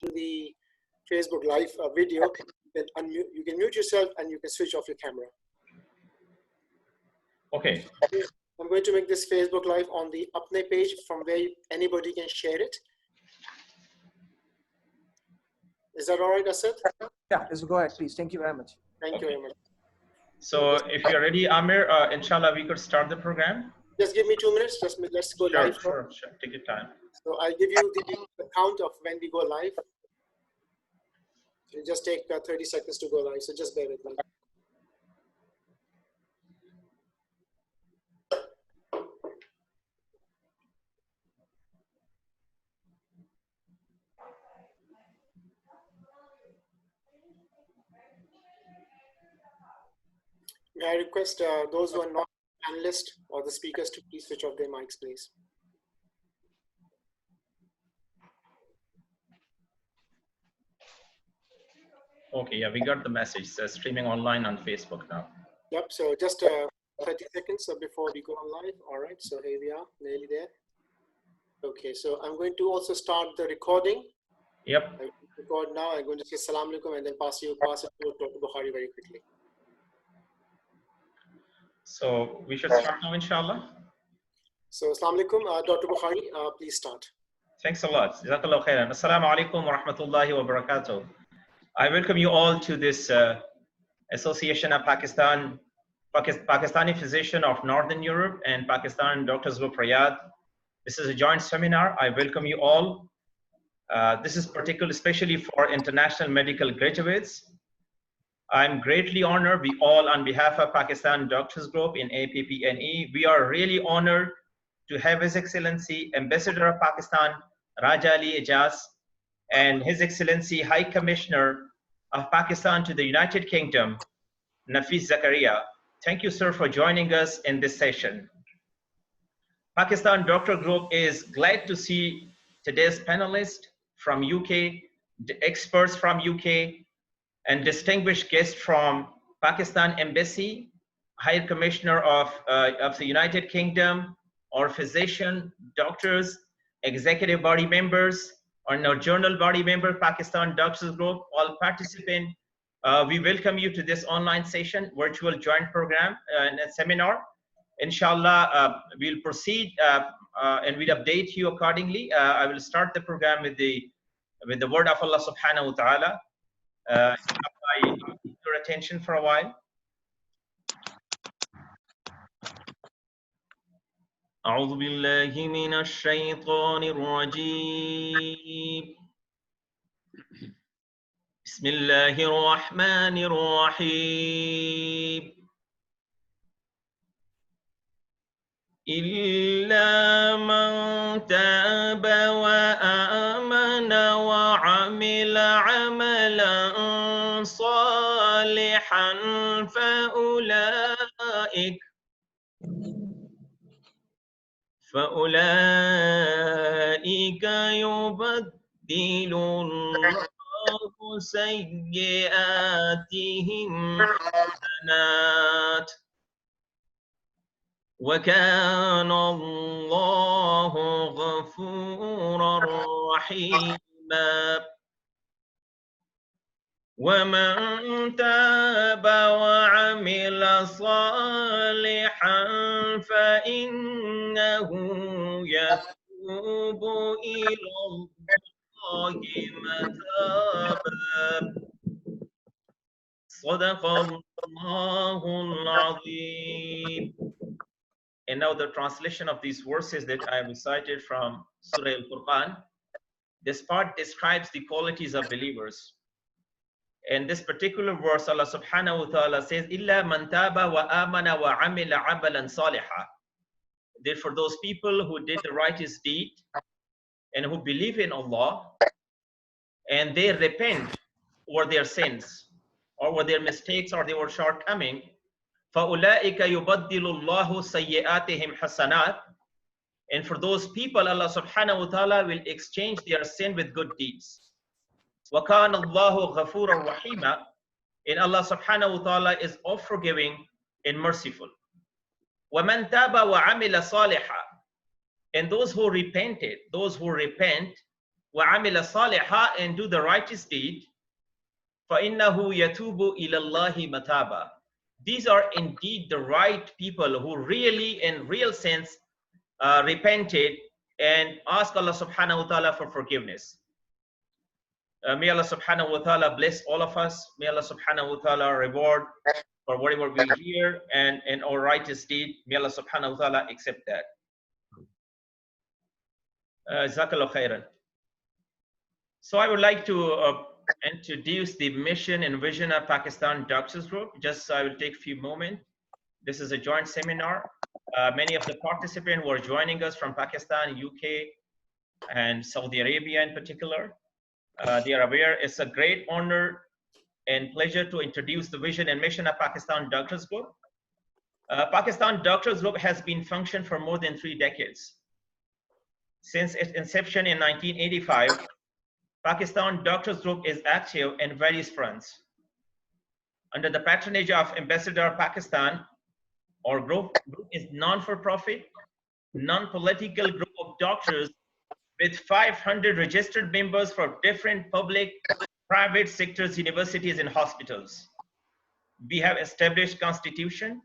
to the Facebook Live video, you can mute yourself and you can switch off your camera. Okay. I'm going to make this Facebook Live on the APPNE page from where anybody can share it. Is that all right, Asad? Yeah, let's go ahead, please. Thank you very much. Thank you very much. So if you're ready, Amir, inshallah, we could start the program. Just give me 2 minutes. Let's go live. Sure. Take your time. So I'll give you the count of when we go live. It'll just take 30 seconds to go live. So just bear with me. May I request those who are not panelists or the speakers to please switch off their mics, please. Okay, yeah, we got the message. Streaming online on Facebook now. Yep, so just 30 seconds before we go on live. All right, so here we are, nearly there. Okay, so I'm going to also start the recording. Yep. I record now. I'm going to say Assalamu alaikum and then pass it to Dr. Bukhari very quickly. So we should start now, inshallah. So Assalamu alaikum, Dr. Bukhari, please start. Thanks a lot. Jazakallah khairan. Assalamu alaikum wa rahmatullahi wa barakatuh. I welcome you all to this Association of Pakistani Physicians of Northern Europe and Pakistan Doctors Group Riyadh. This is a joint seminar. I welcome you all. This is especially for international medical graduates. I'm greatly honored. We all, on behalf of Pakistan Doctors Group in APPNE, we are really honored to have His Excellency Ambassador of Pakistan, Raja Ali Ejaz, and His Excellency High Commissioner of Pakistan to the United Kingdom, Nafees Zakaria. Thank you, sir, for joining us in this session. Pakistan Doctor Group is glad to see today's panelists from UK, the experts from UK, and distinguished guests from Pakistan Embassy, High Commissioner of the United Kingdom, or physician, doctors, executive body members, or journal body member, Pakistan Doctors Group, all participants. We welcome you to this online session, virtual joint program and a seminar. Inshallah, we'll proceed and we'll update you accordingly. I will start the program with the word of Allah subhanahu wa ta'ala. I need your attention for a while. أعوذ بالله من الشيطان الرجيم. بسم الله الرحمن الرحيم. إلا من تاب وآمن وعمل عملا صالحا فأولئك يبدل الله سيئاتهم حسنات وكان الله غفورا رحيما. ومن تاب وعمل صالحا فإنه يتوب إلى الله متابا. صدق الله العظيم. And now the translation of these verses that I recited from Surah Al-Furqan. This part describes the qualities of believers. In this particular verse, Allah subhanahu wa ta'ala says, إِلَّا مَنْ تَابَ وَآمَنَ وَعَمِلَ عَمَلًا صَالِحًا. Therefore, those people who did the righteous deed and who believe in Allah and they repent over their sins or over their mistakes or their shortcomings, فَأُولَٰئِكَ يُبَدِّلُ اللَّهُ سَيِّئَاتِهِمْ حَسَنَاتٍ. And for those people, Allah subhanahu wa ta'ala will exchange their sin with good deeds. وَكَانَ اللَّهُ غَفُورًا رَحِيمًا. And Allah subhanahu wa ta'ala is all forgiving and merciful. وَمَنْ تَابَ وَعَمِلَ صَالِحًا. And those who repented, those who repent وَعَمِلَ صَالِحًا, and do the righteous deed, فَإِنَّهُ يَتُوبُ إِلَى اللَّهِ مَتَابًا. These are indeed the right people who really, in real sense, repented and asked Allah subhanahu wa ta'ala for forgiveness. May Allah subhanahu wa ta'ala bless all of us. May Allah subhanahu wa ta'ala reward for whatever we hear and our righteous deed. May Allah subhanahu wa ta'ala accept that. Jazakallah khairan. So I would like to introduce the mission and vision of Pakistan Doctors Group. Just I will take a few moments. This is a joint seminar. Many of the participants were joining us from Pakistan, UK, and Saudi Arabia in particular. They are aware it's a great honor and pleasure to introduce the vision and mission of Pakistan Doctors Group. Pakistan Doctors Group has been functioning for more than 3 decades. Since its inception in 1985, Pakistan Doctors Group is active in various fronts. Under the patronage of Ambassador Pakistan, our group is non-for-profit, non-political group of doctors with 500 registered members for different public, private sectors, universities, and hospitals. We have established constitution.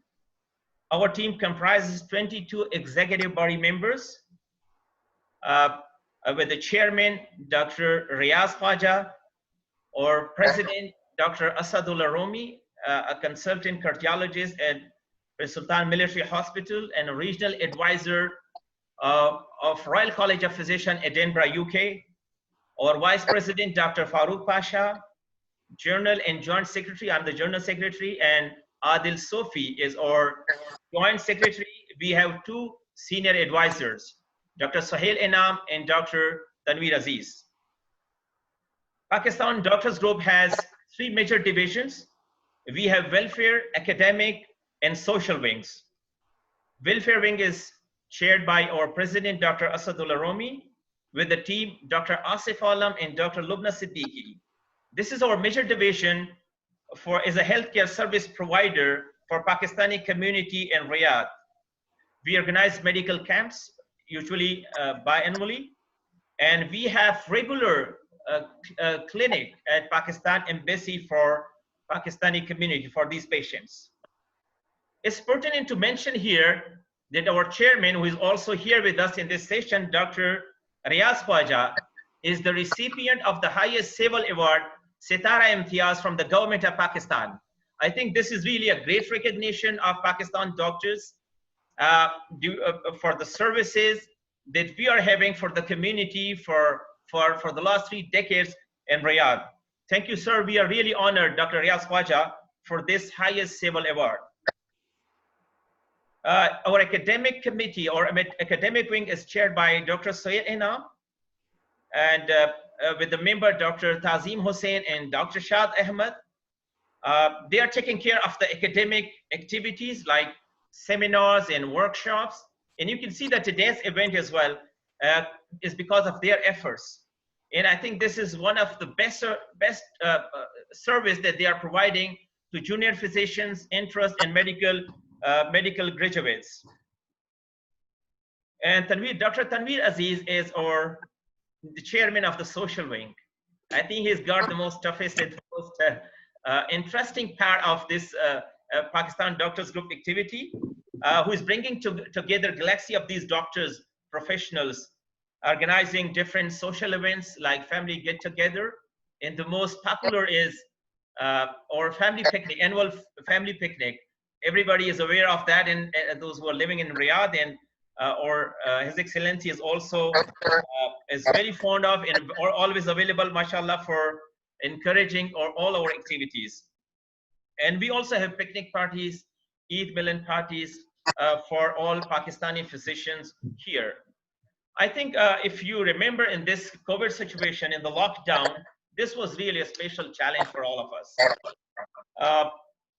Our team comprises 22 executive body members, with the chairman, Dr. Riaz Khwaja, or president, Dr. AsadUllah Roomi, a consultant cardiologist at Sultan Military Hospital and a regional advisor of Royal College of Physicians, Edinburgh, UK. Our vice president, Dr. Farooq Pasha, journal and joint secretary. I'm the journal secretary, and Adil Sofi is our joint secretary. We have 2 senior advisors, Dr. Sahil Enam and Dr. Tanveer Aziz. Pakistan Doctors Group has 3 major divisions. We have welfare, academic, and social wings. Welfare wing is chaired by our president, Dr. Asadullah Roomi, with the team, Dr. Asif Alam and Dr. Lubna Siddiqui. This is our major division as a healthcare service provider for Pakistani community in Riyadh. We organize medical camps, usually biannually, and we have regular clinic at Pakistan Embassy for Pakistani community for these patients. It's pertinent to mention here that our chairman, who is also here with us in this session, Dr. Riaz Khwaja, is the recipient of the highest civil award, Sitara Imtiaz, from the government of Pakistan. I think this is really a great recognition of Pakistan doctors for the services that we are having for the community for the last 3 decades in Riyadh. Thank you, sir. We are really honored, Dr. Riaz Khwaja, for this highest civil award. Our academic committee or academic wing is chaired by Dr. Sahil Enam, and with the member Dr. Tazim Hussain and Dr. Shad Ahmed. They are taking care of the academic activities like seminars and workshops. And you can see that today's event as well is because of their efforts. And I think this is one of the best service that they are providing to junior physicians, interest and medical graduates. And Dr. Tanveer Aziz is the chairman of the social wing. I think he's got the most toughest and most interesting part of this Pakistan Doctors Group activity, who is bringing together a galaxy of these doctors, professionals, organizing different social events like family get-together. And the most popular is our family picnic, annual family picnic. Everybody is aware of that, and those who are living in Riyadh, and His Excellency is also is very fond of and always available, mashallah, for encouraging all our activities. And we also have picnic parties, Eid Milan parties for all Pakistani physicians here. I think if you remember in this COVID situation, in the lockdown, this was really a special challenge for all of us.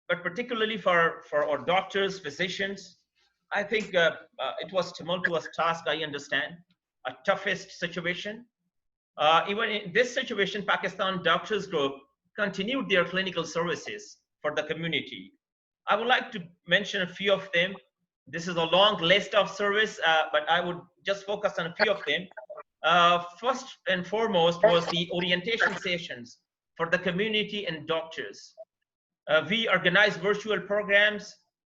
But particularly for our doctors, physicians, I think it was a tumultuous task, I understand, a toughest situation. Even in this situation, Pakistan Doctors Group continued their clinical services for the community. I would like to mention a few of them. This is a long list of service, but I would just focus on a few of them. First and foremost was the orientation sessions for the community and doctors. We organized virtual programs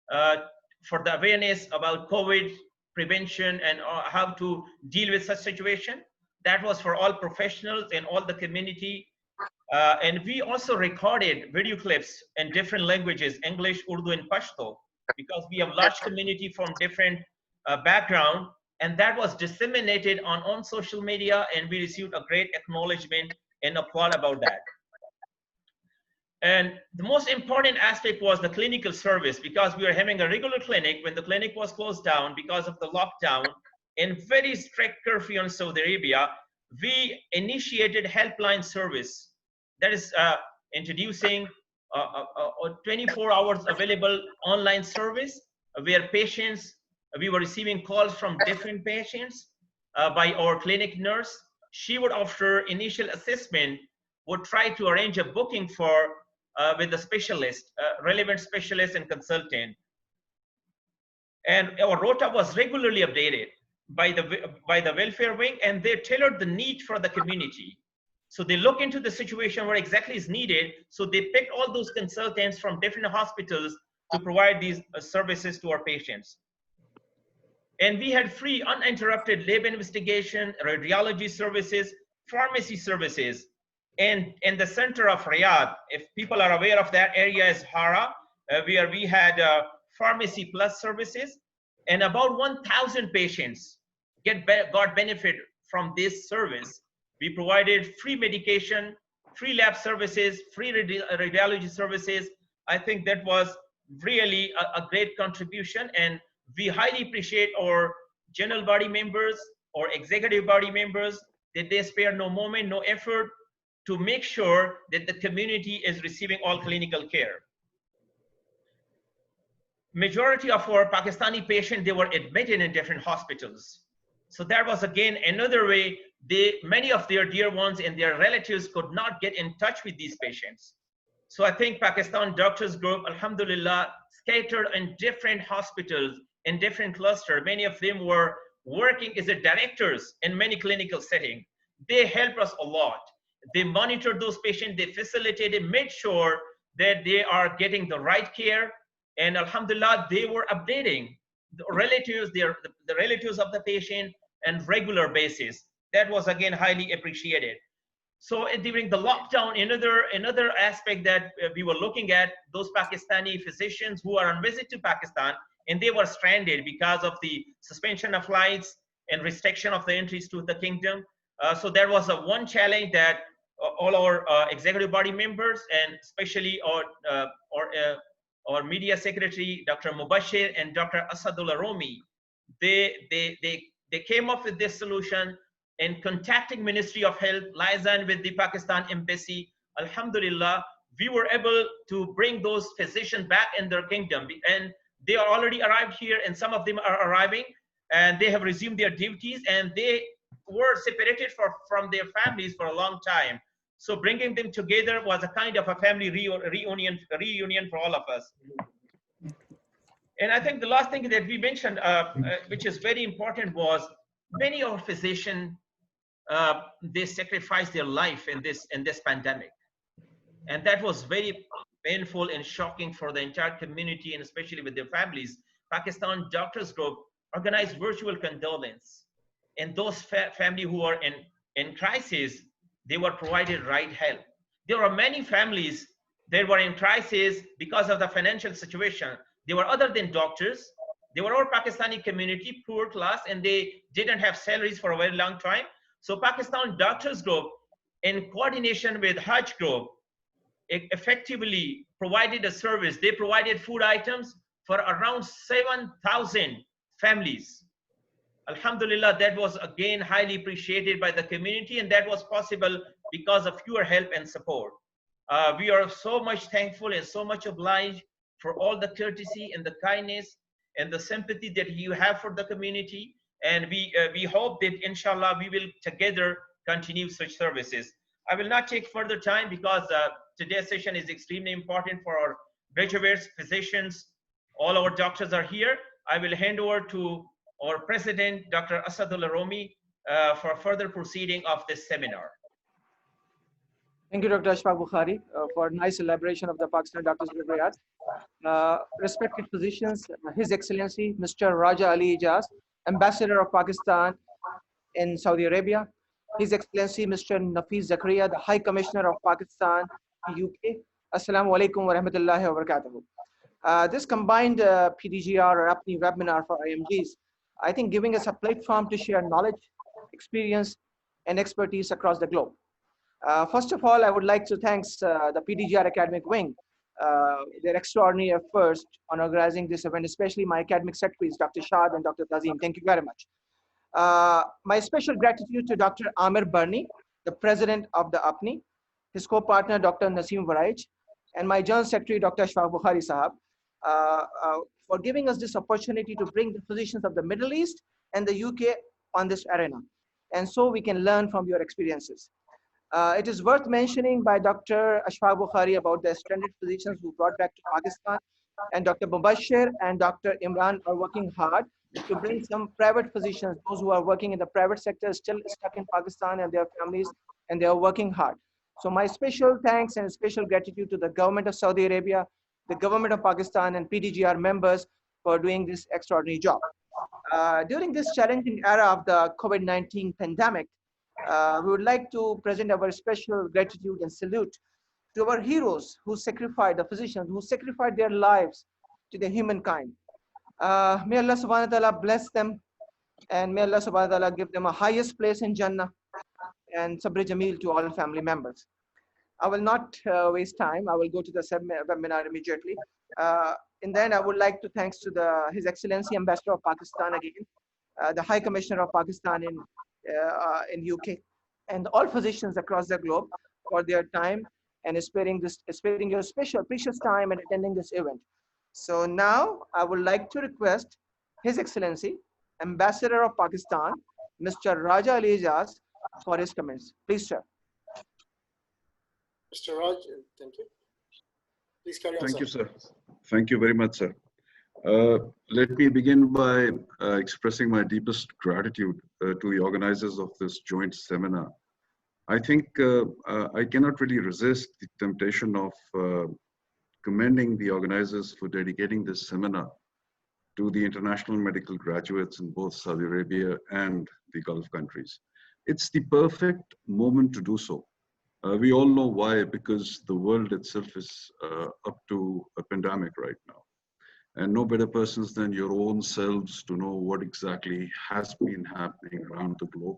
for the awareness about COVID prevention and how to deal with such situation. That was for all professionals and all the community. And we also recorded video clips in different languages, English, Urdu, and Pashto, because we have large community from different background, and that was disseminated on social media, and we received a great acknowledgement and applaud about that. And the most important aspect was the clinical service, because we were having a regular clinic when the clinic was closed down because of the lockdown and very strict curfew in Saudi Arabia. We initiated helpline service, that is introducing a 24 hours available online service where patients, we were receiving calls from different patients by our clinic nurse. She would, after initial assessment, would try to arrange a booking for with the specialist, relevant specialist and consultant. And our rota was regularly updated by the welfare wing, and they tailored the need for the community. So they look into the situation where exactly is needed. So they picked all those consultants from different hospitals to provide these services to our patients. And we had free uninterrupted lab investigation, radiology services, pharmacy services. And in the center of Riyadh, if people are aware of that area, is Hara, where we had pharmacy plus services, and about 1,000 patients got benefit from this service. We provided free medication, free lab services, free radiology services. I think that was really a great contribution, and we highly appreciate our general body members or executive body members that they spare no moment, no effort to make sure that the community is receiving all clinical care. Majority of our Pakistani patients, they were admitted in different hospitals. So that was again another way many of their dear ones and their relatives could not get in touch with these patients. So I think Pakistan Doctors Group, alhamdulillah, scattered in different hospitals, in different clusters. Many of them were working as a directors in many clinical settings. They helped us a lot. They monitored those patients, they facilitated, made sure that they are getting the right care. And alhamdulillah, they were updating the relatives, the relatives of the patient on regular basis. That was again highly appreciated. So during the lockdown, another aspect that we were looking at, those Pakistani physicians who are on visit to Pakistan, and they were stranded because of the suspension of flights and restriction of the entries to the kingdom. So there was one challenge that all our executive body members, and especially our media secretary, Dr. Mubashir and Dr. AsadUllah Roomi, they came up with this solution in contacting Ministry of Health, liaison with the Pakistan Embassy. Alhamdulillah, we were able to bring those physicians back in their kingdom, and they are already arrived here, and some of them are arriving, and they have resumed their duties, and they were separated from their families for a long time. So bringing them together was a kind of a family reunion for all of us. And I think the last thing that we mentioned, which is very important, was many of our physicians, they sacrificed their life in this pandemic. And that was very painful and shocking for the entire community, and especially with their families. Pakistan Doctors Group organized virtual condolence. And those family who are in crisis, they were provided right help. There were many families that were in crisis because of the financial situation. They were other than doctors. They were our Pakistani community, poor class, and they didn't have salaries for a very long time. So Pakistan Doctors Group, in coordination with Hajj Group, effectively provided a service. They provided food items for around 7,000 families. Alhamdulillah, that was again highly appreciated by the community, and that was possible because of your help and support. We are so much thankful and so much obliged for all the courtesy and the kindness and the sympathy that you have for the community. And we hope that inshallah we will together continue such services. I will not take further time because today's session is extremely important for our graduates, physicians, all our doctors are here. I will hand over to our president, Dr. AsadUllah Roomi, for further proceeding of this seminar. Thank you, Dr. H.E Bukhari, for nice elaboration of the Pakistan Doctors Group Riyadh. Respected physicians, His Excellency Mr. Raja Ali Ejaz, Ambassador of Pakistan in Saudi Arabia, His Excellency Mr. Nafees Zakaria, the High Commissioner of Pakistan, UK. Assalamu alaikum wa rahmatullahi wa barakatuhu. This combined PDGR or APPNE webinar for IMGs, I think giving us a platform to share knowledge, experience, and expertise across the globe. First of all, I would like to thank the PDGR Academic Wing, their extraordinary efforts on organizing this event, especially my academic secretaries, Dr. Shad and Dr. Tazim. Thank you very much. My special gratitude to Dr. Amir Burney, the president of the APPNE, his co-partner, Dr. Naseem Waraij, and my General Secretary, Dr. H.E Bukhari Sahab, for giving us this opportunity to bring the physicians of the Middle East and the UK on this arena. And so we can learn from your experiences. It is worth mentioning by Dr. H.E Bukhari about the extended physicians who brought back to Pakistan, and Dr. Mubashir and Dr. Imran are working hard to bring some private physicians, those who are working in the private sector, still stuck in Pakistan and their families, and they are working hard. So my special thanks and special gratitude to the government of Saudi Arabia, the government of Pakistan, and PDGR members for doing this extraordinary job. During this challenging era of the COVID-19 pandemic, we would like to present our special gratitude and salute to our heroes who sacrificed, the physicians who sacrificed their lives to the humankind. May Allah subhanahu wa ta'ala bless them, and may Allah subhanahu wa ta'ala give them a highest place in Jannah, and Sabr Jameel to all family members. I will not waste time. I will go to the webinar immediately. And then I would like to thanks to His Excellency Ambassador of Pakistan again, the High Commissioner of Pakistan in UK, and all physicians across the globe for their time and sparing your special precious time and attending this event. So now I would like to request His Excellency Ambassador of Pakistan, Mr. Raja Ali Ejaz, for his comments. Please, sir. Mr. Raj, thank you. Please carry on. Thank you, sir. Thank you very much, sir. Let me begin by expressing my deepest gratitude to the organizers of this joint seminar. I think I cannot really resist the temptation of commending the organizers for dedicating this seminar to the international medical graduates in both Saudi Arabia and the Gulf countries. It's the perfect moment to do so. We all know why, because the world itself is up to a pandemic right now. And no better persons than your own selves to know what exactly has been happening around the globe,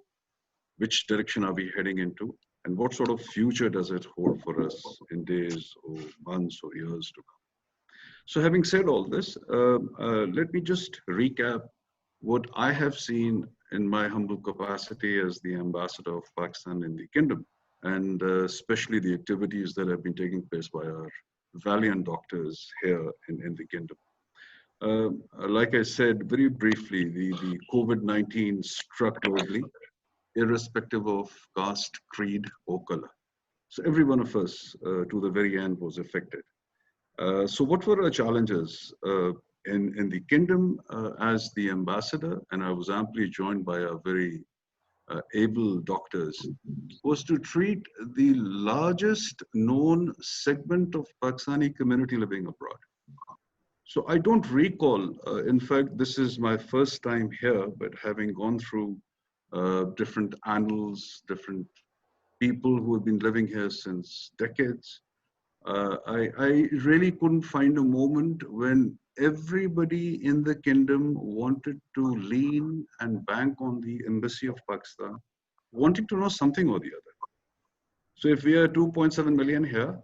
which direction are we heading into, and what sort of future does it hold for us in days or months or years to come. So having said all this, let me just recap what I have seen in my humble capacity as the ambassador of Pakistan in the kingdom, and especially the activities that have been taking place by our valiant doctors here in the kingdom. Like I said, very briefly, the COVID-19 struck globally, irrespective of caste, creed, or color. So every one of us, to the very end, was affected. So what were our challenges? In the kingdom, as the ambassador, and I was amply joined by our very able doctors, was to treat the largest known segment of Pakistani community living abroad. So I don't recall, in fact, this is my first time here, but having gone through different annals, different people who have been living here since decades, I really couldn't find a moment when everybody in the kingdom wanted to lean and bank on the embassy of Pakistan, wanting to know something or the other. So if we are 2.7 million here,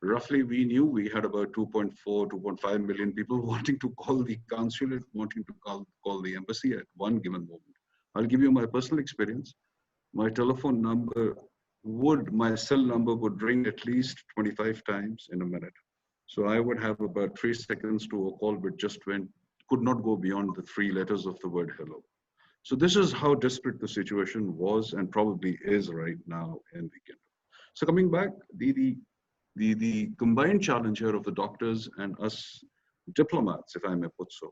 roughly we knew we had about 2.4, 2.5 million people wanting to call the consulate, wanting to call the embassy at one given moment. I'll give you my personal experience. My telephone number my cell number would ring at least 25 times in a minute. So I would have about 3 seconds to a call, but could not go beyond the 3 letters of the word hello. So this is how desperate the situation was and probably is right now in the kingdom. So coming back, the combined challenge here of the doctors and us diplomats, if I may put so,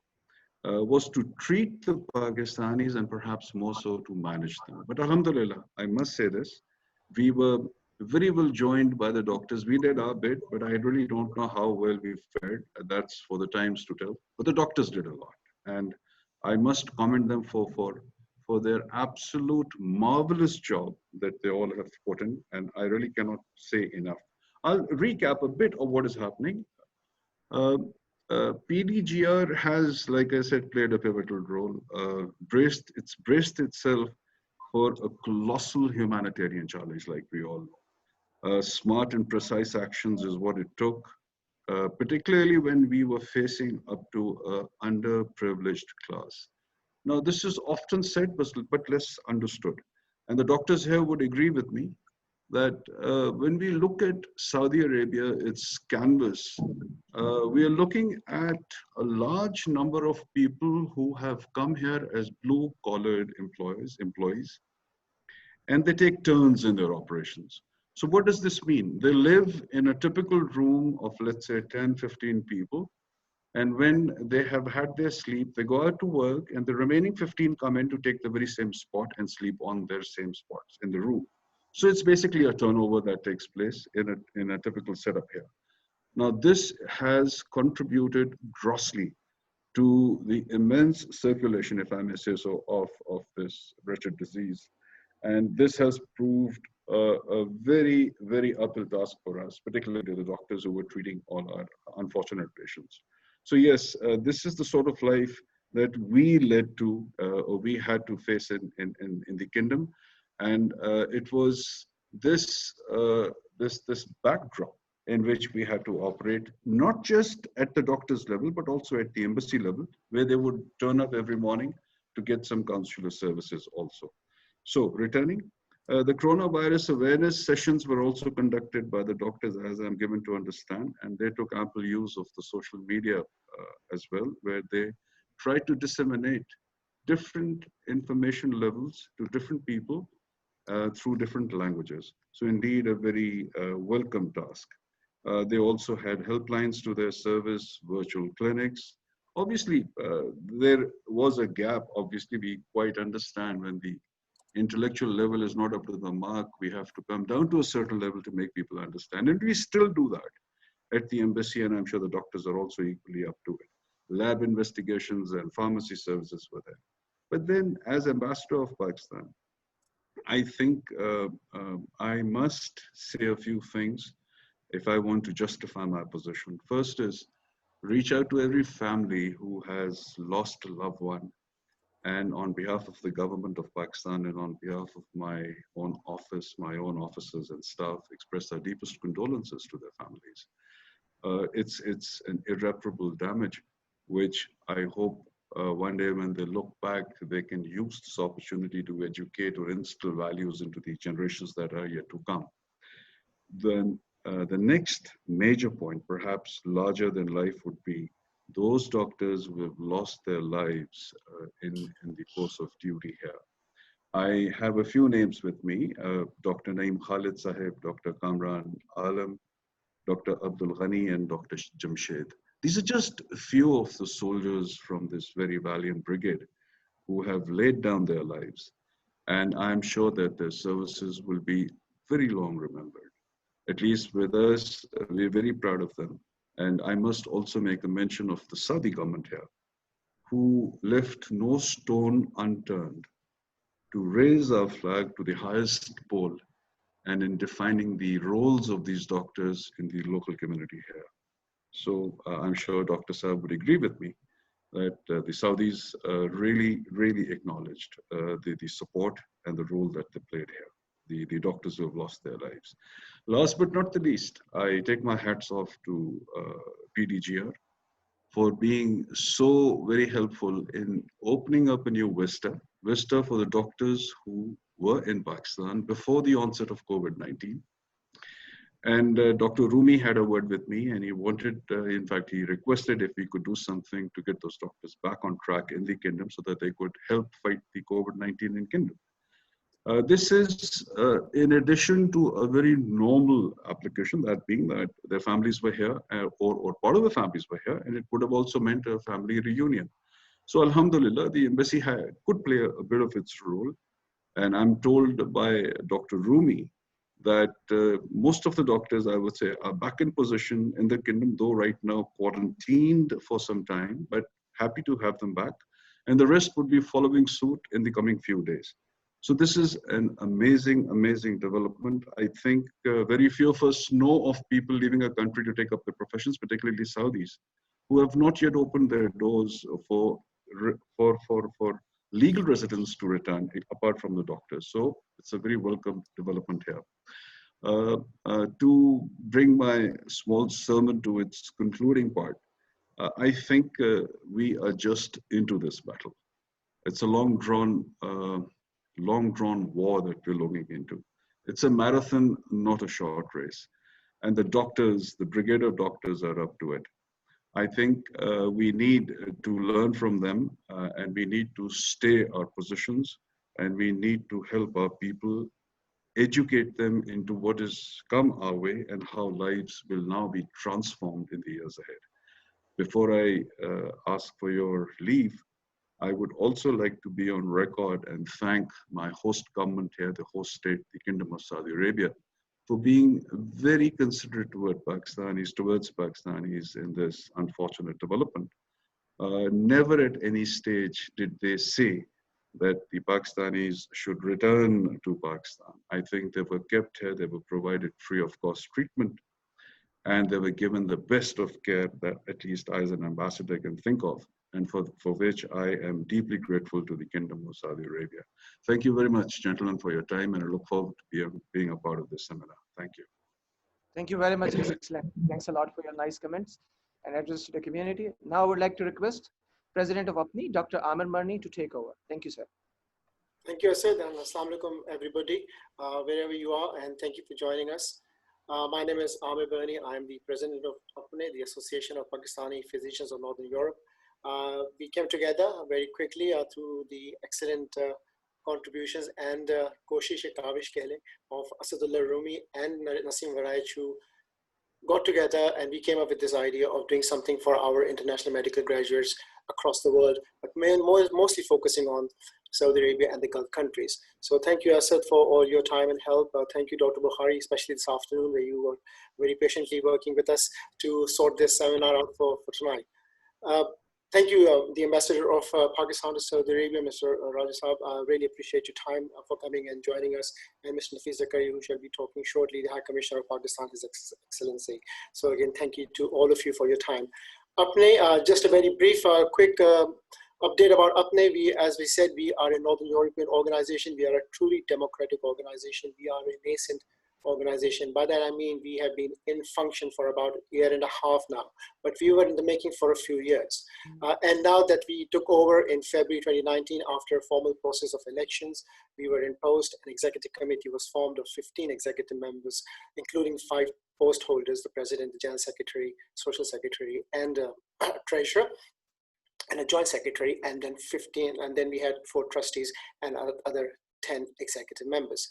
was to treat the Pakistanis and perhaps more so to manage them. But alhamdulillah, I must say this, we were very well joined by the doctors. We did our bit, but I really don't know how well we fared. That's for the times to tell. But the doctors did a lot. And I must commend them for their absolute marvelous job that they all have put in. And I really cannot say enough. I'll recap a bit of what is happening. PDGR has, like I said, played a pivotal role, it's braced itself for a colossal humanitarian challenge, like we all know. Smart and precise actions is what it took, particularly when we were facing up to an underprivileged class. Now, this is often said, but less understood. And the doctors here would agree with me that when we look at Saudi Arabia, its canvas, we are looking at a large number of people who have come here as blue-collared employees, and they take turns in their operations. So what does this mean? They live in a typical room of, let's say, 10, 15 people. And when they have had their sleep, they go out to work, and the remaining 15 come in to take the very same spot and sleep on their same spots in the room. So it's basically a turnover that takes place in a typical setup here. Now, this has contributed grossly to the immense circulation, if I may say so, of this wretched disease. And this has proved a very, very uphill task for us, particularly the doctors who were treating all our unfortunate patients. So yes, this is the sort of life that we led to, or we had to face in the kingdom. And it was this backdrop in which we had to operate, not just at the doctor's level, but also at the embassy level, where they would turn up every morning to get some consular services also. So returning, the coronavirus awareness sessions were also conducted by the doctors, as I'm given to understand, and they took ample use of the social media as well, where they tried to disseminate different information levels to different people through different languages. So indeed, a very welcome task. They also had helplines to their service, virtual clinics. Obviously, there was a gap. Obviously, we quite understand when the intellectual level is not up to the mark, we have to come down to a certain level to make people understand. And we still do that at the embassy, and I'm sure the doctors are also equally up to it. Lab investigations and pharmacy services were there. But then, as ambassador of Pakistan, I think I must say a few things if I want to justify my position. First is reach out to every family who has lost a loved one, and on behalf of the government of Pakistan and on behalf of my own office, my own officers and staff, express our deepest condolences to their families. It's an irreparable damage, which I hope one day when they look back, they can use this opportunity to educate or instill values into the generations that are yet to come. Then the next major point, perhaps larger than life, would be those doctors who have lost their lives in the course of duty here. I have a few names with me, Dr. Naeem Khalid Sahib, Dr. Kamran Alam, Dr. Abdul Ghani, and Dr. Jamshed. These are just a few of the soldiers from this very valiant brigade who have laid down their lives. And I'm sure that their services will be very long remembered. At least with us, we're very proud of them. And I must also make a mention of the Saudi government here, who left no stone unturned to raise our flag to the highest pole and in defining the roles of these doctors in the local community here. So I'm sure Dr. Saab would agree with me that the Saudis really acknowledged the support and the role that they played here, the doctors who have lost their lives. Last but not the least, I take my hats off to PDGR for being so very helpful in opening up a new vista for the doctors who were in Pakistan before the onset of COVID-19. And Dr. Roomi had a word with me, and he wanted, in fact, he requested if we could do something to get those doctors back on track in the kingdom so that they could help fight the COVID-19 in kingdom. This is in addition to a very normal application, that being that their families were here or part of the families were here, and it would have also meant a family reunion. So Alhamdulillah, the embassy could play a bit of its role. And I'm told by Dr. Roomi that most of the doctors, I would say, are back in position in the kingdom, though right now quarantined for some time, but happy to have them back. And the rest would be following suit in the coming few days. So this is an amazing, amazing development. I think very few of us know of people leaving a country to take up the professions, particularly Saudis, who have not yet opened their doors for legal residents to return, apart from the doctors. So it's a very welcome development here. To bring my small sermon to its concluding part, I think we are just into this battle. It's a long-drawn war that we're looking into. It's a marathon, not a short race. And the doctors, the brigade of doctors are up to it. I think we need to learn from them and we need to stay our positions and we need to help our people, educate them into what has come our way and how lives will now be transformed in the years ahead. Before I ask for your leave, I would also like to be on record and thank my host government here, the host state, the Kingdom of Saudi Arabia, for being very considerate towards Pakistanis in this unfortunate development. Never at any stage did they say that the Pakistanis should return to Pakistan. I think they were kept here, they were provided free of cost treatment, and they were given the best of care that at least I as an ambassador can think of, and for which I am deeply grateful to the Kingdom of Saudi Arabia. Thank you very much, gentlemen, for your time, and I look forward to being a part of this seminar. Thank you. Thank you very much, His Excellency. Thanks a lot for your nice comments and address to the community. Now I would like to request President of APPNE, Dr. Burney, to take over. Thank you, sir. Thank you, Asad, and Assalamu alaikum, everybody, wherever you are, and thank you for joining us. My name is Amir Burney. I am the President of APPNE, the Association of Pakistani Physicians of Northern Europe. We came together very quickly through the excellent contributions and Koshish Kavish Kehle of AsadUllah Roomi and Nasim Varaich, who got together and we came up with this idea of doing something for our international medical graduates across the world, but mostly focusing on Saudi Arabia and the Gulf countries. So thank you, Asad, for all your time and help. Thank you, Dr. Bukhari, especially this afternoon, where you were very patiently working with us to sort this seminar out for tonight. Thank you, the Ambassador of Pakistan to Saudi Arabia, Mr. Raja Saab. I really appreciate your time for coming and joining us. And Mr. Nafees Zakaria, who shall be talking shortly, the High Commissioner of Pakistan, His Excellency. So again, thank you to all of you for your time. APPNE, just a very brief, quick update about APPNE. As we said, we are a Northern European organization. We are a truly democratic organization. We are a nascent organization. By that I mean we have been in function for about a year and a half now, but we were in the making for a few years. And now that we took over in February 2019 after a formal process of elections, we were in post. An executive committee was formed of 15 executive members, including 5 post holders, the president, the general secretary, social secretary, and treasurer, and a joint secretary, and then 15, and then we had 4 trustees and other 10 executive members.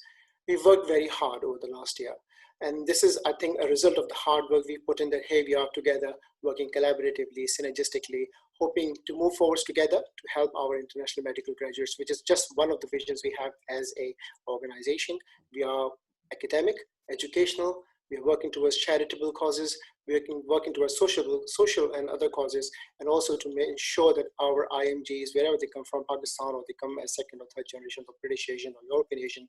We've worked very hard over the last year. And this is, I think, a result of the hard work we put in that, hey, we are together, working collaboratively, synergistically, hoping to move forward together to help our international medical graduates, which is just one of the visions we have as an organization. We are academic, educational, we are working towards charitable causes, we are working towards social and other causes, and also to ensure that our IMGs, wherever they come from, Pakistan, or they come as 2nd or 3rd generation of British Asian or European Asian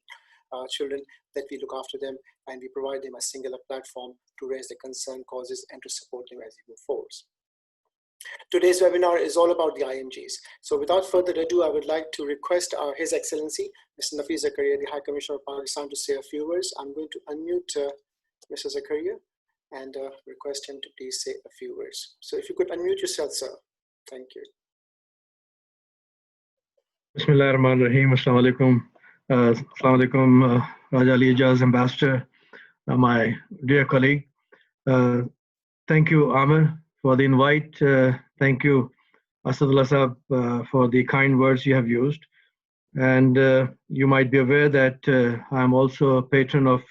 children, that we look after them and we provide them a singular platform to raise the concerned causes and to support them as they move forward. Today's webinar is all about the IMGs. So without further ado, I would like to request His Excellency, Mr. Nafees Zakaria, the High Commissioner of Pakistan, to say a few words. I'm going to unmute Mr. Zakaria and request him to please say a few words. So if you could unmute yourself, sir. Thank you. Bismillah ar-Rahman ar-Rahim. Assalamu alaikum. Assalamu alaikum, Raja Ali Ejaz, Ambassador, my dear colleague. Thank you, Amir, for the invite. Thank you, AsadUllah Sahab, for the kind words you have used. And you might be aware that I am also a patron of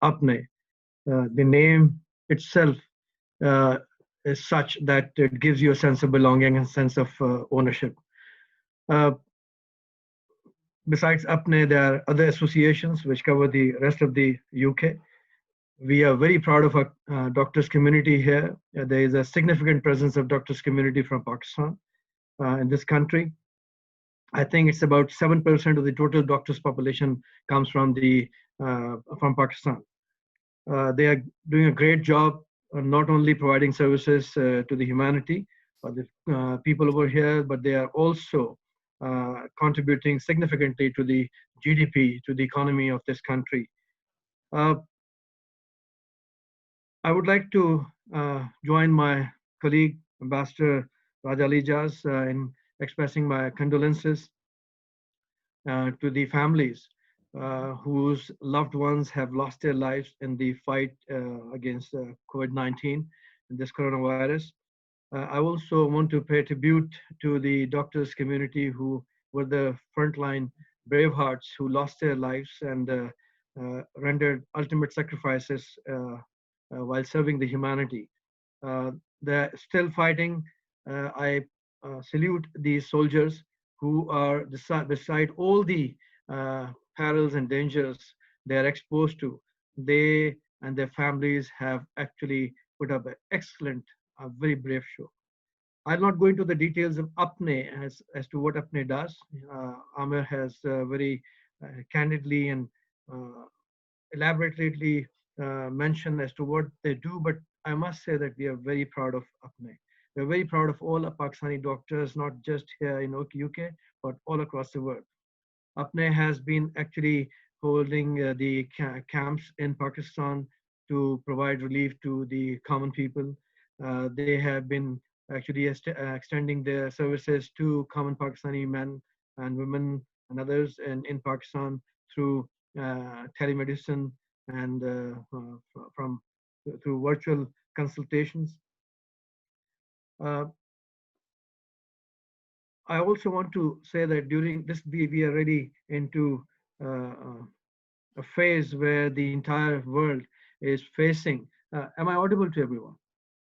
APPNE. The name itself is such that it gives you a sense of belonging and sense of ownership. Besides APPNE, there are other associations which cover the rest of the UK. We are very proud of our doctors community here. There is a significant presence of doctors community from Pakistan in this country. I think it's about 7% of the total doctors population comes from Pakistan. They are doing a great job, not only providing services to the humanity or the people over here, but they are also contributing significantly to the GDP, to the economy of this country. I would like to join my colleague, Ambassador Raja Ali Ejaz, in expressing my condolences to the families whose loved ones have lost their lives in the fight against COVID-19 and this coronavirus. I also want to pay tribute to the doctors community who were the frontline bravehearts who lost their lives and rendered ultimate sacrifices while serving the humanity. They're still fighting. I salute these soldiers who are, beside all the perils and dangers they are exposed to. They and their families have actually put up an excellent, very brave show. I'll not go into the details of APPNE as to what APPNE does. Amir has very candidly and elaborately mentioned as to what they do, but I must say that we are very proud of APPNE. We're very proud of all the Pakistani doctors, not just here in UK, but all across the world. APPNE has been actually holding the camps in Pakistan to provide relief to the common people. They have been actually extending their services to common Pakistani men and women and others in Pakistan through telemedicine and through virtual consultations. I also want to say that during this, we are already into a phase where the entire world is facing. Am I audible to everyone?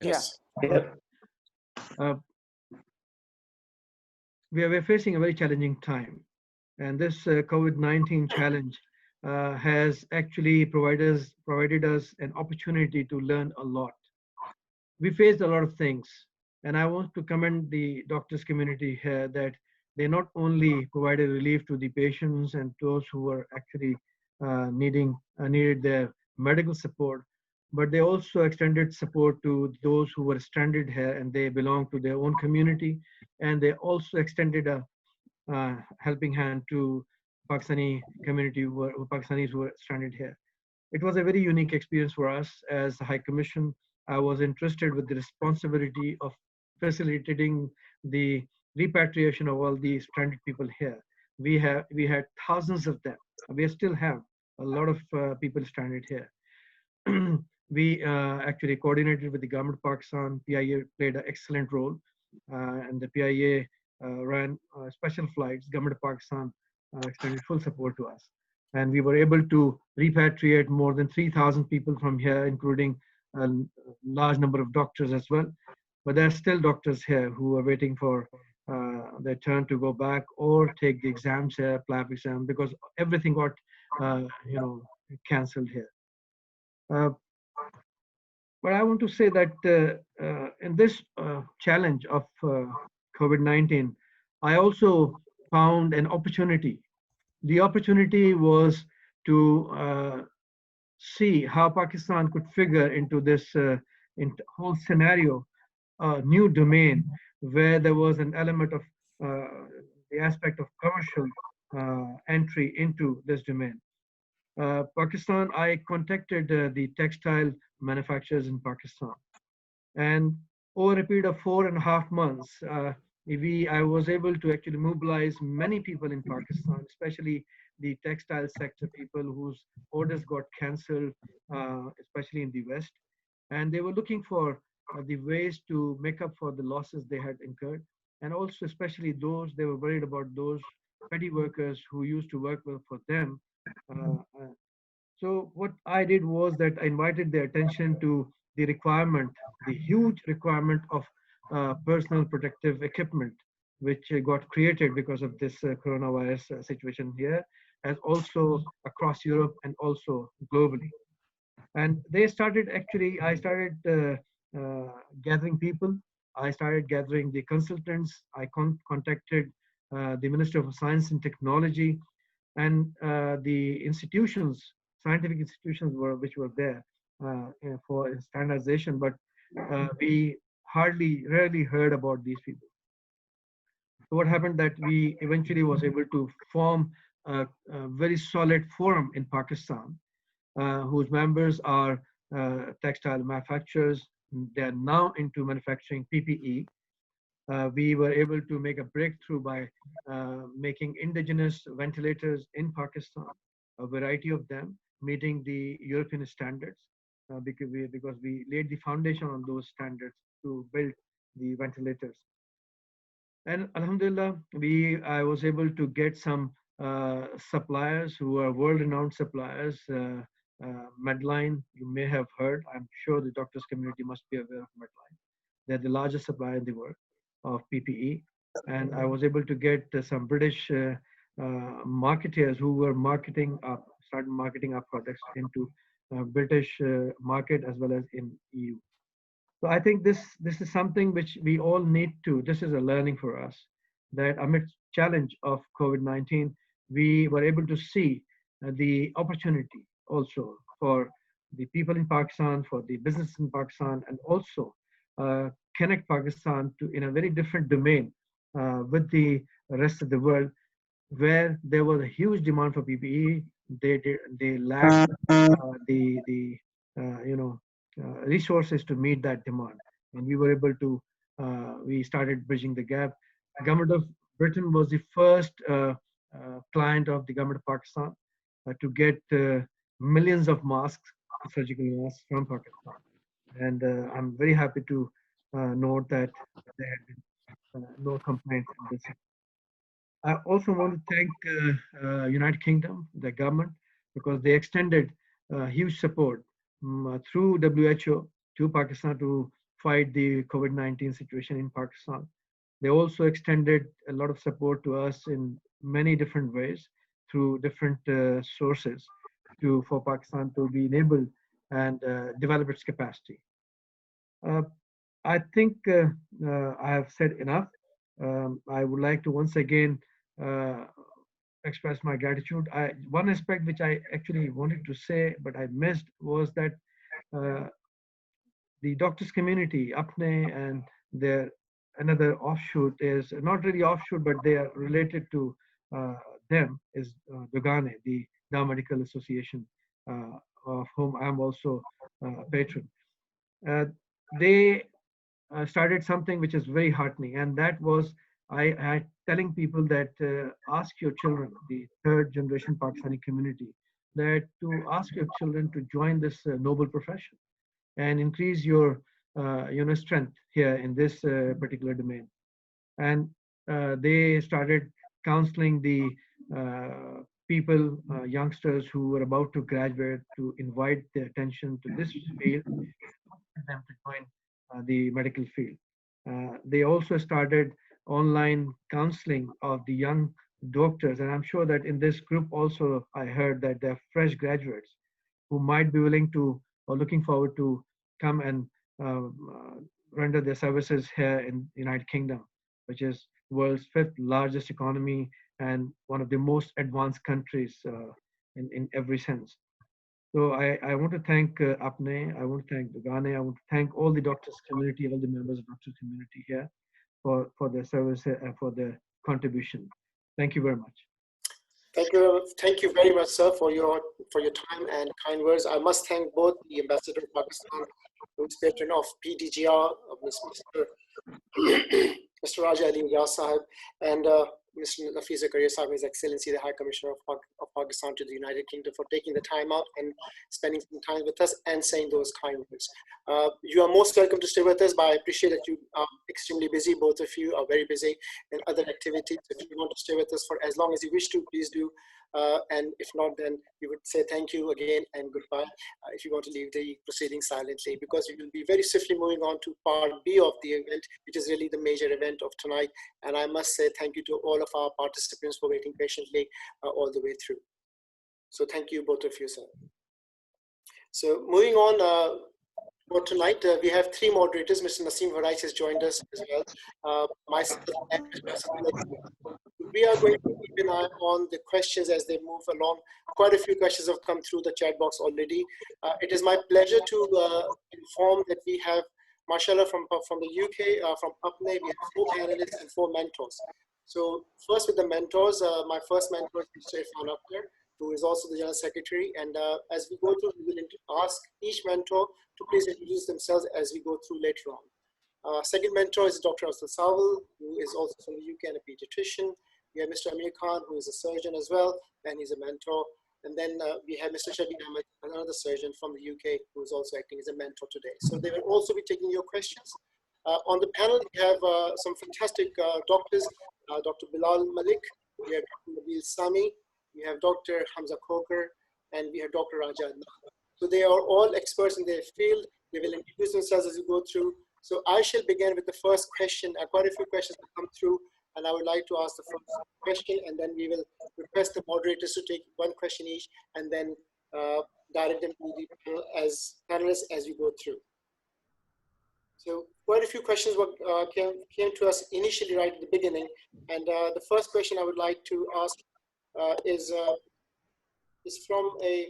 Yes. Yeah. We are facing a very challenging time, and this COVID-19 challenge has actually provided us an opportunity to learn a lot. We faced a lot of things, and I want to commend the doctors community here that they not only provided relief to the patients and those who were actually needed their medical support, but they also extended support to those who were stranded here and they belong to their own community, and they also extended a helping hand to Pakistani community Pakistanis who were stranded here. It was a very unique experience for us as the High Commission. I was entrusted with the responsibility of facilitating the repatriation of all these stranded people here. We had thousands of them. We still have a lot of people stranded here. We actually coordinated with the government of Pakistan. PIA played an excellent role, and the PIA ran special flights. Government of Pakistan extended full support to us, and we were able to repatriate more than 3,000 people from here, including a large number of doctors as well. But there are still doctors here who are waiting for their turn to go back or take the exams here, PLAB exam, because everything got cancelled here. But I want to say that in this challenge of COVID-19, I also found an opportunity. The opportunity was to see how Pakistan could figure into this whole scenario, a new domain where there was an element of the aspect of commercial entry into this domain. Pakistan, I contacted the textile manufacturers in Pakistan, and over a period of 4.5 months, I was able to actually mobilize many people in Pakistan, especially the textile sector people whose orders got cancelled, especially in the West, and they were looking for the ways to make up for the losses they had incurred, and also especially they were worried about those petty workers who used to work for them. So what I did was that I invited their attention to the requirement, the huge requirement of personal protective equipment, which got created because of this coronavirus situation here, and also across Europe and also globally. And they started, actually, I started gathering people. I started gathering the consultants. I contacted the Minister of Science and Technology, and the institutions, scientific institutions which were there for standardization, but we rarely heard about these people. So what happened that we eventually was able to form a very solid forum in Pakistan, whose members are textile manufacturers. They are now into manufacturing PPE. We were able to make a breakthrough by making indigenous ventilators in Pakistan, a variety of them, meeting the European standards, because we laid the foundation on those standards to build the ventilators. And Alhamdulillah, I was able to get some suppliers who are world-renowned suppliers. Medline, you may have heard. I'm sure the doctors community must be aware of Medline. They're the largest supplier in the world of PPE. And I was able to get some British marketeers who were started marketing our products into British market as well as in EU. So I think this is something which we all need to, this is a learning for us, that amidst challenge of COVID-19, we were able to see the opportunity also for the people in Pakistan, for the business in Pakistan, and also connect Pakistan to in a very different domain with the rest of the world, where there was a huge demand for PPE. They lacked the resources to meet that demand, and we were able to. We started bridging the gap. Government of Britain was the first client of the government of Pakistan to get millions of masks, surgical masks from Pakistan, and I'm very happy to note that there had been no complaints in this. I also want to thank United Kingdom, the government, because they extended huge support through WHO to Pakistan to fight the COVID-19 situation in Pakistan. They also extended a lot of support to us in many different ways through different sources for Pakistan to be enabled and develop its capacity. I think I have said enough. I would like to once again express my gratitude. One aspect which I actually wanted to say, but I missed, was that the doctors community, APPNE, and their another offshoot is not really offshoot, but they are related to them, is Dogane, the Dow Medical Association, of whom I am also a patron. They started something which is very heartening, and that was I telling people that ask your children, the third generation Pakistani community, that to ask your children to join this noble profession and increase your strength here in this particular domain. And they started counseling the people, youngsters who were about to graduate, to invite their attention to this field, for them to join the medical field. They also started online counseling of the young doctors, and I'm sure that in this group also I heard that they're fresh graduates who might be willing to or looking forward to come and render their services here in the United Kingdom, which is world's 5th largest economy and one of the most advanced countries in every sense. So I want to thank APPNE, I want to thank Dogane, I want to thank all the doctors community, all the members of the doctors community here for their service and for their contribution. Thank you very much. Thank you very much, sir, for your time and kind words. I must thank both the Ambassador of Pakistan, who is patron of PDGR, of Mr. Raja Ali Ejaz Sahib, and Mr. Nafees Zakaria Sahib, His Excellency, the High Commissioner of Pakistan to the United Kingdom, for taking the time out and spending some time with us and saying those kind words. You are most welcome to stay with us, but I appreciate that you are extremely busy. Both of you are very busy in other activities. If you want to stay with us for as long as you wish to, please do. And if not, then we would say thank you again and goodbye if you want to leave the proceedings silently, because we will be very swiftly moving on to part B of the event, which is really the major event of tonight. And I must say thank you to all of our participants for waiting patiently all the way through. So thank you, both of you, sir. So moving on for tonight, we have three moderators. Mr. Naseem Varais has joined us as well. Myself and Mr. AsadUllah. We are going to keep an eye on the questions as they move along. Quite a few questions have come through the chat box already. It is my pleasure to inform that we have, mashallah, from the UK, from APPNE, we have 4 panelists and 4 mentors. So first with the mentors, my first mentor is Mr. Ahmed, who is also the General Secretary. And as we go through, we will ask each mentor to please introduce themselves as we go through later on. Second mentor is Dr. AsadUllah, who is also from the UK and a pediatrician. We have Mr. Amir Khan, who is a surgeon as well, and he's a mentor. And then we have Mr. Ahmed, another surgeon from the UK, who is also acting as a mentor today. So they will also be taking your questions. On the panel, we have some fantastic doctors, Dr. Bilal Malik, we have Dr. Nabil Sami, we have Dr. Hamzah Khokhar, and we have Dr. Adnan. So they are all experts in their field. They will introduce themselves as we go through. So I shall begin with the first question. Quite a few questions have come through, and I would like to ask the first question, and then we will request the moderators to take one question each, and then direct them to the panel panelists as we go through. So quite a few questions came to us initially right at the beginning, and the first question I would like to ask is from a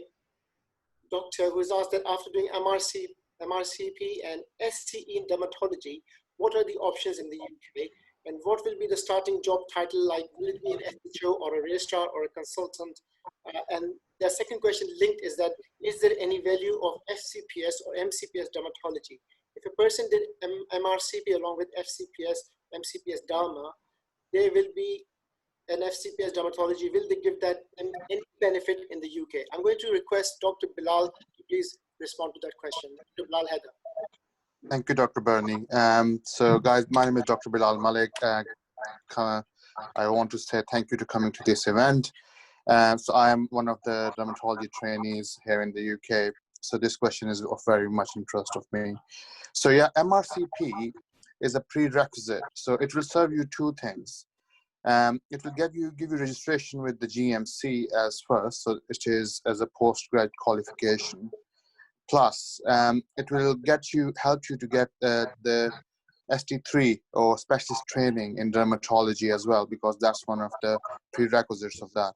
doctor who is asked that after doing MRCP and SCE in dermatology, what are the options in the UK? And what will be the starting job title, like will it be an SHO or a registrar or a consultant? And the second question linked is that, is there any value of FCPS or MCPS dermatology? If a person did MRCP along with FCPS, MCPS Derma, there will be an FCPS dermatology. Will they give that any benefit in the UK? I'm going to request Dr. Bilal to please respond to that question. Dr. Bilal Haider. Thank you, Dr. Burney. So guys, my name is Dr. Bilal Malik. I want to say thank you to coming to this event. So I am one of the dermatology trainees here in the UK. So this question is of very much interest of me. So yeah, MRCP is a prerequisite. So it will serve you 2 things. It will give you registration with the GMC as first. So it is as a postgrad qualification. Plus, it will help you to get the ST3 or specialist training in dermatology as well, because that's one of the prerequisites of that.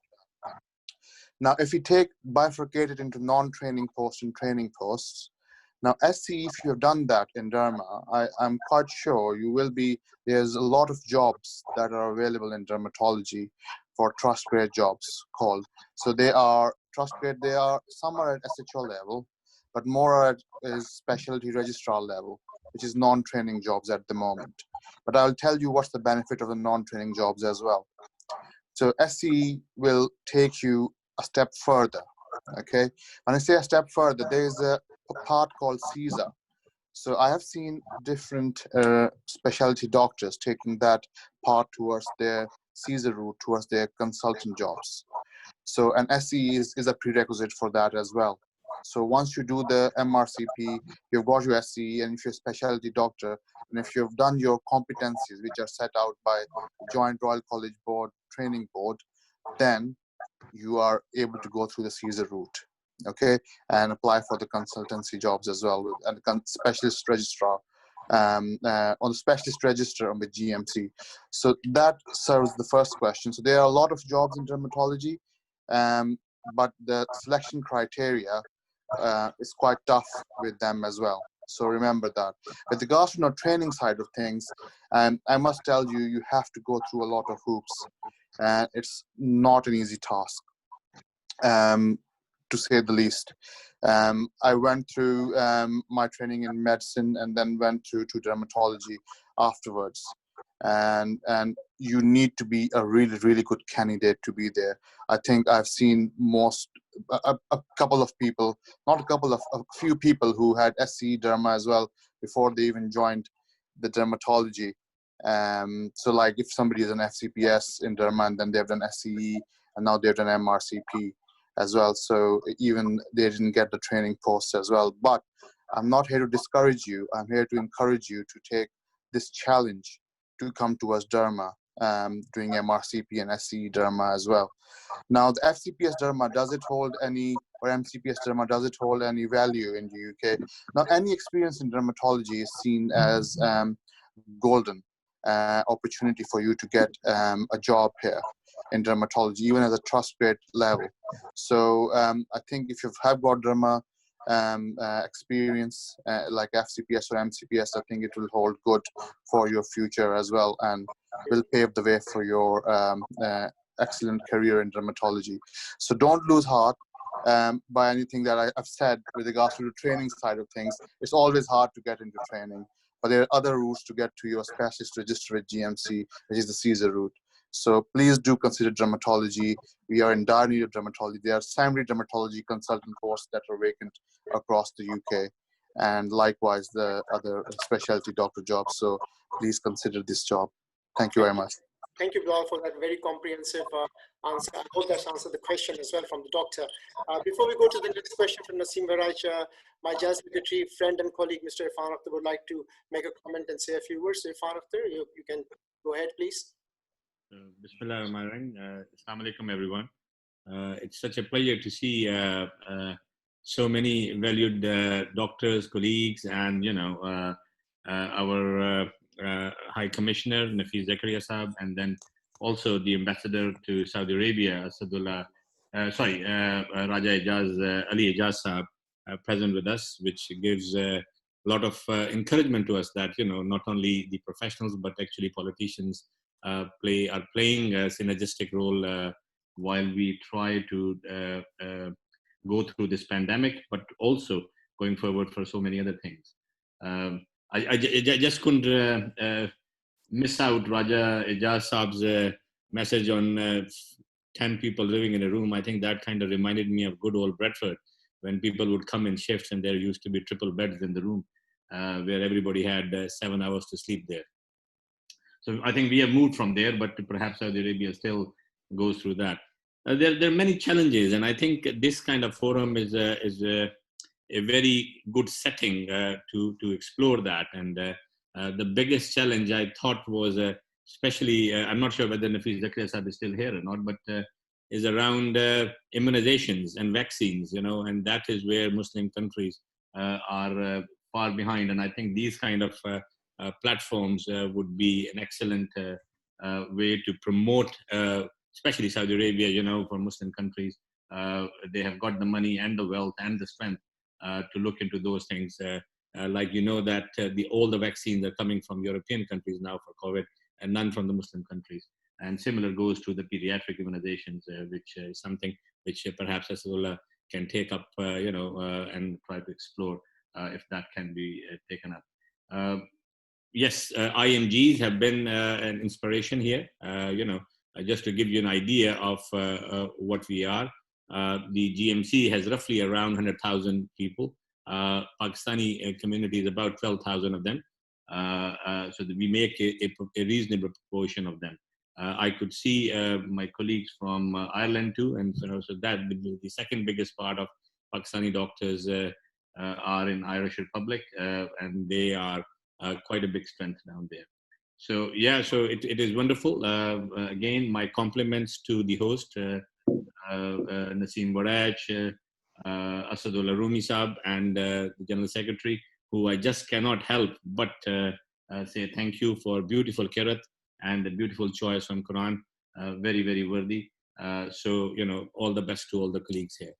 Now, if you bifurcate it into non-training posts and training posts, now SCE, if you have done that in derma, I'm quite sure there's a lot of jobs that are available in dermatology for trust grade jobs called. So they are trust grade, some are at SHO level, but more at specialty registrar level, which is non-training jobs at the moment. But I'll tell you what's the benefit of the non-training jobs as well. So SCE will take you a step further, okay? When I say a step further, there's a part called CSA. So I have seen different specialty doctors taking that part towards their CSA route, towards their consultant jobs. So an SCE is a prerequisite for that as well. So once you do the MRCP, you've got your SCE, and if you're a specialty doctor, and if you've done your competencies, which are set out by Joint Royal College Board, Training Board, then you are able to go through the CSA route, okay, and apply for the consultancy jobs as well, and specialist registrar, on the specialist register on the GMC. So that serves the first question. So there are a lot of jobs in dermatology, but the selection criteria is quite tough with them as well. So remember that. With the gastro training side of things, I must tell you, you have to go through a lot of hoops. It's not an easy task, to say the least. I went through my training in medicine and then went to dermatology afterwards. And you need to be a really, really good candidate to be there. I think I've seen a couple of people, not a couple of, a few people who had SCE derma as well before they even joined the dermatology. So like if somebody is an FCPS in derma and then they've done SCE and now they've done MRCP as well. So even they didn't get the training post as well. But I'm not here to discourage you. I'm here to encourage you to take this challenge to come towards derma, doing MRCP and SCE derma as well. Now, the FCPS derma, does it hold any, or MCPS derma, does it hold any value in the UK? Now, any experience in dermatology is seen as golden opportunity for you to get a job here in dermatology, even at a trust grade level. So I think if you have got derma experience like FCPS or MCPS, I think it will hold good for your future as well, and will pave the way for your excellent career in dermatology. So don't lose heart by anything that I've said with regards to the training side of things. It's always hard to get into training, but there are other routes to get to your specialist register at GMC, which is the CSER route. So please do consider dermatology. We are in dire need of dermatology. There are Sami dermatology consultant posts that are vacant across the UK, and likewise the other specialty doctor jobs. So please consider this job. Thank you very much. Thank you, Bilal, for that very comprehensive answer. I hope that's answered the question as well from the doctor. Before we go to the next question from Naseem Baraj, my Jazz secretary, friend and colleague, Mr. Irfan Akhtar, would like to make a comment and say a few words. So Irfan Akhtar, you can go ahead, please. Bismillah ar-Rahman ar-Rahim. Assalamu alaikum, everyone. It's such a pleasure to see so many valued doctors, colleagues, and our High Commissioner Nafees Zakaria Sahab, and then also the Ambassador to Saudi Arabia, AsadUllah, Raja Ejaz, Ali Ejaz Sahab, present with us, which gives a lot of encouragement to us that not only the professionals but actually politicians are playing a synergistic role while we try to go through this pandemic, but also going forward for so many other things. I just couldn't miss out Raja Ejaz Saab's message on 10 people living in a room. I think that kind of reminded me of good old Bradford, when people would come in shifts and there used to be triple beds in the room where everybody had 7 hours to sleep there. So I think we have moved from there, but perhaps Saudi Arabia still goes through that. There are many challenges, and I think this kind of forum is a very good setting to explore that. And the biggest challenge I thought was, especially, I'm not sure whether Nafees Zakaria Sahab is still here or not, but is around immunizations and vaccines, and that is where Muslim countries are far behind. And I think these kind of platforms would be an excellent way to promote, especially Saudi Arabia, for Muslim countries. They have got the money and the wealth and the strength to look into those things. Like that all the vaccines are coming from European countries now for COVID, and none from the Muslim countries. And similar goes to the pediatric immunizations, which is something which perhaps AsadUllah can take up, and try to explore if that can be taken up. Yes, IMGs have been an inspiration here. Just to give you an idea of what we are, the GMC has roughly around 100,000 people. Pakistani community is about 12,000 of them. So that we make a reasonable proportion of them. I could see my colleagues from Ireland too, and so that the second biggest part of Pakistani doctors are in Irish Republic, and they are quite a big strength down there. So yeah, so it is wonderful. Again, my compliments to the host, Naseem Baraj, AsadUllah Roomi Sahab, and the General Secretary, who I just cannot help but say thank you for beautiful Qiraat and the beautiful choice from Quran. Very, very worthy. So, all the best to all the colleagues here.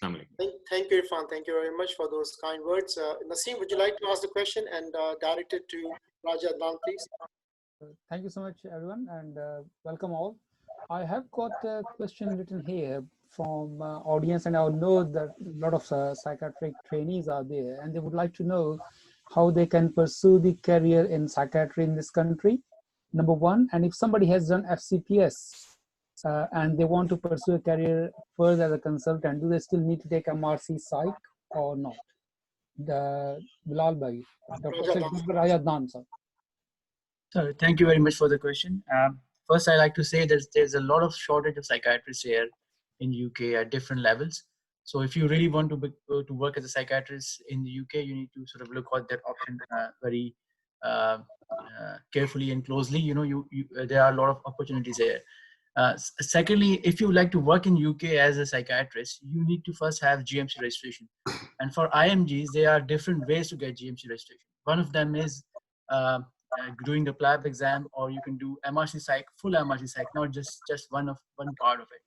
Thank you, Irfan. Thank you very much for those kind words. Naseem, would you like to ask the question and direct it to Raja Adnan, please? Thank you so much, everyone, and welcome all. I have got a question written here from audience, and I know that a lot of psychiatric trainees are there, and they would like to know how they can pursue the career in psychiatry in this country, number one. And if somebody has done FCPS and they want to pursue a career further as a consultant, do they still need to take MRC Psych or not? Bilal Bhai, Dr. Adnan, sir. So thank you very much for the question. first I like to say that there's a lot of shortage of psychiatrists here in UK at different levels. So if you really want to work as a psychiatrist in the UK, you need to sort of look at that option very carefully and closely. You know, there are a lot of opportunities here. Secondly, if you like to work in UK as a psychiatrist, you need to first have GMC registration. And for IMGs, there are different ways to get GMC registration. One of them is doing the PLAB exam, or you can do MRC Psych, full MRC Psych, not just one part of it.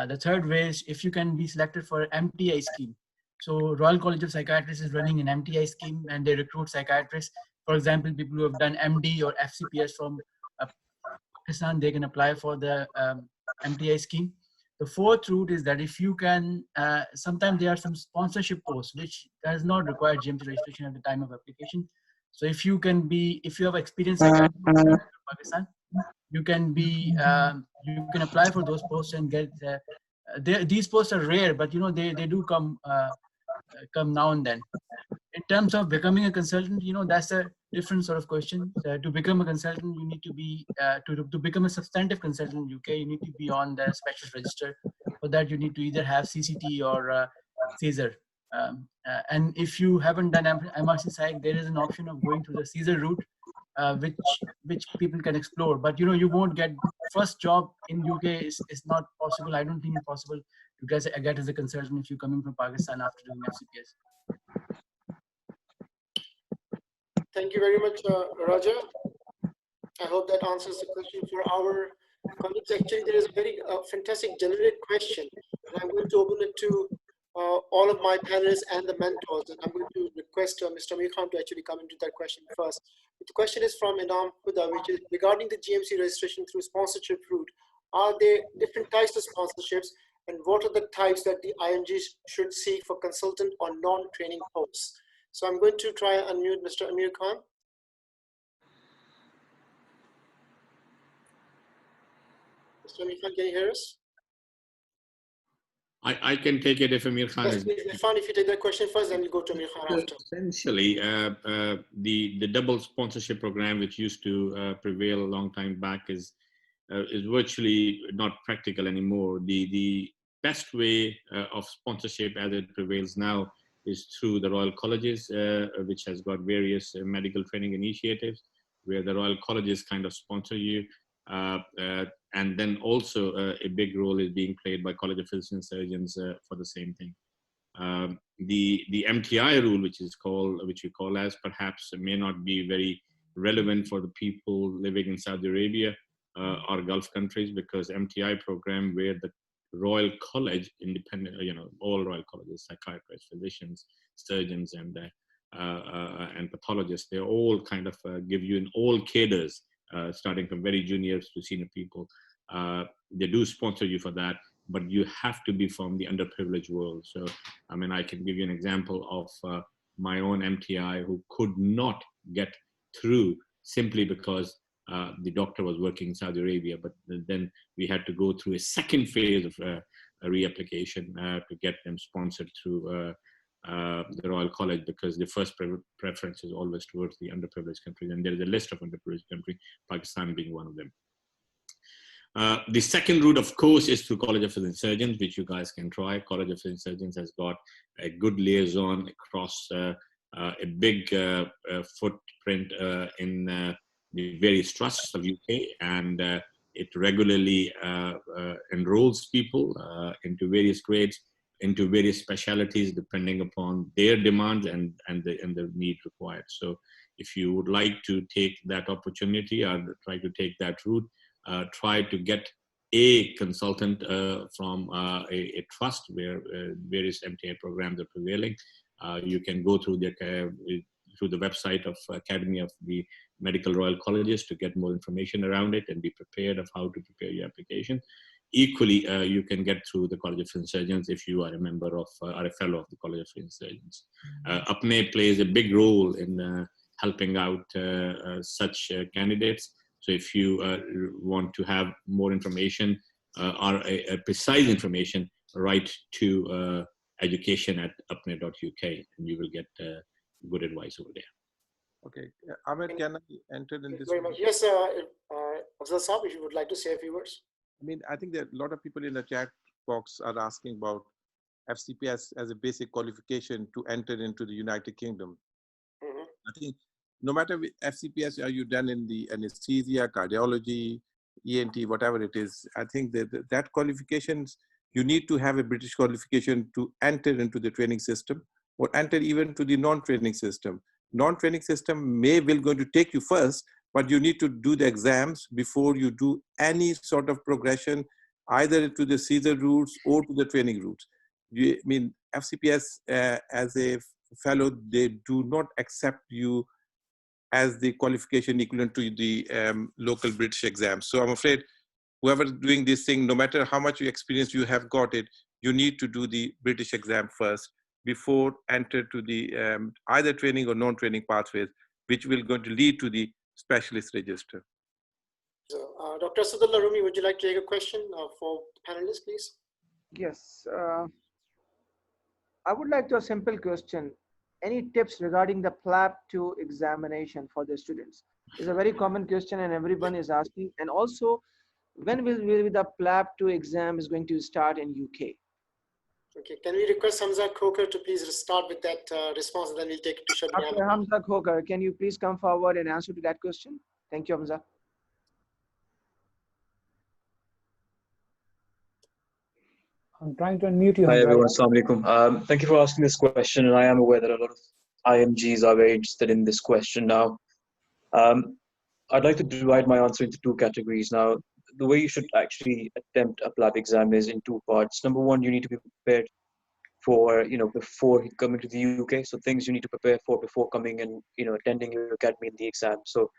The third way is if you can be selected for an MTI scheme. So Royal College of Psychiatrists is running an MTI scheme, and they recruit psychiatrists. For example, people who have done MD or FCPS from Pakistan, they can apply for the MTI scheme. The fourth route is that if you can, sometimes there are some sponsorship posts which does not require GMC registration at the time of application. So if you have experience psychiatry in Pakistan, you can apply for those posts and get. These posts are rare, but you know they do come now and then. In terms of becoming a consultant, you know, that's a different sort of question. To become a consultant, you need to be, to become a substantive consultant in UK, you need to be on the specialist register. For that, you need to either have CCT or CSER. And if you haven't done MRC Psych, there is an option of going through the CSER route, which people can explore. But you know, you won't get first job in UK is not possible. I don't think it's possible to get as a consultant if you're coming from Pakistan after doing FCPS. Thank you very much, Raja. I hope that answers the question for our colleagues. Actually, there is a very fantastic generic question, and I'm going to open it to all of my panelists and the mentors. And I'm going to request Mr. Amir Khan to actually come into that question first. The question is from Inam Huda, which is regarding the GMC registration through sponsorship route. Are there different types of sponsorships, and what are the types that the IMGs should seek for consultant or non-training posts? So I'm going to try and unmute Mr. Amir Khan. Mr. Amir Khan, can you hear us? I can take it if Amir Khan is. Irfan, if you take that question first, then we'll go to Amir Khan after. Essentially, the double sponsorship program, which used to prevail a long time back, is virtually not practical anymore. The best way of sponsorship as it prevails now is through the Royal Colleges, which has got various medical training initiatives, where the Royal Colleges kind of sponsor you. And then also a big role is being played by College of Physicians and Surgeons for the same thing. The MTI rule, which we call as, perhaps may not be very relevant for the people living in Saudi Arabia or Gulf countries, because MTI program, where the Royal College, independent, you know, all Royal Colleges, psychiatrists, physicians, surgeons, and pathologists, they all kind of give you in all cadres, starting from very juniors to senior people. They do sponsor you for that, but you have to be from the underprivileged world. So, I mean, I can give you an example of my own MTI who could not get through simply because the doctor was working in Saudi Arabia, but then we had to go through a second phase of a reapplication to get them sponsored through the Royal College, because the first preference is always towards the underprivileged countries, and there is a list of underprivileged countries, Pakistan being one of them. The second route, of course, is through College of Physicians and Surgeons, which you guys can try. College of Physicians and Surgeons has got a good liaison across a big footprint in the various trusts of UK, and it regularly enrolls people into various grades, into various specialties, depending upon their demands and the need required. So if you would like to take that opportunity or try to take that route, try to get a consultant from a trust where various MTI programs are prevailing. You can go through the website of Academy of the Medical Royal Colleges to get more information around it and be prepared of how to prepare your application. Equally, you can get through the College of Physicians and Surgeons if you are a member of or a fellow of the College of Physicians and Surgeons. APPNE plays a big role in helping out such candidates. So if you want to have more information or a precise information, write to education@appne.uk and you will get good advice over there. Okay, Ahmed, can I enter in this? Very much. Yes, Saab, if you would like to say a few words. I mean, I think that a lot of people in the chat box are asking about FCPS as a basic qualification to enter into the United Kingdom. I think no matter FCPS, are you done in the anesthesia, cardiology, ENT, whatever it is, I think that qualifications, you need to have a British qualification to enter into the training system or enter even to the non-training system. Non-training system will going to take you first, but you need to do the exams before you do any sort of progression, either to the Caesar routes or to the training routes. I mean, FCPS as a fellow, they do not accept you as the qualification equivalent to the local British exam. So I'm afraid whoever is doing this thing, no matter how much experience you have got it, you need to do the British exam first before enter to the either training or non-training pathways, which will going to lead to the specialist register. So, Dr. AsadUllah, Roomi, would you like to take a question for the panelists, please? Yes. I would like to a simple question. Any tips regarding the PLAB 2 examination for the students? It's a very common question and everyone is asking. And also, when will the PLAB 2 exam is going to start in UK? Okay, can we request Hamzah Khokhar to please start with that response, and then we'll take it to Shabnam. Dr. Hamzah Khokhar, can you please come forward and answer to that question? Thank you, Hamzah. I'm trying to unmute you. Hi everyone, Assalamu alaikum. Thank you for asking this question, and I am aware that a lot of IMGs are very interested in this question now. I'd like to divide my answer into two categories. Now, the way you should actually attempt a PLAB exam is in two parts. Number one, you need to be prepared for, before coming to the UK. So things you need to prepare for before coming and, attending your academy in the exam. So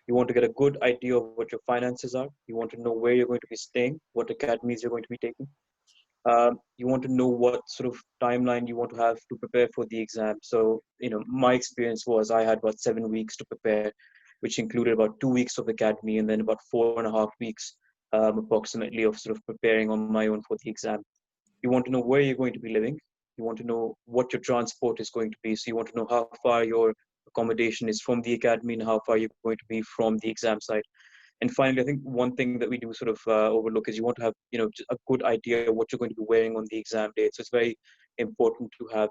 you want to get a good idea of what your finances are. You want to know where you're going to be staying, what academies you're going to be taking. You want to know what sort of timeline you want to have to prepare for the exam. So, my experience was I had about 7 weeks to prepare, which included about 2 weeks of academy and then about 4.5 weeks approximately of sort of preparing on my own for the exam. You want to know where you're going to be living. You want to know what your transport is going to be. So you want to know how far your accommodation is from the academy and how far you're going to be from the exam site. And finally, I think one thing that we do sort of overlook is you want to have, a good idea of what you're going to be wearing on the exam date. So it's very important to have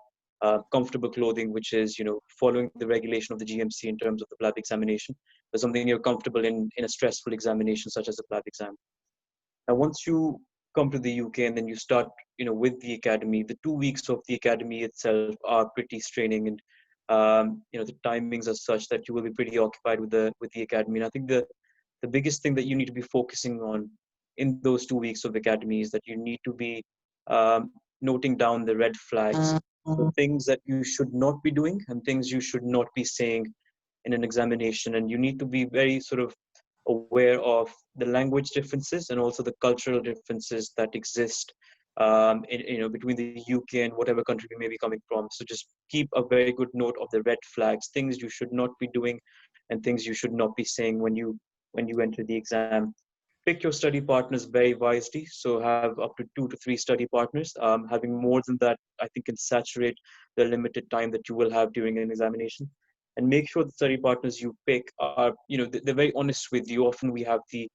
comfortable clothing, which is, following the regulation of the GMC in terms of the PLAB examination, but something you're comfortable in a stressful examination such as a PLAB exam. Now, once you come to the UK and then you start, with the academy, the 2 weeks of the academy itself are pretty straining, and the timings are such that you will be pretty occupied with the academy. And I think the biggest thing that you need to be focusing on in those 2 weeks of academy is that you need to be noting down the red flags, the things that you should not be doing and things you should not be saying in an examination. And you need to be very sort of aware of the language differences and also the cultural differences that exist between the UK and whatever country you may be coming from. So just keep a very good note of the red flags, things you should not be doing and things you should not be saying when you enter the exam. Pick your study partners very wisely. So have up to 2 to 3 study partners. Having more than that, I think, can saturate the limited time that you will have during an examination. And make sure the study partners you pick are, they're very honest with you. Often we have the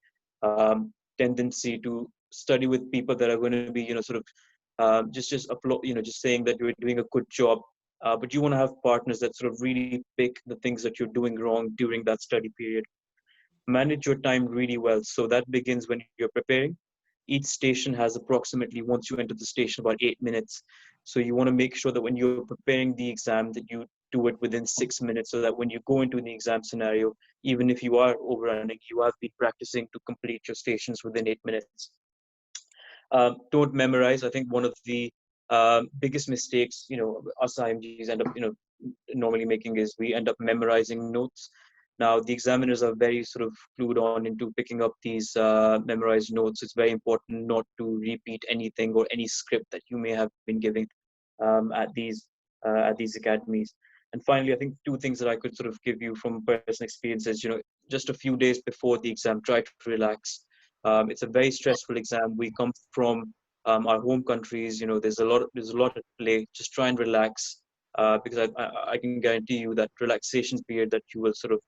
tendency to study with people that are going to be, just upload, just saying that you're doing a good job. But you want to have partners that sort of really pick the things that you're doing wrong during that study period. Manage your time really well. So that begins when you're preparing. Each station has approximately, once you enter the station, about 8 minutes. So you want to make sure that when you're preparing the exam that you do it within 6 minutes, so that when you go into the exam scenario, even if you are overrunning, you have been practicing to complete your stations within 8 minutes. Don't memorize. I think one of the biggest mistakes, us IMGs end up, normally making is we end up memorizing notes. Now, the examiners are very sort of clued on into picking up these memorized notes. It's very important not to repeat anything or any script that you may have been giving at these academies. And finally, I think 2 things that I could sort of give you from personal experiences, just a few days before the exam, try to relax. It's a very stressful exam. We come from our home countries, there's a lot at play. Just try and relax, because I can guarantee you that relaxation period that you will sort of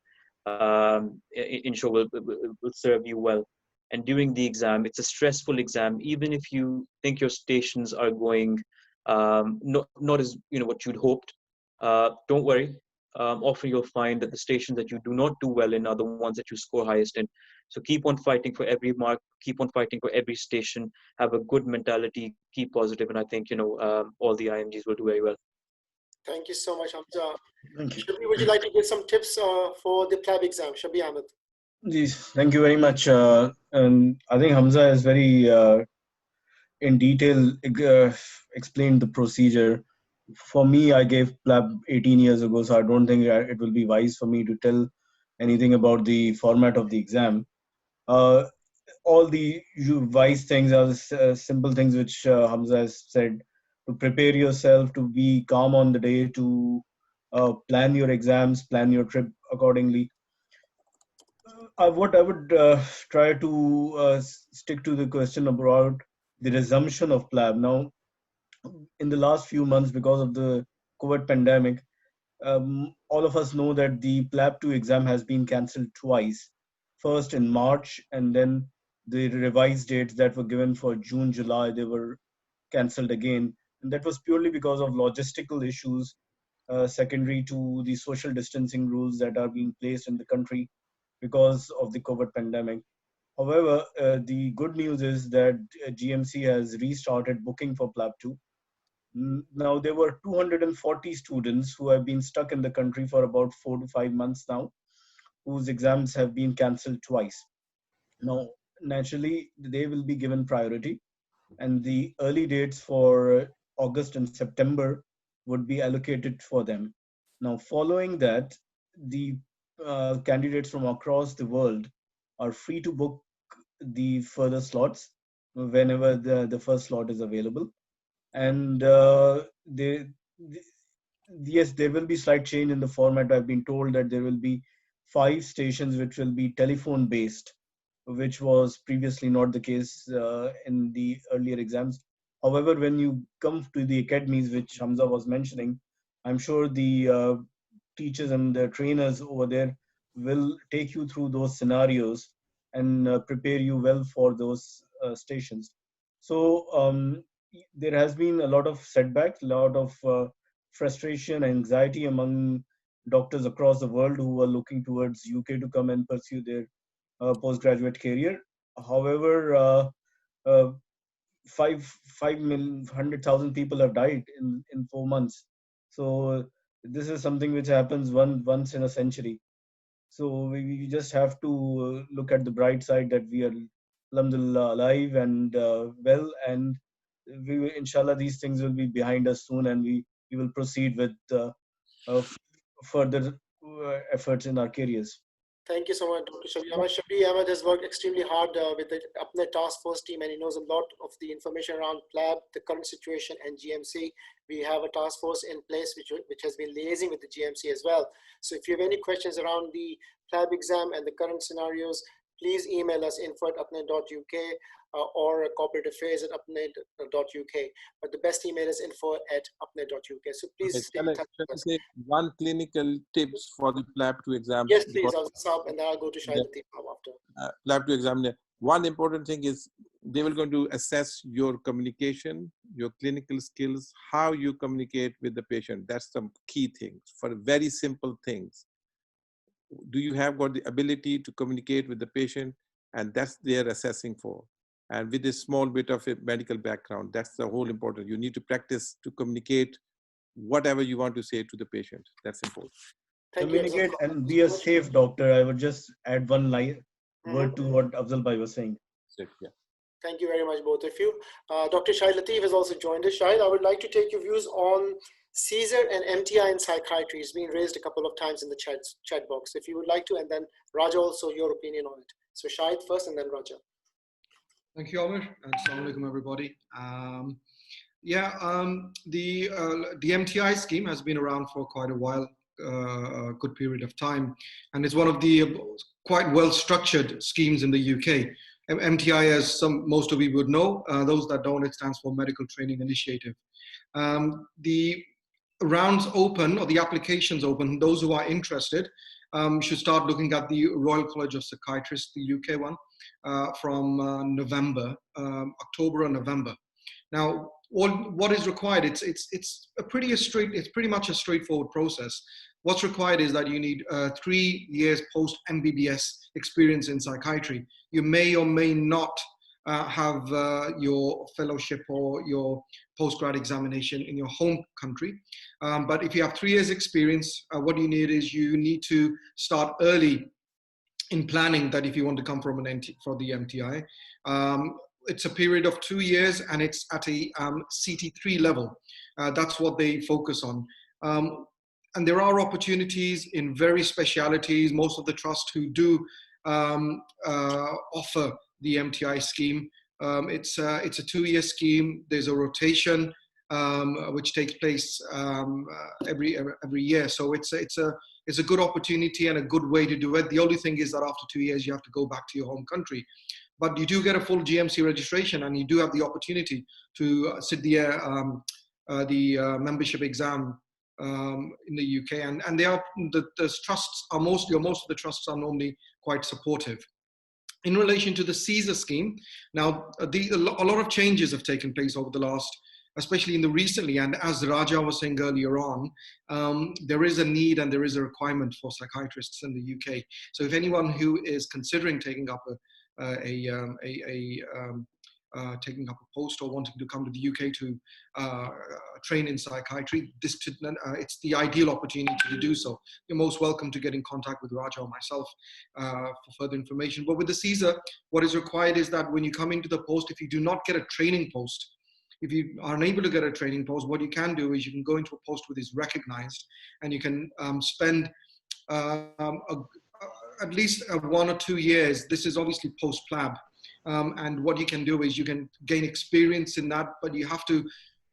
inshallah will serve you well. And during the exam, it's a stressful exam. Even if you think your stations are going not as what you'd hoped, don't worry. Often you'll find that the stations that you do not do well in are the ones that you score highest in. So keep on fighting for every mark, keep on fighting for every station, have a good mentality, keep positive, and I think all the IMGs will do very well. Thank you so much, Hamzah. Thank you. Shabi, would you like to give some tips for the PLAB exam? Shabi Ahmed. Yes, thank you very much. And I think Hamzah has very in detail explained the procedure. For me, I gave PLAB 18 years ago, so I don't think it will be wise for me to tell anything about the format of the exam. All the wise things are simple things which Hamzah has said. To prepare yourself, to be calm on the day, to plan your exams, plan your trip accordingly. What I would try to stick to the question about the resumption of PLAB. Now, in the last few months, because of the COVID pandemic, all of us know that the PLAB 2 exam has been cancelled twice. First in March, and then the revised dates that were given for June, July, they were cancelled again. And that was purely because of logistical issues, secondary to the social distancing rules that are being placed in the country because of the COVID pandemic. However, the good news is that GMC has restarted booking for PLAB 2. Now, there were 240 students who have been stuck in the country for about 4 to 5 months now, whose exams have been cancelled twice. Now, naturally, they will be given priority, and the early dates for August and September would be allocated for them. Now, following that, the candidates from across the world are free to book the further slots whenever the first slot is available. And yes, there will be slight change in the format. I've been told that there will be 5 stations which will be telephone based, which was previously not the case in the earlier exams. However, when you come to the academies, which Hamzah was mentioning, I'm sure the teachers and the trainers over there will take you through those scenarios and prepare you well for those stations. So there has been a lot of setbacks, a lot of frustration, anxiety among doctors across the world who are looking towards UK to come and pursue their postgraduate career. However, 500,000 people have died in 4 months. So this is something which happens once in a century. So we just have to look at the bright side that we are, alhamdulillah, alive and well, and we will, inshallah, these things will be behind us soon, and we will proceed with further efforts in our careers. Thank you so much, Dr. Shabi Ahmed. Shabi Ahmed has worked extremely hard with the APPNE task force team, and he knows a lot of the information around PLAB, the current situation, and GMC. We have a task force in place which has been liaising with the GMC as well. So if you have any questions around the PLAB exam and the current scenarios, please email us info@appne.uk or corporate affairs @appne.uk. But the best email is info@appne.uk. So please stay in touch with us. One clinical tips for the PLAB 2 exam. Yes, please, and then I'll go to Shahid Latif after. PLAB 2 exam. One important thing is they will going to assess your communication, your clinical skills, how you communicate with the patient. That's some key things for very simple things. Do you have got the ability to communicate with the patient? And that's they're assessing for. And with a small bit of a medical background, that's the whole important. You need to practice to communicate whatever you want to say to the patient. That's important. Communicate and be a safe doctor. I would just add one word to what Afzal Bhai was saying. Yeah. Thank you very much, both of you. Dr. Shahid Latif has also joined us. Shahid, I would like to take your views on Caesar and MTI in psychiatry. It's been raised a couple of times in the chat box. If you would like to, and then Raja also your opinion on it. So Shahid first, and then Raja. Thank you, Amir, and assalamu alaikum, everybody. The MTI scheme has been around for quite a while, a good period of time, and it's one of the quite well-structured schemes in the UK. MTI, as most of you would know, those that don't, it stands for Medical Training Initiative. The rounds open, or the applications open. Those who are interested should start looking at the Royal College of Psychiatrists, the UK one, from November, October or November. Now, what is required? It's pretty much a straightforward process. What's required is that you need 3 years post MBBS experience in psychiatry. You may or may not have your fellowship or your postgrad examination in your home country. But if you have 3 years experience, what you need is you need to start early in planning that if you want to come from for the MTI. It's a period of 2 years and it's at a CT3 level. That's what they focus on. And there are opportunities in various specialities. Most of the trusts who do offer the MTI scheme, it's a 2-year scheme. There's a rotation which takes place every year. So it's a good opportunity and a good way to do it. The only thing is that after 2 years, you have to go back to your home country. But you do get a full GMC registration, and you do have the opportunity to sit the membership exam in the UK. And they are the trusts are most of the trusts are normally quite supportive. In relation to the CSER scheme, now a lot of changes have taken place over the last, especially in the recently, and as Raja was saying earlier on, there is a need and there is a requirement for psychiatrists in the UK. So if anyone who is considering taking up taking up a post or wanting to come to the UK to train in psychiatry, it's the ideal opportunity to do so. You're most welcome to get in contact with Raja or myself for further information. But with the CSER, what is required is that when you come into the post, if you do not get a training post, if you are unable to get a training post, what you can do is you can go into a post which is recognized, and you can spend at least 1 or 2 years. This is obviously post PLAB. And what you can do is you can gain experience in that, but you have to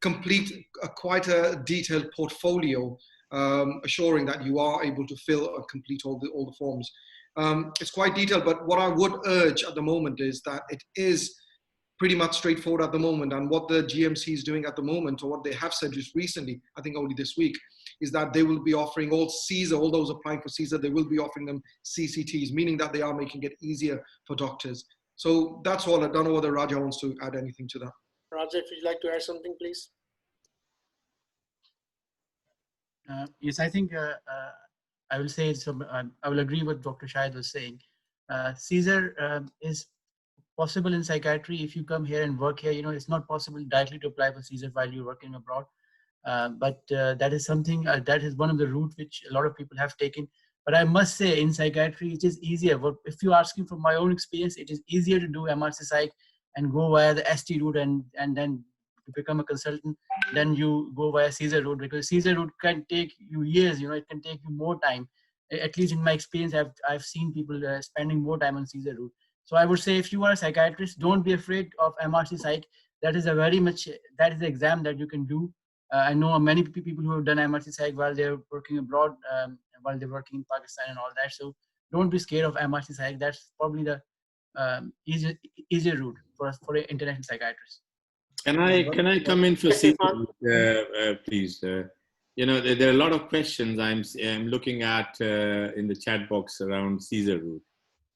complete quite a detailed portfolio, assuring that you are able to fill or complete all the forms. It's quite detailed, but what I would urge at the moment is that it is pretty much straightforward at the moment. And what the GMC is doing at the moment, or what they have said just recently, I think only this week, is that they will be offering all CSER, all those applying for CSER, they will be offering them CCTs, meaning that they are making it easier for doctors. So that's all. I don't know whether Raja wants to add anything to that. Raja, if you'd like to add something, please. Yes, I think I will say, I will agree with Dr. Shahid was saying. CSER is possible in psychiatry. If you come here and work here, it's not possible directly to apply for CSER while you're working abroad. But that is something, that is one of the routes which a lot of people have taken. But I must say, in psychiatry, it is easier. But if you're asking from my own experience, it is easier to do MRC Psych and go via the ST route and then to become a consultant, then you go via CSER route, because CSER route can take you years, it can take you more time. At least in my experience, I've seen people spending more time on CSER route. So I would say, if you are a psychiatrist, don't be afraid of MRC Psych. That is the exam that you can do. I know many people who have done MRC Psych while they're working abroad, while they're working in Pakistan and all that. So don't be scared of MRC Psych. That's probably the easier route for an international psychiatrist. Can I come in for please? There are a lot of questions I'm looking at in the chat box around CSER route.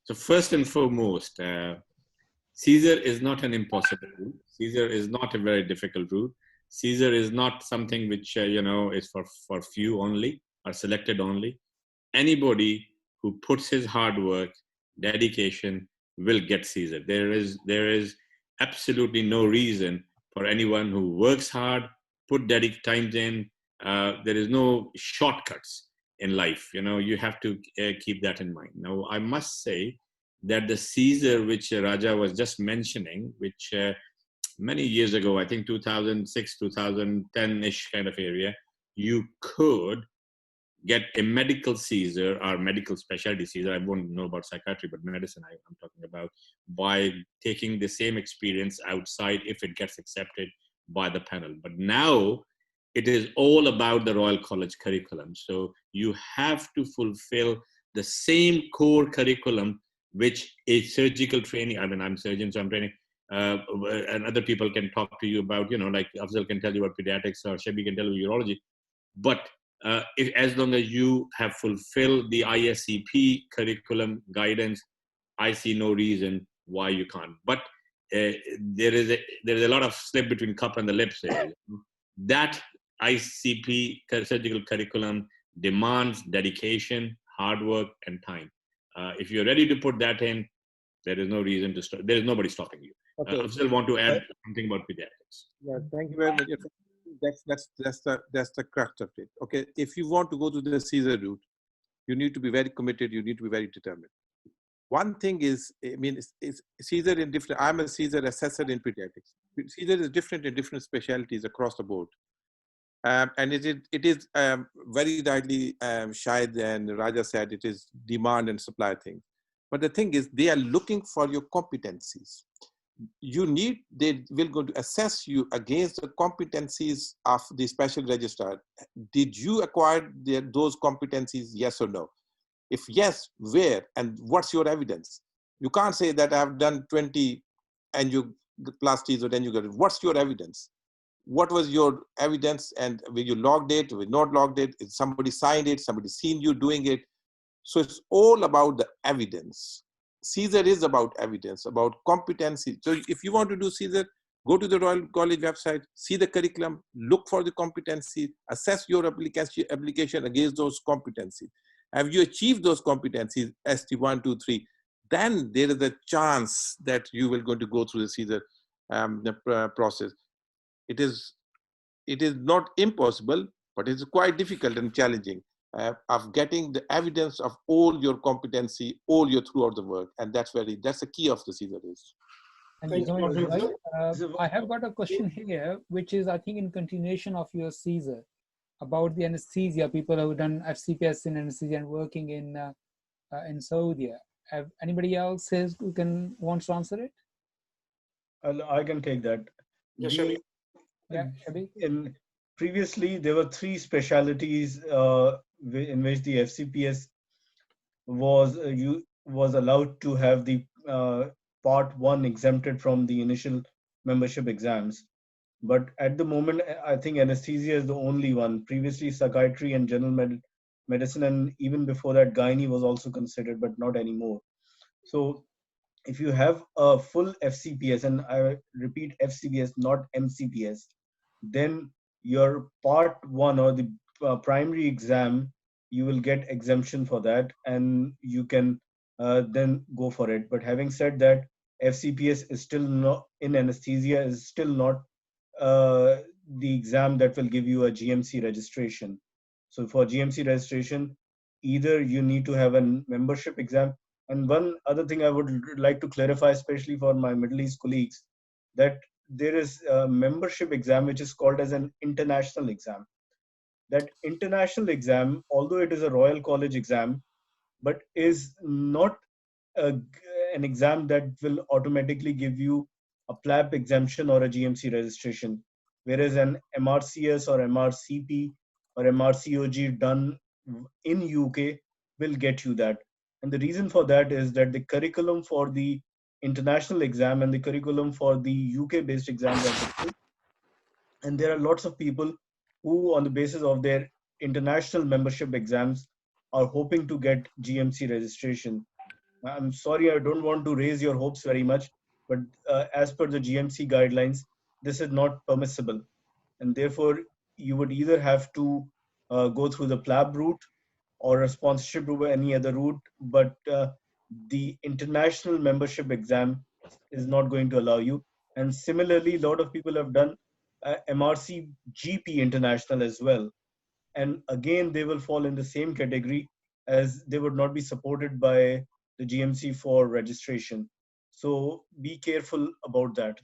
So first and foremost, CSER is not an impossible route. CSER is not a very difficult route. CSER is not something which is for few only or selected only. Anybody who puts his hard work, dedication, will get CSER. There is absolutely no reason for anyone who works hard, put times in. There is no shortcuts in life. You have to keep that in mind. Now, I must say that the CSER which Raja was just mentioning, which many years ago, I think 2006, 2010-ish kind of area, you could get a medical CSER or medical specialty CSER. I won't know about psychiatry, but medicine I'm talking about, by taking the same experience outside if it gets accepted by the panel. But now it is all about the Royal College curriculum. So you have to fulfill the same core curriculum which a surgical training, I'm a surgeon, so I'm training, and other people can talk to you about, like Afzal can tell you about pediatrics or Shabi can tell you urology. But as long as you have fulfilled the ISCP curriculum guidance, I see no reason why you can't. But there is a lot of slip between cup and the lips here. That ICP surgical curriculum demands dedication, hard work, and time. If you're ready to put that in, there is no reason to stop. There is nobody stopping you. Okay. I still want to add something about pediatrics. Yeah, thank you very much. That's the crux of it. Okay, if you want to go to the Caesar route, you need to be very committed. You need to be very determined. One thing is, I mean, it's Caesar in different. I'm a Caesar assessor in pediatrics. Caesar is different in different specialties across the board. And it is very rightly Shahid and Raja said, it is demand and supply thing. But the thing is, they are looking for your competencies. They will go to assess you against the competencies of the special registrar. Did you acquire those competencies, yes or no? If yes, where and what's your evidence? You can't say that I have done 20 and you plus T's or then you get it. What's your evidence? What was your evidence, and were you logged it, were not logged it? If somebody signed it, somebody seen you doing it. So it's all about the evidence. Caesar is about evidence, about competency. So if you want to do Caesar, go to the Royal College website, see the curriculum, look for the competency, assess your application against those competencies. Have you achieved those competencies, ST1, 2, 3? Then there is a chance that you will going to go through the Caesar process. It is not impossible, but it's quite difficult and challenging of getting the evidence of all your competency, all your throughout the work, and that's the key of the Caesar is. Thank you so much, Bilal. I have got a question here, which is, I think, in continuation of your Caesar, about the anesthesia, people who have done FCPS in anesthesia and working in Saudi. Have anybody else who wants to answer it? I can take that. Previously, there were 3 specialties in which the FCPS was allowed to have the part 1 exempted from the initial membership exams. But at the moment, I think anesthesia is the only one. Previously, psychiatry and general medicine, and even before that, gynae was also considered, but not anymore. So if you have a full FCPS, and I repeat FCPS, not MCPS, then your part 1 or the primary exam, you will get exemption for that, and you can then go for it. But having said that, FCPS is still not in anesthesia, is still not the exam that will give you a GMC registration. So for GMC registration, either you need to have a membership exam. And one other thing I would like to clarify, especially for my Middle East colleagues, that there is a membership exam which is called as an international exam. That international exam, although it is a Royal College exam, but is not an exam that will automatically give you a PLAB exemption or a GMC registration, whereas an MRCS or MRCP or MRCOG done in UK will get you that. And the reason for that is that the curriculum for the international exam and the curriculum for the UK-based exams are different. And there are lots of people who, on the basis of their international membership exams, are hoping to get GMC registration. I'm sorry, I don't want to raise your hopes very much, but as per the GMC guidelines, this is not permissible. And therefore, you would either have to go through the PLAB route or a sponsorship route or any other route, but the international membership exam is not going to allow you. And similarly, a lot of people have done MRC GP International as well. And again, they will fall in the same category, as they would not be supported by the GMC for registration. So be careful about that.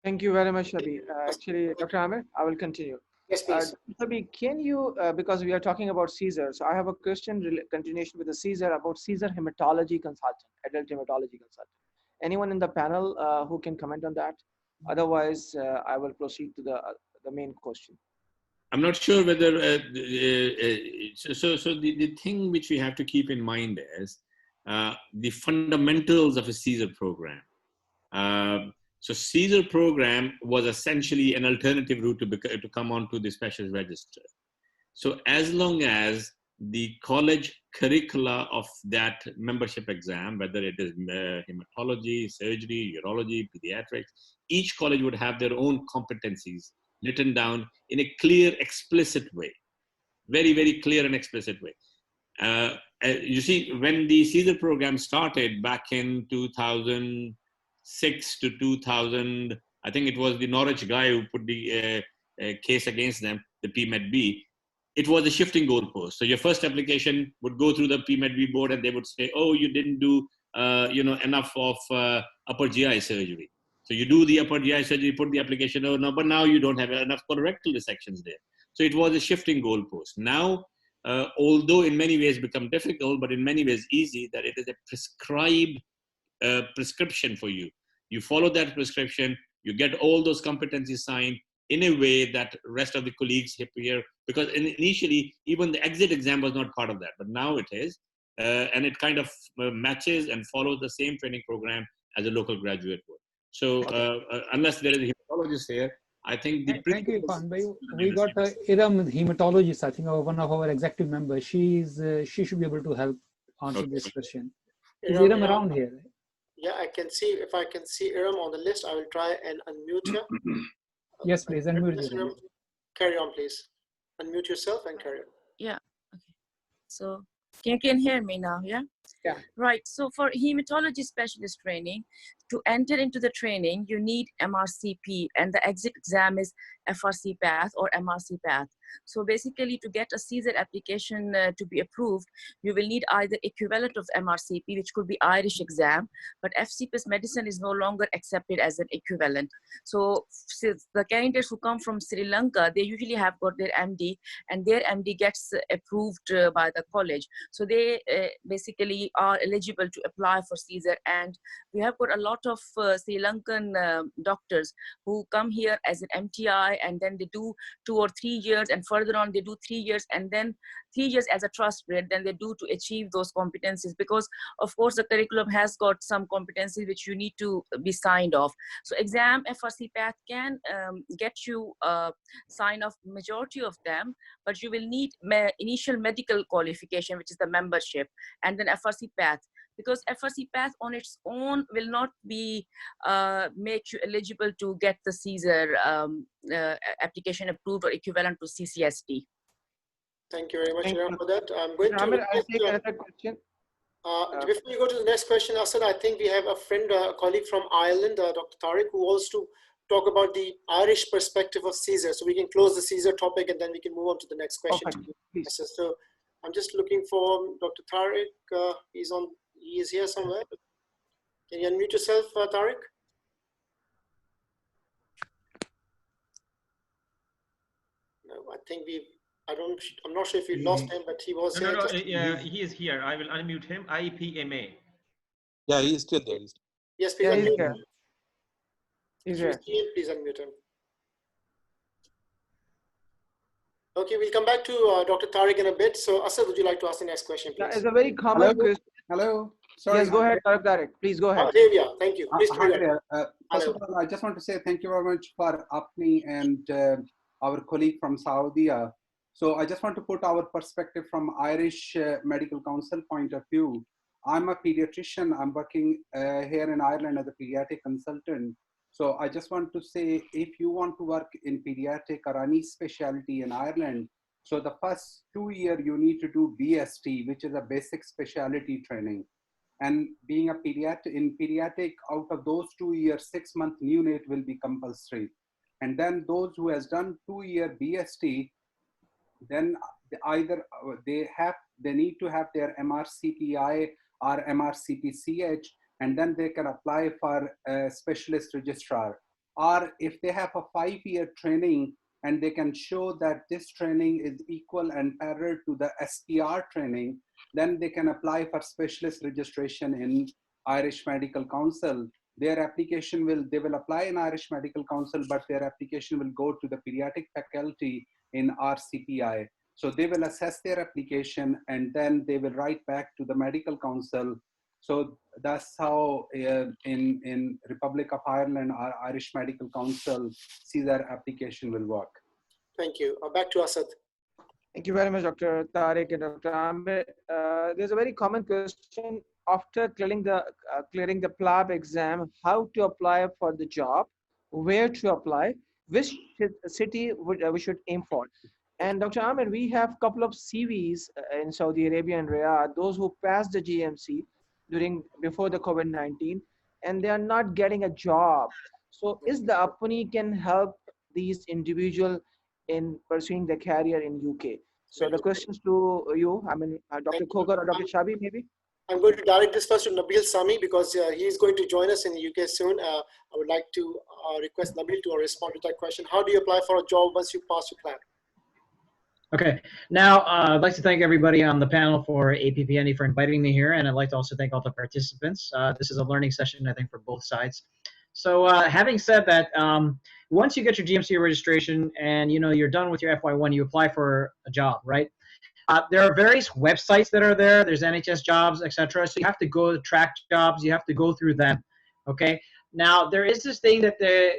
Thank you very much, Shabi. Actually, Dr. Amir, I will continue. Yes, please. Shabi, can you, because we are talking about Caesar, so I have a question continuation with the Caesar about Caesar hematology consultant, adult hematology consultant. Anyone in the panel who can comment on that? Otherwise, I will proceed to the main question. I'm not sure whether, so the thing which we have to keep in mind is the fundamentals of a Caesar program. So Caesar program was essentially an alternative route to come onto the specialist register. So as long as the college curricula of that membership exam, whether it is hematology, surgery, urology, pediatrics, each college would have their own competencies written down in a clear, explicit way. Very, very clear and explicit way. You see, when the Caesar program started back in 2006 to 2000, I think it was the Norwich guy who put the case against them, the PMED-B. It was a shifting goalpost. So your first application would go through the PMED-B board, and they would say, "Oh, you didn't do, enough of upper GI surgery." So you do the upper GI surgery, put the application. Oh no, but now you don't have enough colorectal dissections there. So it was a shifting goalpost. Now, although in many ways become difficult, but in many ways easy, that it is a prescribed prescription for you. You follow that prescription, you get all those competencies signed in a way that rest of the colleagues here, because initially even the exit exam was not part of that, but now it is, and it kind of matches and follows the same training program as a local graduate would. So unless there is a hematologist here, I think the Thank you, Khan. We got Iram, hematologist, I think, one of our executive members. She should be able to help answer this question. Is Iram around here? Yeah, I can see, if I can see Iram on the list, I will try and unmute you. Yes, please, unmute you. Carry on, please. Unmute yourself and carry on. Yeah, okay. So you can hear me now, yeah? Yeah. Right, so for hematology specialist training, to enter into the training, you need MRCP, and the exit exam is FRC path or MRC path. So basically, to get a Caesar application to be approved, you will need either equivalent of MRCP, which could be Irish exam, but FCPS medicine is no longer accepted as an equivalent. So the candidates who come from Sri Lanka, they usually have got their MD, and their MD gets approved by the college. So they basically are eligible to apply for Caesar. And we have got a lot of Sri Lankan doctors who come here as an MTI, and then they do 2 or 3 years, and further on they do 3 years, and then 3 years as a trust grade, then they do to achieve those competencies, because of course the curriculum has got some competencies which you need to be signed off. So exam FRC path can get you sign off majority of them, but you will need initial medical qualification, which is the membership, and then FRC path, because FRC path on its own will not be make you eligible to get the Caesar application approved or equivalent to CCST. Thank you very much, Iram, for that. I'm going to take another question. Before you go to the next question, Asad, I think we have a friend, a colleague from Ireland, Dr. Tariq, who wants to talk about the Irish perspective of Caesar. So we can close the Caesar topic, and then we can move on to the next question. Okay, so I'm just looking for Dr. Tariq. He is here somewhere. Can you unmute yourself, Tariq? No, I think I'm not sure if we lost him, but he was here. No, he is here. I will unmute him. APPNE. Yeah, he is still there. Yes, please unmute him. He's here. Please unmute him. Okay, we'll come back to Dr. Tariq in a bit. So, Asad, would you like to ask the next question, please? It's a very common question. Hello. Sorry. Yes, go ahead, Tariq. Please go ahead. There we are. Thank you. Please Hi there. First of all, I just want to say thank you very much for APPNE and our colleague from Saudi. So I just want to put our perspective from Irish Medical Council point of view. I'm a pediatrician. I'm working here in Ireland as a pediatric consultant. So I just want to say, if you want to work in pediatric or any specialty in Ireland, so the first 2 years you need to do BST, which is a basic specialty training. And being a pediatric, out of those 2 years, 6-month neonate will be compulsory. And then those who has done 2-year BST, then either they need to have their MRCPI or MRCPCH, and then they can apply for a specialist registrar. Or if they have a 5-year training and they can show that this training is equal and parallel to the SPR training, then they can apply for specialist registration in Irish Medical Council. Their application they will apply in Irish Medical Council, but their application will go to the pediatric faculty in RCPI. So they will assess their application, and then they will write back to the Medical Council So that's how in Republic of Ireland, our Irish Medical Council sees their application will work. Thank you. Back to Asad. Thank you very much, Dr. Tariq and Dr. Amir. There's a very common question after clearing the PLAB exam: how to apply for the job, where to apply, which city we should aim for. And Dr. Amir, we have a couple of CVs in Saudi Arabia and Riyadh, those who passed the GMC before the COVID-19, and they are not getting a job. So is the APPNE can help these individuals in pursuing their career in UK? So the questions to you, I mean, Dr. Khokhar or Dr. Shabi, maybe? I'm going to direct this first to Nabil Sami because he is going to join us in the UK soon. I would like to request Nabil to respond to that question. How do you apply for a job once you pass your plan? Okay, now I'd like to thank everybody on the panel for APPNE for inviting me here, and I'd like to also thank all the participants. This is a learning session, I think, for both sides. So having said that, once you get your GMC registration and you're done with your FY1, you apply for a job, right? There are various websites that are there. There's NHS jobs, etc. So you have to go track jobs. You have to go through them. Okay. Now there is this thing that there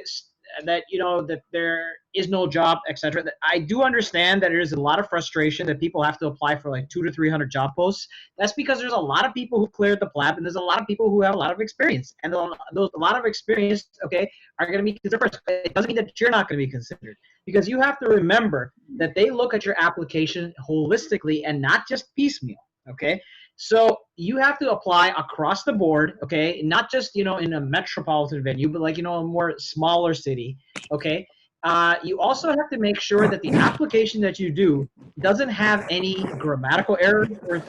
is no job, etc. I do understand that there is a lot of frustration that people have to apply for like 200 to 300 job posts. That's because there's a lot of people who cleared the PLAB, and there's a lot of people who have a lot of experience, and a lot of experience, okay, are going to be considered first. It doesn't mean that you're not going to be considered, because you have to remember that they look at your application holistically and not just piecemeal. Okay. So you have to apply across the board, okay, not just, in a metropolitan venue, but like, a more smaller city, okay. You also have to make sure that the application that you do doesn't have any grammatical errors or,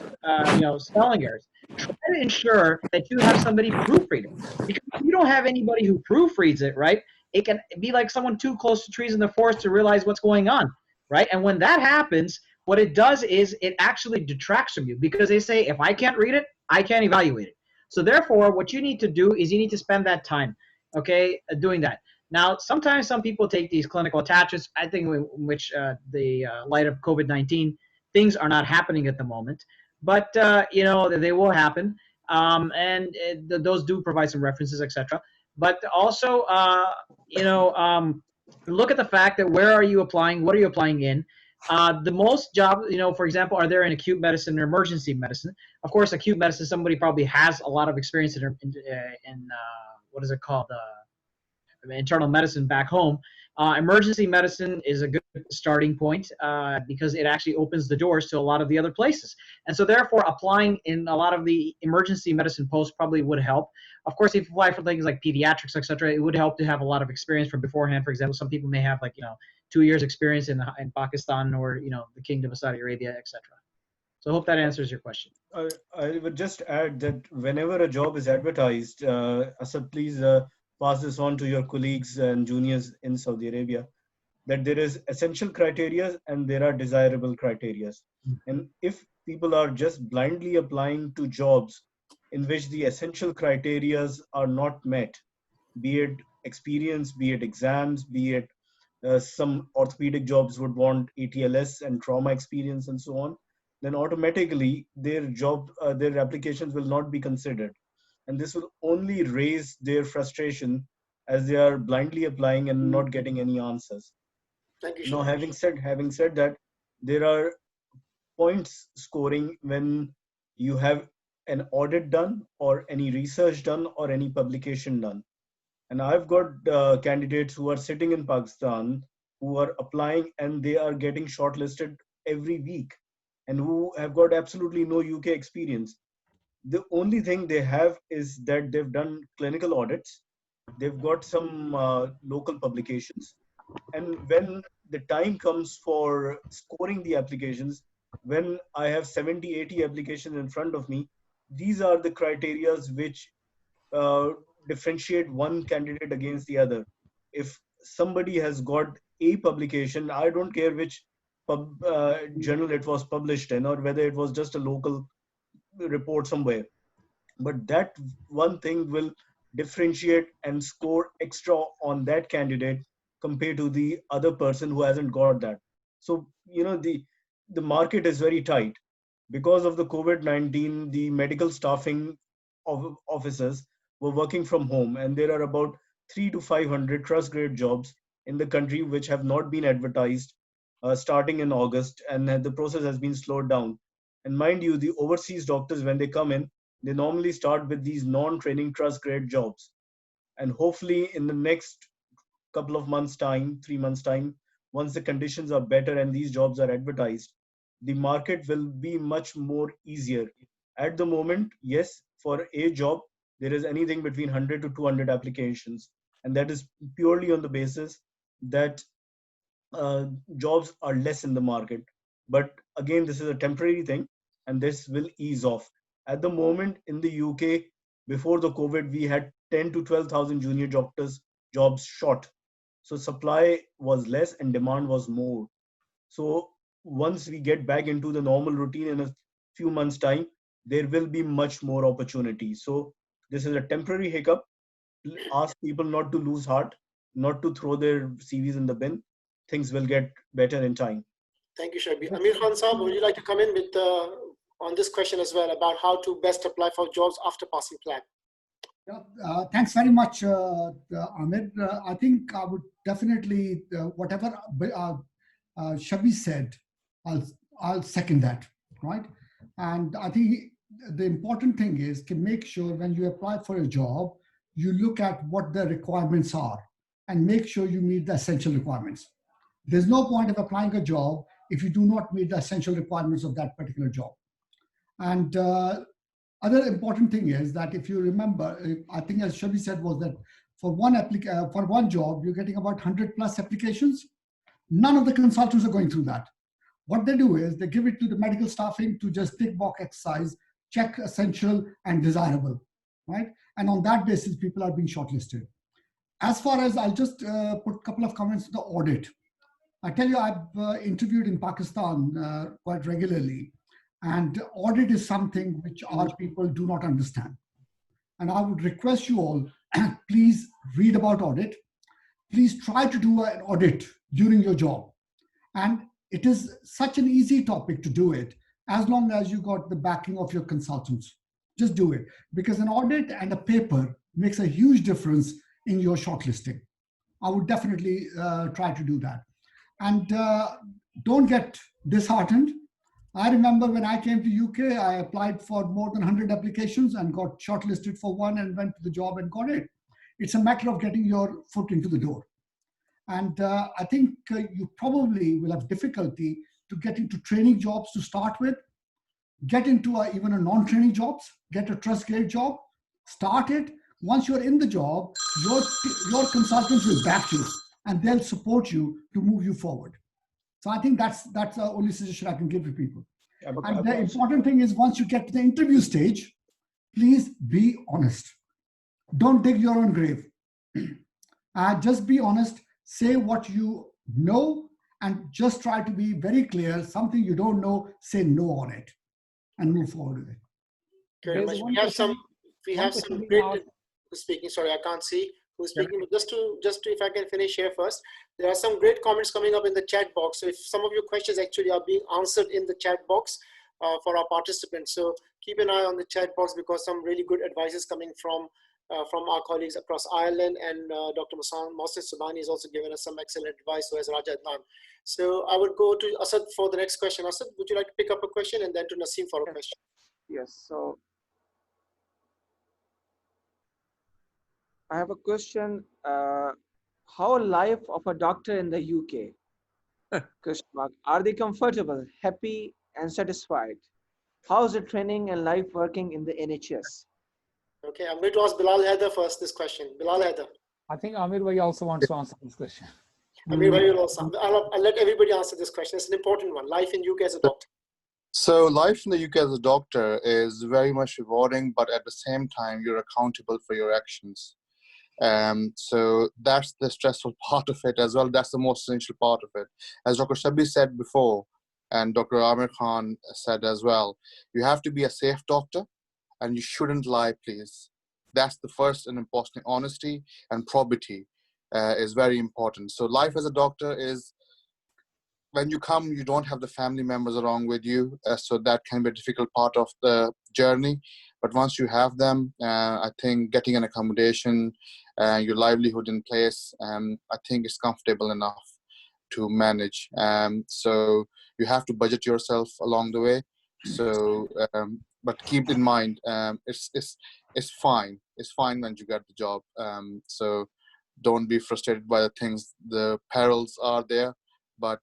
spelling errors. Try to ensure that you have somebody proofread it, because if you don't have anybody who proofreads it, right, it can be like someone too close to trees in the forest to realize what's going on, right? And when that happens, what it does is it actually detracts from you, because they say, if I can't read it, I can't evaluate it. So therefore, what you need to do is you need to spend that time, okay, doing that. Now, sometimes some people take these clinical attachments. I think in which the light of COVID-19, things are not happening at the moment, but they will happen, and those do provide some references, etc. But also, look at the fact that where are you applying? What are you applying in? The most jobs, for example, are there in acute medicine or emergency medicine? Of course, acute medicine, somebody probably has a lot of experience in what is it called? Internal medicine back home. Emergency medicine is a good starting point because it actually opens the doors to a lot of the other places. And so therefore, applying in a lot of the emergency medicine posts probably would help. Of course, if you apply for things like pediatrics, etc., it would help to have a lot of experience from beforehand. For example, some people may have 2 years experience in Pakistan or the Kingdom of Saudi Arabia, etc. So I hope that answers your question. I would just add that whenever a job is advertised, Asad, please pass this on to your colleagues and juniors in Saudi Arabia, that there is essential criteria and there are desirable criteria. And if people are just blindly applying to jobs in which the essential criteria are not met, be it experience, be it exams, be it some orthopedic jobs would want ATLS and trauma experience and so on, then automatically their applications will not be considered. And this will only raise their frustration as they are blindly applying and not getting any answers. Thank you. Now, having said that, there are points scoring when you have an audit done or any research done or any publication done. And I've got candidates who are sitting in Pakistan who are applying and they are getting shortlisted every week and who have got absolutely no UK experience. The only thing they have is that they've done clinical audits, they've got some local publications, and when the time comes for scoring the applications, when I have 70, 80 applications in front of me, these are the criteria which differentiate one candidate against the other. If somebody has got a publication, I don't care which journal it was published in or whether it was just a local report somewhere, but that one thing will differentiate and score extra on that candidate compared to the other person who hasn't got that. So the market is very tight because of the COVID-19. The medical staffing officers were working from home, and there are about 300 to 500 trust grade jobs in the country which have not been advertised starting in August, and the process has been slowed down. And mind you, the overseas doctors, when they come in, they normally start with these non-training trust grade jobs. And hopefully in the next couple of months' time, 3 months' time, once the conditions are better and these jobs are advertised, the market will be much more easier. At the moment, yes, for a job, there is anything between 100 to 200 applications. And that is purely on the basis that jobs are less in the market. But again, this is a temporary thing, and this will ease off. At the moment in the UK, before the COVID, we had 10 to 12,000 junior doctors jobs short. So supply was less and demand was more. So once we get back into the normal routine in a few months' time, there will be much more opportunity. So this is a temporary hiccup. Ask people not to lose heart, not to throw their CVs in the bin. Things will get better in time. Thank you, Shabi. Amir Khan Saab, would you like to come in with on this question as well about how to best apply for jobs after passing PLAB? Yeah, thanks very much, Ahmed. I think I would definitely, whatever Shabi said, I'll second that, right? And I think the important thing is to make sure when you apply for a job, you look at what the requirements are and make sure you meet the essential requirements. There's no point of applying a job if you do not meet the essential requirements of that particular job. And other important thing is that if you remember, I think as Shabi said was that for one job, you're getting about 100 plus applications. None of the consultants are going through that. What they do is they give it to the medical staffing to just tick box exercise, check essential and desirable, right? And on that basis, people are being shortlisted. As far as I'll just put a couple of comments to the audit. I tell you, I've interviewed in Pakistan quite regularly, and audit is something which our people do not understand. And I would request you all, please read about audit. Please try to do an audit during your job. And it is such an easy topic to do it, as long as you got the backing of your consultants. Just do it, because an audit and a paper makes a huge difference in your shortlisting. I would definitely try to do that. And don't get disheartened. I remember when I came to UK, I applied for more than 100 applications and got shortlisted for one and went to the job and got it. It's a matter of getting your foot into the door. And I think you probably will have difficulty to get into training jobs to start with, get into even a non-training jobs, get a trust grade job, start it. Once you're in the job, your consultants will back you and they'll support you to move you forward. So I think that's the only suggestion I can give to people. Yeah, and the important thing is once you get to the interview stage, please be honest. Don't dig your own grave. Just be honest, say what you know, and just try to be very clear. Something you don't know, say no on it and move forward with it. Very much. We have some great who's speaking. Sorry, I can't see who's speaking, but just to if I can finish here first, there are some great comments coming up in the chat box. So if some of your questions actually are being answered in the chat box for our participants, so keep an eye on the chat box, because some really good advice is coming from our colleagues across Ireland, and Dr. Mohsen Subhani has also given us some excellent advice, so has Raja Adnan. So I would go to Asad for the next question. Asad, would you like to pick up a question, and then to Naseem for a question? Yes, so I have a question. How life of a doctor in the UK? Question mark. Are they comfortable, happy, and satisfied? How is the training and life working in the NHS? Okay, I'm going to ask Bilal Haider first this question. Bilal Haider. I think Amir Bhai also wants to answer this question. Amir Bhai will also. I'll let everybody answer this question. It's an important one. Life in UK as a doctor. So life in the UK as a doctor is very much rewarding, but at the same time, you're accountable for your actions. So that's the stressful part of it as well. That's the most essential part of it. As Dr. Shabi said before, and Dr. Amir Khan said as well, you have to be a safe doctor, and you shouldn't lie, please. That's the first and important. Honesty and probity is very important. So life as a doctor is, when you come, you don't have the family members along with you, so that can be a difficult part of the journey. But once you have them, I think getting an accommodation, your livelihood in place, I think it's comfortable enough to manage. So you have to budget yourself along the way. So, but keep in mind, it's fine. It's fine when you get the job. So don't be frustrated by the things. The perils are there, but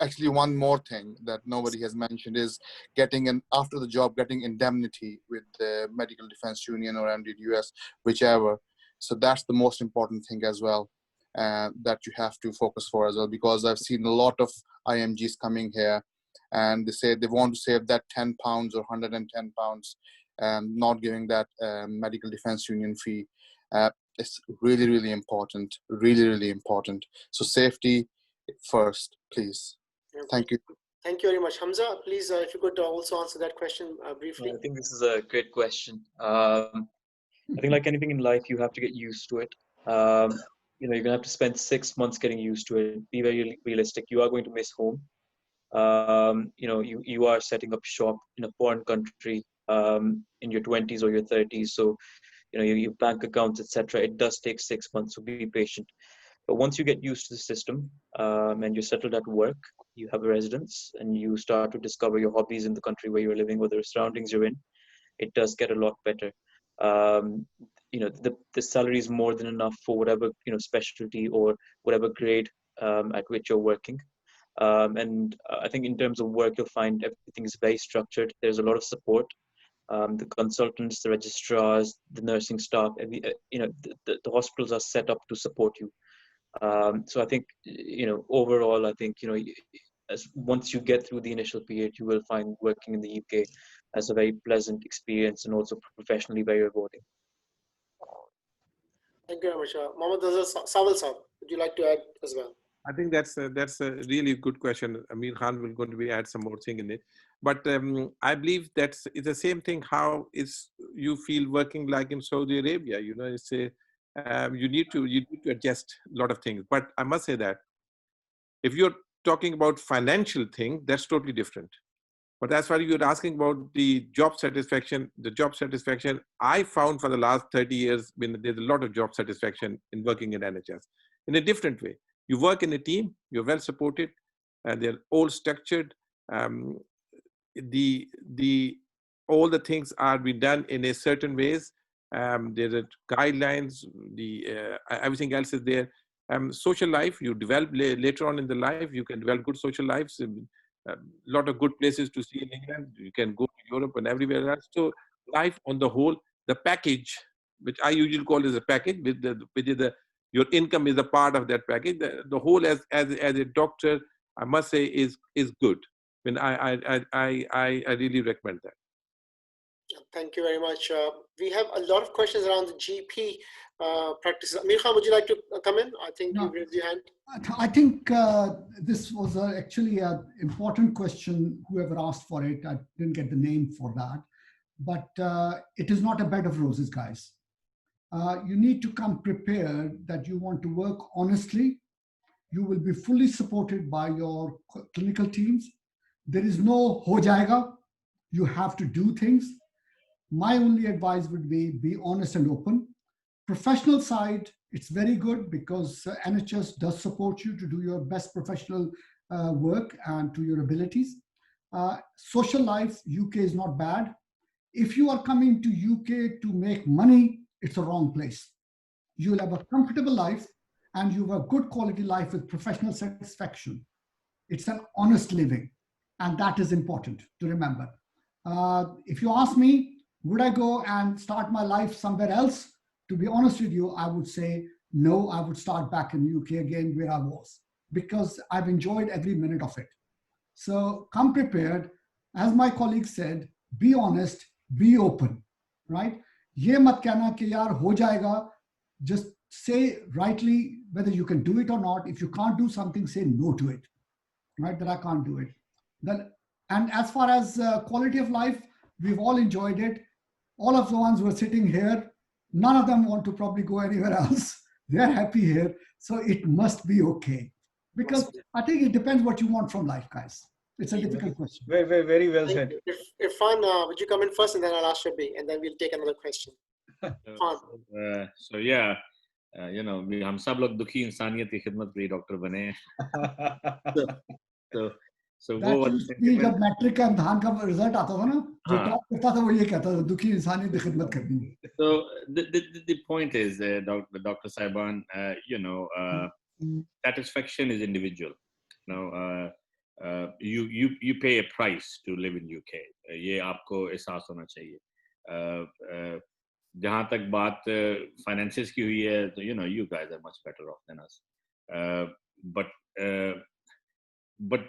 actually one more thing that nobody has mentioned is getting after the job, getting indemnity with the Medical Defense Union or MDDUS, whichever. So that's the most important thing as well, that you have to focus for as well, because I've seen a lot of IMGs coming here and they say they want to save that £10 or £110, not giving that Medical Defense Union fee. It's really, really important, really important. So safety first, please. Thank you. Thank you very much. Hamzah, please, if you could also answer that question briefly. I think this is a great question. I think like anything in life, you have to get used to it. You know, you're gonna have to spend 6 months getting used to it. Be very realistic. You are going to miss home. You know, you are setting up shop in a foreign country in your 20s or your 30s. So, you know, your bank accounts, etc. It does take 6 months, so be patient. But once you get used to the system and you're settled at work, you have a residence, and you start to discover your hobbies in the country where you're living or the surroundings you're in, it does get a lot better. You know, the salary is more than enough for whatever, you know, specialty or whatever grade at which you're working. And I think in terms of work, you'll find everything is very structured. There's a lot of support. The consultants, the registrars, the nursing staff, you know, the hospitals are set up to support you. So I think, you know, overall, I think, you know, once you get through the initial period, you will find working in the UK as a very pleasant experience and also professionally very rewarding. Thank you very much. Mohammed Sawal Saab, would you like to add as well? I think that's a really good question. Amir Khan will going to add some more thing in it, but I believe it's the same thing. How is you feel working like in Saudi Arabia? You know, it's a you need to adjust a lot of things. But I must say that if you're talking about financial thing, that's totally different. But as far as you're asking about the job satisfaction, I found for the last 30 years, there's a lot of job satisfaction in working in NHS in a different way. You work in a team, you're well supported, and they're all structured. All the things are being done in a certain ways. There are guidelines, everything else is there. Social life, you develop later on in the life, you can develop good social lives. A lot of good places to see in England. You can go to Europe and everywhere else. So life on the whole, the package, which I usually call as a package, which is your income is a part of that package. The whole as a doctor, I must say is good. I mean, I really recommend that. Thank you very much. We have a lot of questions around the GP practices. Amir Khan, would you like to come in? I think you raised your hand. I think this was actually an important question, whoever asked for it. I didn't get the name for that. But it is not a bed of roses, guys. You need to come prepared that you want to work honestly. You will be fully supported by your clinical teams. There is no ho jayega. You have to do things. My only advice would be honest and open. Professional side, it's very good because NHS does support you to do your best professional work and to your abilities. Social life, UK is not bad. If you are coming to UK to make money, it's a wrong place. You will have a comfortable life and you have a good quality life with professional satisfaction. It's an honest living, and that is important to remember. If you ask me, would I go and start my life somewhere else? To be honest with you, I would say no, I would start back in the UK again where I was, because I've enjoyed every minute of it. So come prepared. As my colleague said, be honest, be open, right? Ye mat kehna ki yaar ho jayega. Just say rightly whether you can do it or not. If you can't do something, say no to it, right? That I can't do it. And as far as quality of life, we've all enjoyed it. All of the ones who are sitting here, none of them want to probably go anywhere else. They're happy here. So it must be okay. Because I think it depends what you want from life, guys. It's a difficult question. Very well said. Irfan, would you come in first, and then I'll ask Shabi, and then we'll take another question. So yeah, you know, हम सब लोग दुखी इंसानियत की खिदमत के लिए doctor बने हैं. So वो जब मैट्रिक का इम्तिहान का रिजल्ट आता था ना, जो टॉप करता था वो ये कहता था दुखी इंसानियत की खिदमत करनी है. So the point is, Dr. Saiban, you know, satisfaction is individual. You know, you pay a price to live in UK. ये आपको एहसास होना चाहिए. जहाँ तक बात finances की हुई है, तो you know, you guys are much better off than us. But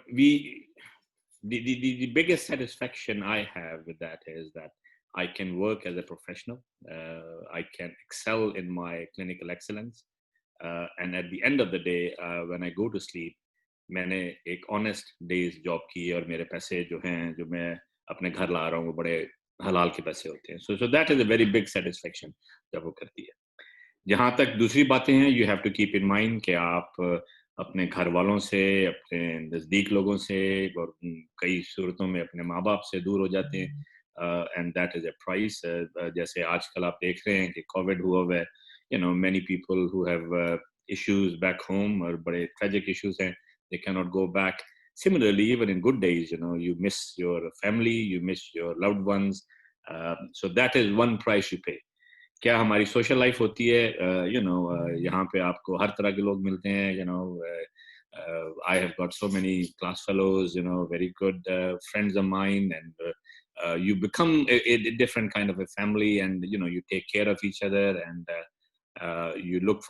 the biggest satisfaction I have with that is that I can work as a professional. I can excel in my clinical excellence. And at the end of the day, when I go to sleep, मैंने एक honest days job की और मेरे पैसे जो हैं जो मैं अपने घर ला रहा हूँ वो बड़े हलाल के पैसे होते हैं. So that is a very big satisfaction जब वो करती है. जहाँ तक दूसरी बातें हैं, you have to keep in mind कि आप अपने घर वालों से, अपने नज़दीक लोगों से और कई सूरतों में अपने माँ बाप से दूर हो जाते हैं. And that is a price. जैसे आजकल आप देख रहे हैं कि कोविड हुआ है, you know, many people who have issues back home or बड़े tragic issues हैं, they cannot go back. Similarly, even in good days, you know, you miss your family, you miss your loved ones. So that is one price you pay. क्या हमारी social life होती है, you know, यहाँ पे आपको हर तरह के लोग मिलते हैं, you know. I have got so many class fellows, you know, very good friends of mine, and you become a different kind of a family, and you know, you take care of each other, and you look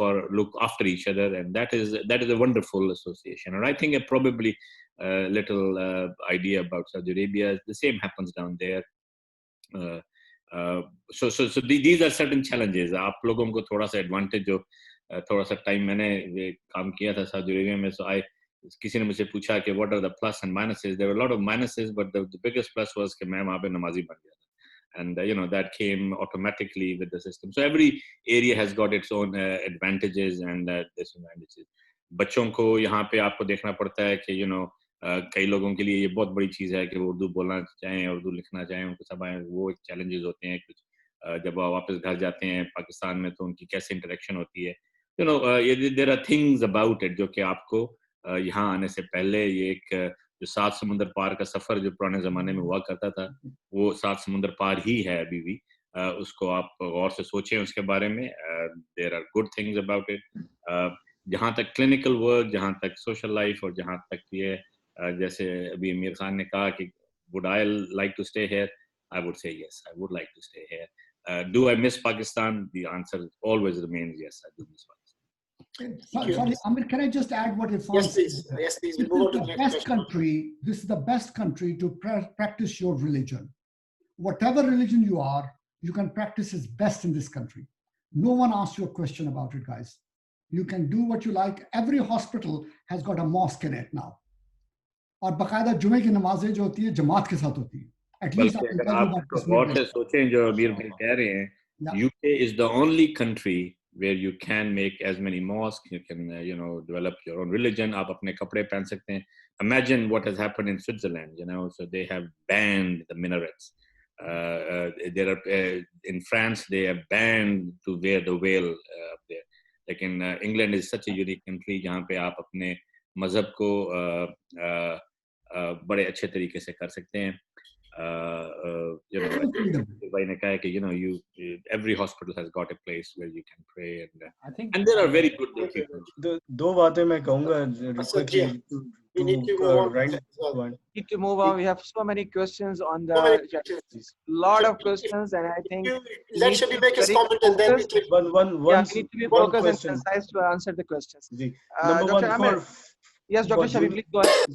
after each other, and that is a wonderful association. And I think probably a little idea about Saudi Arabia, the same happens down there. So these are certain challenges. आप लोगों को थोड़ा सा advantage जो थोड़ा सा time मैंने काम किया था Saudi Arabia में, so किसी ने मुझे पूछा कि what are the plus and minuses. There were a lot of minuses, but the biggest plus was कि मैं वहाँ पे नमाजी बन गया था. And you know, that came automatically with the system. So every area has got its own advantages and disadvantages. बच्चों को यहाँ पे आपको देखना पड़ता है कि you know, कई लोगों के लिए ये बहुत बड़ी चीज़ है कि वो उर्दू बोलना चाहें, उर्दू लिखना चाहें, उनको सब वो एक challenges होते हैं. कुछ जब आप वापस घर जाते हैं पाकिस्तान में तो उनकी कैसे interaction होती है. You know, there are things about it जो कि आपको यहाँ आने से पहले ये एक जो 7 समुंदर पार का सफर जो पुराने जमाने में हुआ करता था, वो 7 समुंदर पार ही है अभी भी. उसको आप गौर से सोचें उसके बारे में. There are good things about it. जहाँ तक clinical work, जहाँ तक social life और जहाँ तक ये जैसे अभी अमीर खान ने कहा कि would I like to stay here? I would say yes, I would like to stay here. Do I miss Pakistan? The answer always remains yes, I do miss Pakistan. Sorry, Amir, can I just add what Irfan said? Yes, please. This is the best country. This is the best country to practice your religion. Whatever religion you are, you can practice it best in this country. No one asks you a question about it, guys. You can do what you like. Every hospital has got a mosque in it now. और बकायदा जुमे की नमाजें जो होती है जमात के साथ होती है. At least आप गौर से सोचें जो अमीर भाई कह रहे हैं, UK is the only country where you can make as many mosques, you can you know, develop your own religion. आप अपने कपड़े पहन सकते हैं. Imagine what has happened in Switzerland, you know. So they have banned the minarets. There are in France they have banned to wear the veil up there. Like in England is such a unique country जहाँ पे आप अपने मजहब को बड़े अच्छे तरीके से कर सकते हैं. You know, भाई ने कहा कि you know, every hospital has got a place where you can pray, and there are very good people. दो बातें मैं कहूँगा quickly We need to move on. We have so many questions on the lot of questions, and I think let Shabi make his comment and then we take we need to be focused and concise to answer the questions. Dr. Amir. Yes, Dr. Shabi, please go ahead.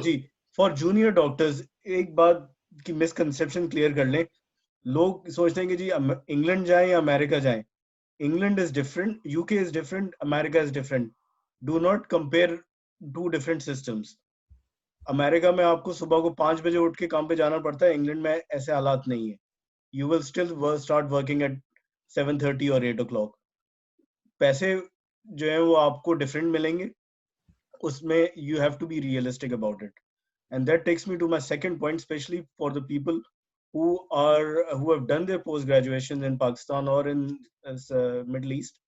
Ji, for junior doctors एक बात की misconception clear कर लें. लोग सोचते हैं कि जी England जाएं या अमेरिका जाएं. England is different, UK is different, America is different. Do not compare two different systems. America में आपको सुबह को 5 बजे उठ के काम पे जाना पड़ता है. इंग्लैंड में ऐसे हालात नहीं है. You will still start working at 7:30 or 8 o'clock. पैसे जो है वो आपको different मिलेंगे. उसमें you have to be realistic about it. And that takes me to my second point, especially for the people who have done their post graduation in Pakistan or in Middle East,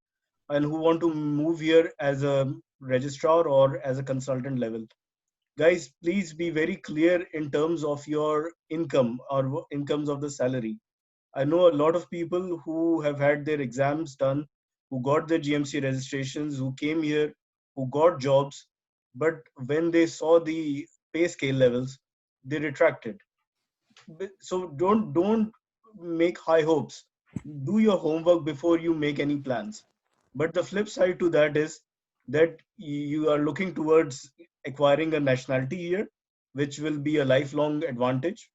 and who want to move here as a registrar or as a consultant level. Guys, please be very clear in terms of your income or incomes of the salary. I know a lot of people who have had their exams done, who got their GMC registrations, who came here, who got jobs, but when they saw the pay scale levels, they retracted. So don't make high hopes. Do your homework before you make any plans. But the flip side to that is that you are looking towards acquiring a nationality here, which will be a lifelong advantage.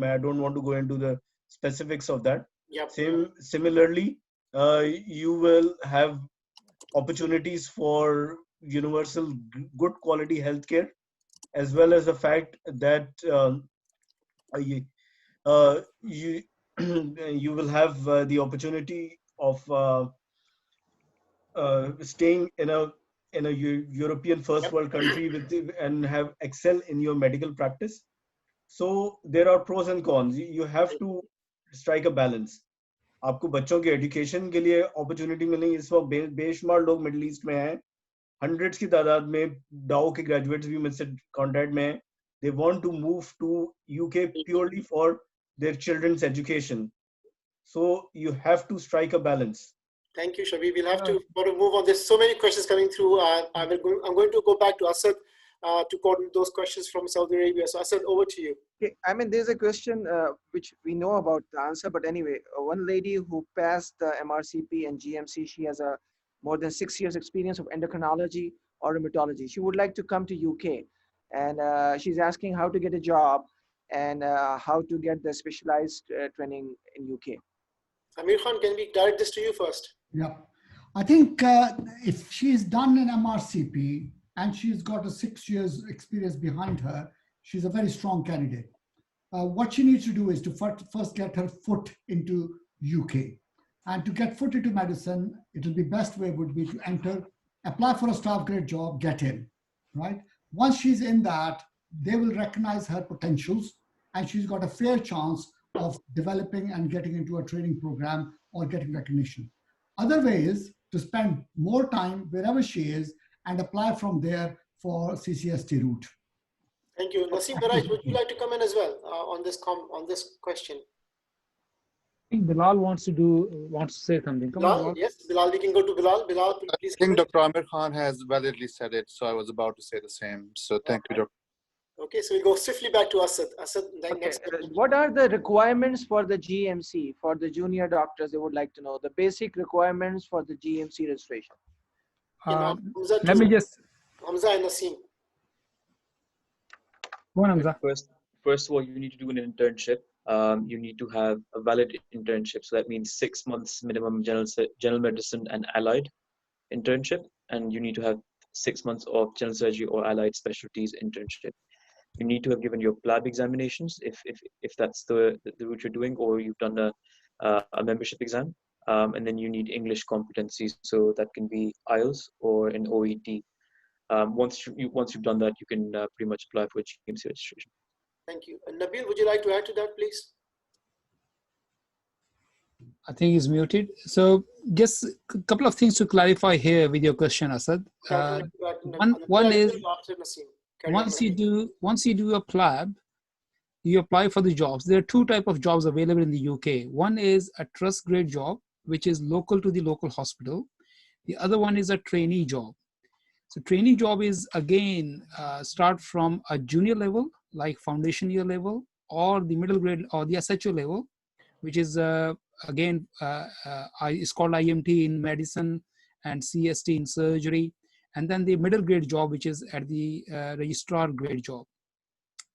I don't want to go into the specifics of that. Yep. Similarly, you will have opportunities for universal good quality healthcare, as well as the fact that you you will have the opportunity of staying in a European first world country and have excel in your medical practice. So there are pros and cons. You have to strike a balance. आपको बच्चों के education के लिए opportunity मिलेंगी. इस वक्त बेशुमार लोग मिडिल ईस्ट में हैं, हंड्रेड्स की तादाद में डाउ के ग्रेजुएट्स भी मुझसे कांटेक्ट में हैं. They want to move to UK purely for their children's education. So you have to strike a balance. Thank you, Shabi. We'll have to move on. There's so many questions coming through. I'm going to go back to Asad to coordinate those questions from Saudi Arabia. So Asad, over to you. Okay, I mean, there's a question which we know about the answer, but anyway, one lady who passed the MRCP and GMC, she has a more than 6 years experience of endocrinology or rheumatology. She would like to come to UK, and she's asking how to get a job and how to get the specialized training in UK. Amir Khan, can we direct this to you first? Yeah, I think if she's done an MRCP and she's got a 6 years experience behind her, she's a very strong candidate. What she needs to do is to first get her foot into UK. And to get foot into medicine, it'll be best way would be to enter, apply for a staff grade job, get in, right? Once she's in that, they will recognize her potentials and she's got a fair chance of developing and getting into a training program or getting recognition. Other way is to spend more time wherever she is and apply from there for CCST route. Thank you. Naseem Daraj, would you like to come in as well on this question? I think Bilal wants to say something. Come Bilal, on, Bilal. yes, Bilal, we can go to Bilal. Bilal, please. I think Dr. Amir Khan has validly said it, so I was about to say the same. So thank you, Dr. Okay, so we'll go swiftly back to Asad. Asad, next. What are the requirements for the GMC, for the junior doctors? They would like to know the basic requirements for the GMC registration. Let me just. Hamzah and Naseem. Go on, Hamzah. First of all, you need to do an internship. You need to have a valid internship. So that means 6 months minimum general medicine and allied internship. And you need to have 6 months of general surgery or allied specialties internship. You need to have given your PLAB examinations if that's the route you're doing, or you've done a membership exam. And then you need English competencies. So that can be IELTS or an OET. Once you've done that, you can pretty much apply for a GMC registration. Thank you. And Nabil, would you like to add to that, please? I think he's muted. So just a couple of things to clarify here with your question, Asad. One is once you do a PLAB, you apply for the jobs. There are two types of jobs available in the UK. One is a trust grade job, which is local to the local hospital. The other one is a trainee job. So trainee job is again start from a junior level, like foundation year level, or the middle grade or the SHO level, which is again it's called IMT in medicine and CST in surgery, and then the middle grade job, which is at the registrar grade job.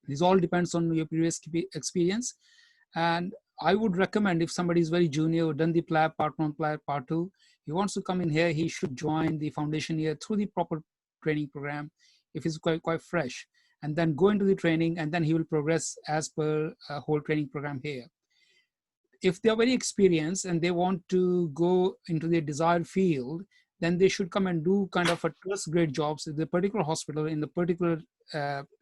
This all depends on your previous experience, and I would recommend if somebody is very junior, done the PLAB part 1, PLAB part 2, he wants to come in here, he should join the foundation year through the proper training program if it's quite fresh, and then go into the training, and then he will progress as per a whole training program here. If they are very experienced and they want to go into their desired field, then they should come and do kind of a trust grade jobs in the particular hospital, in the particular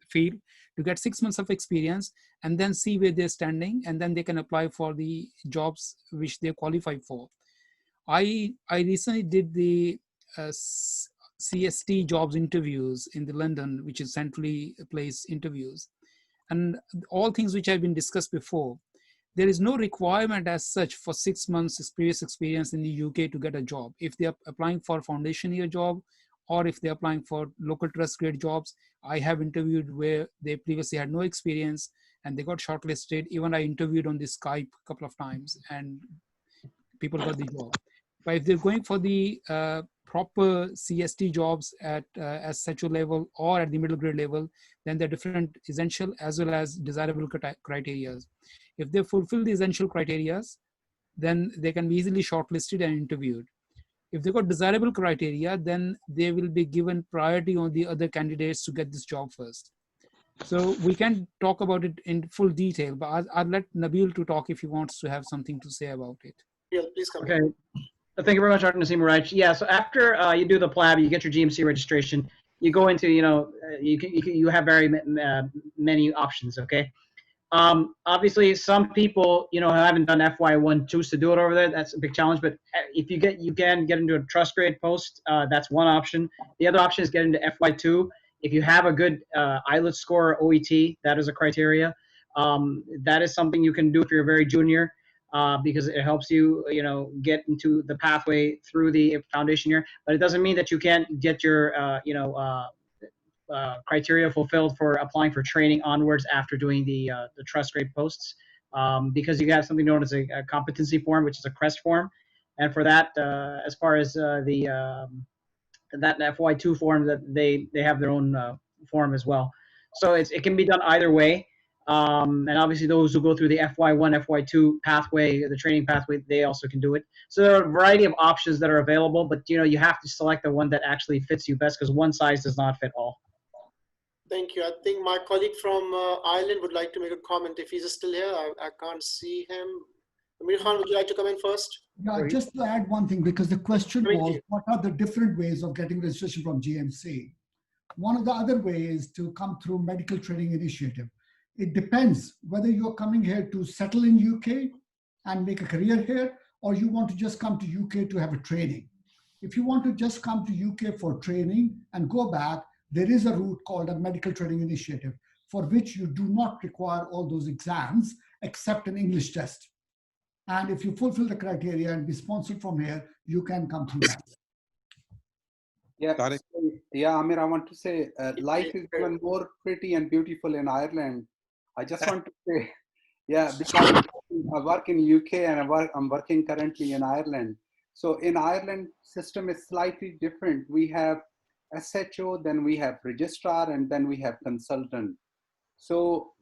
field to get 6 months of experience and then see where they're standing, and then they can apply for the jobs which they qualify for. I recently did the CST jobs interviews in the London, which is centrally placed interviews, and all things which have been discussed before. There is no requirement as such for 6 months previous experience in the UK to get a job. If they are applying for foundation year job, or if they're applying for local trust grade jobs, I have interviewed where they previously had no experience and they got shortlisted. Even I interviewed on the Skype a couple of times and people got the job. But if they're going for the proper CST jobs at SHO level or at the middle grade level, then they're different essential as well as desirable criteria. If they fulfill the essential criteria, then they can be easily shortlisted and interviewed. If they got desirable criteria, then they will be given priority on the other candidates to get this job first. So we can talk about it in full detail, but I'll let Nabil to talk if he wants to have something to say about it. Yeah, please come. Okay. Thank you very much, Dr. Naseem Raj. Yeah, so after you do the PLAB, you get your GMC registration, you go into, you have very many options, okay? Obviously, some people, haven't done FY1 choose to do it over there. That's a big challenge. But if you can get into a trust grade post. That's one option. The other option is get into FY2. If you have a good IELTS score or OET, that is a criteria. That is something you can do if you're very junior, because it helps you, get into the pathway through the foundation year. But it doesn't mean that you can't get your, criteria fulfilled for applying for training onwards after doing the trust grade posts, because you have something known as a competency form, which is a CREST form, and for that, as far as that FY2 form, that they have their own form as well. So it can be done either way, and obviously those who go through the FY1, FY2 pathway, the training pathway, they also can do it. So there are a variety of options that are available, but you have to select the one that actually fits you best, because one size does not fit all. Thank you. I think my colleague from Ireland would like to make a comment. If he's still here, I can't see him. Amir Khan, would you like to come in first? Yeah, just to add one thing, because the question was, what are the different ways of getting registration from GMC? One of the other ways is to come through medical training initiative. It depends whether you're coming here to settle in UK and make a career here, or you want to just come to UK to have a training. If you want to just come to UK for training and go back, there is a route called a medical training initiative, for which you do not require all those exams except an English test. And if you fulfill the criteria and be sponsored from here, you can come through that. Yeah, Amir, I want to say life is even more pretty and beautiful in Ireland. I just want to say, yeah, because I work in UK and I'm working currently in Ireland. So in Ireland, system is slightly different. We have SHO, then we have registrar, and then we have consultant. So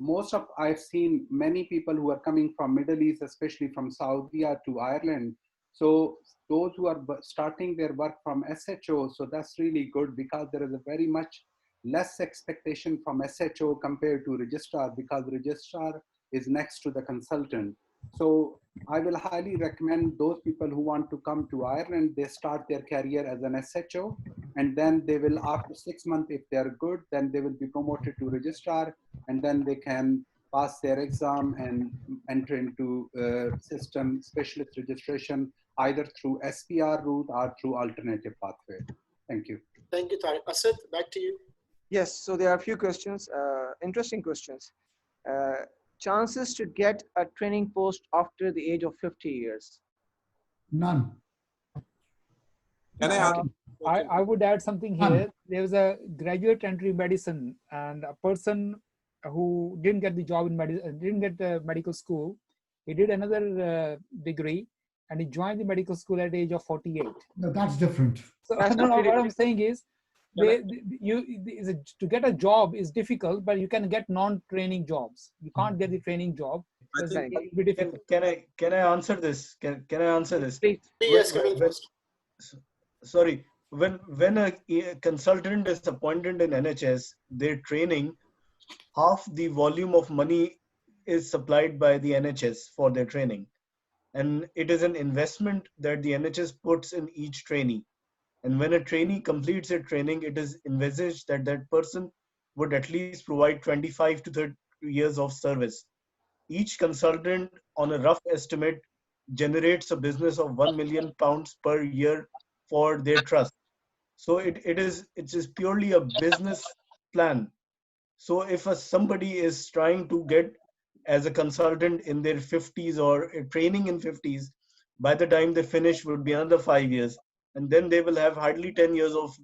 I've seen many people who are coming from Middle East, especially from Saudi to Ireland. So those who are starting their work from SHO, so that's really good, because there is a very much less expectation from SHO compared to registrar, because registrar is next to the consultant. So I will highly recommend those people who want to come to Ireland, they start their career as an SHO, and then they will, after 6 months, if they're good, then they will be promoted to registrar, and then they can pass their exam and enter into system specialist registration, either through SPR route or through alternative pathway. Thank you. Thank you, Tariq. Asad, back to you. Yes, so there are a few questions, interesting questions. Chances to get a training post after the age of 50 years? None. I would add something here. There was a graduate entry medicine, and a person who didn't get the job in medicine, didn't get the medical school. He did another degree, and he joined the medical school at the age of 48. No, that's different. So no, what I'm saying is, to get a job is difficult, but you can get non-training jobs. You can't get the training job. Can I answer this? Can I answer this? Please. Yes, come in first. Sorry, when a consultant is appointed in NHS, their training, half the volume of money is supplied by the NHS for their training, and it is an investment that the NHS puts in each trainee. And when a trainee completes their training, it is envisaged that that person would at least provide 25 to 30 years of service. Each consultant, on a rough estimate, generates a business of £1 million per year for their trust. So it is purely a business plan. So if somebody is trying to get as a consultant in their 50s or training in 50s, by the time they finish would be another 5 years, and then they will have hardly 10 years of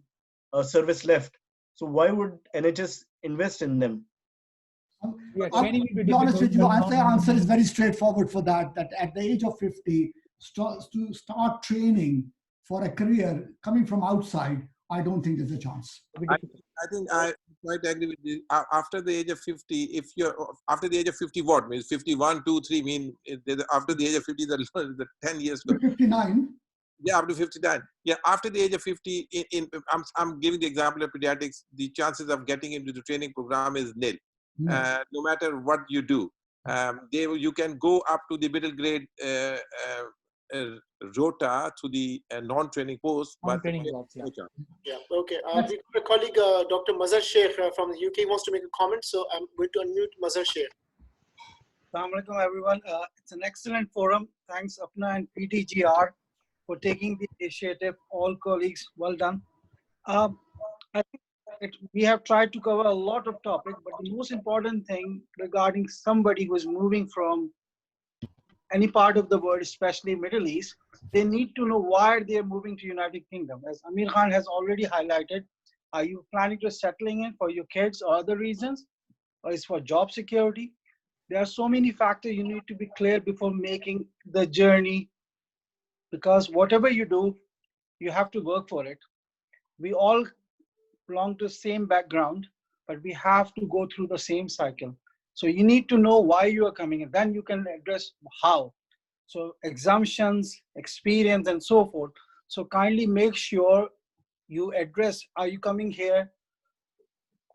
service left. So why would NHS invest in them? To be honest with you, the answer is very straightforward for that. That at the age of 50, to start training for a career coming from outside, I don't think there's a chance. I think I quite agree with you. After the age of 50, if you're after the age of 50, what means 51, 2, 3 mean after the age of 50, the 10 years. 59. Yeah, up to 59. Yeah, after the age of 50, I'm giving the example of pediatrics. The chances of getting into the training program is nil. No matter what you do, you can go up to the middle grade rota to the non-training post, but yeah, okay. We've got a colleague, Dr. Mazhar Sheikh from the UK, wants to make a comment, so I'm going to unmute Mazhar Sheikh. Assalamu alaikum, everyone. It's an excellent forum. Thanks, APPNE and PDGR, for taking the initiative. All colleagues, well done. I think we have tried to cover a lot of topics, but the most important thing regarding somebody who is moving from any part of the world, especially Middle East, they need to know why they are moving to United Kingdom. As Amir Khan has already highlighted, are you planning to settling in for your kids or other reasons? Or is for job security? There are so many factors you need to be clear before making the journey, because whatever you do, you have to work for it. We all belong to the same background, but we have to go through the same cycle. So you need to know why you are coming, and then you can address how. So assumptions, experience, and so forth. So kindly make sure you address, are you coming here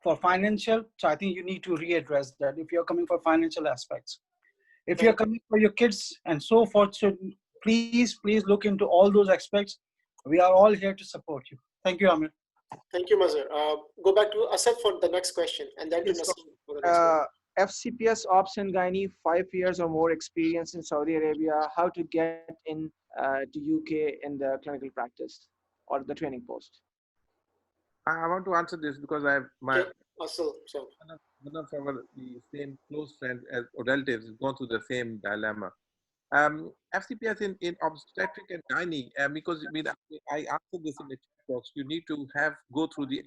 for financial? So I think you need to readdress that if you're coming for financial aspects. If you're coming for your kids and so forth, so please look into all those aspects. We are all here to support you. Thank you, Amir. Thank you, Mazhar. Go back to Asad for the next question, and then to Naseem for the next question. FCPS Ops and Gynae, 5 years or more experience in Saudi Arabia, how to get in to UK in the clinical practice or the training post? I want to answer this because I have my one of our the same close friends as relatives has gone through the same dilemma. FCPS in obstetric and gynae, because I answered this in the chat box. You need to go through the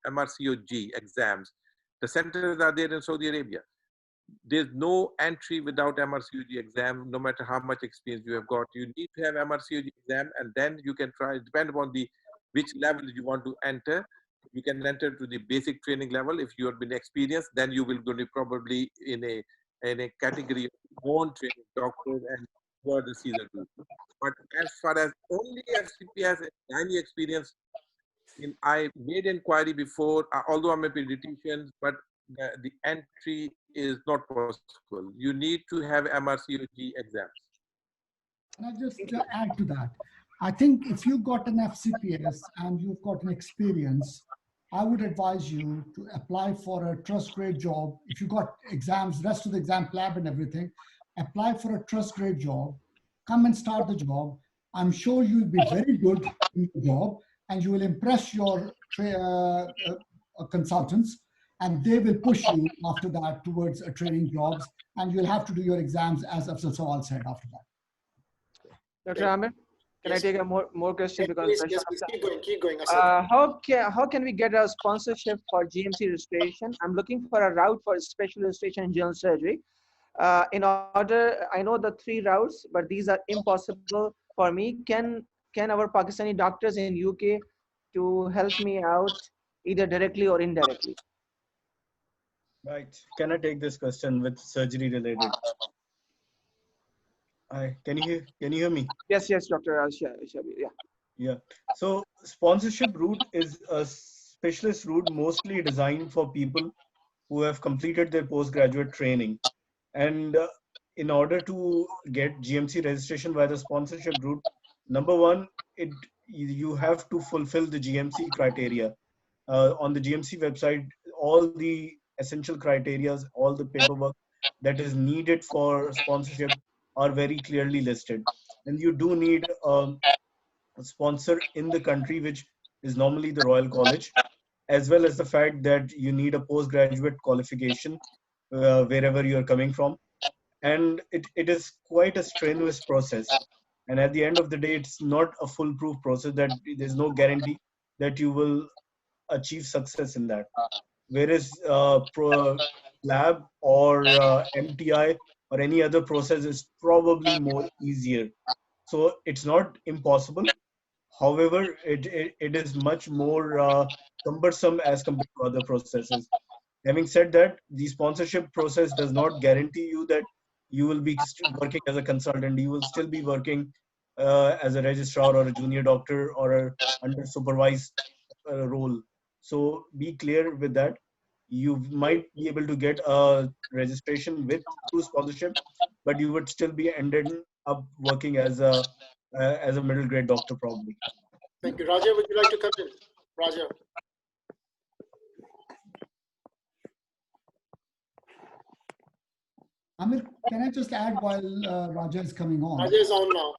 MRCOG exams. The centers are there in Saudi Arabia. There's no entry without MRCOG exam, no matter how much experience you have got. You need to have MRCOG exam, and then you can try, depend upon which level you want to enter. You can enter to the basic training level. If you have been experienced, then you will go to probably in a category of born training doctors and for the Caesar group. But as far as only FCPS and gynae experience, I made inquiry before, although I'm a pediatrician, but the entry is not possible. You need to have MRCOG exams. Can I just add to that? I think if you've got an FCPS and you've got an experience, I would advise you to apply for a trust grade job. If you've got exams, rest of the exam PLAB and everything, apply for a trust grade job, come and start the job. I'm sure you'll be very good in the job and you will impress your consultants, and they will push you after that towards training jobs, and you'll have to do your exams as Afzal Sawal said after that. Dr. Amir? Can I take a more question? Because please, keep going. How can we get a sponsorship for GMC registration? I'm looking for a route for special registration in general surgery. In order, I know the 3 routes, but these are impossible for me. Can our Pakistani doctors in UK to help me out either directly or indirectly? Right. Can I take this question with surgery related? Hi, can you hear me? Yes, Dr. Yeah. So sponsorship route is a specialist route mostly designed for people who have completed their postgraduate training. And in order to get GMC registration by the sponsorship route, number one, you have to fulfill the GMC criteria. On the GMC website, all the essential criteria, all the paperwork that is needed for sponsorship are very clearly listed. And you do need a sponsor in the country, which is normally the Royal College, as well as the fact that you need a postgraduate qualification wherever you are coming from. And it is quite a strenuous process. And at the end of the day, it's not a foolproof process, that there's no guarantee that you will achieve success in that. Whereas PLAB or MTI or any other process is probably more easier. So it's not impossible. However, it is much more cumbersome as compared to other processes. Having said that, the sponsorship process does not guarantee you that you will be working as a consultant. You will still be working as a registrar or a junior doctor or a under supervised role. So be clear with that. You might be able to get a registration with through sponsorship, but you would still be ended up working as a middle grade doctor probably. Thank you. Raja, would you like to come in? Raja. Amir, can I just add while Raja is coming on? Raja is on now.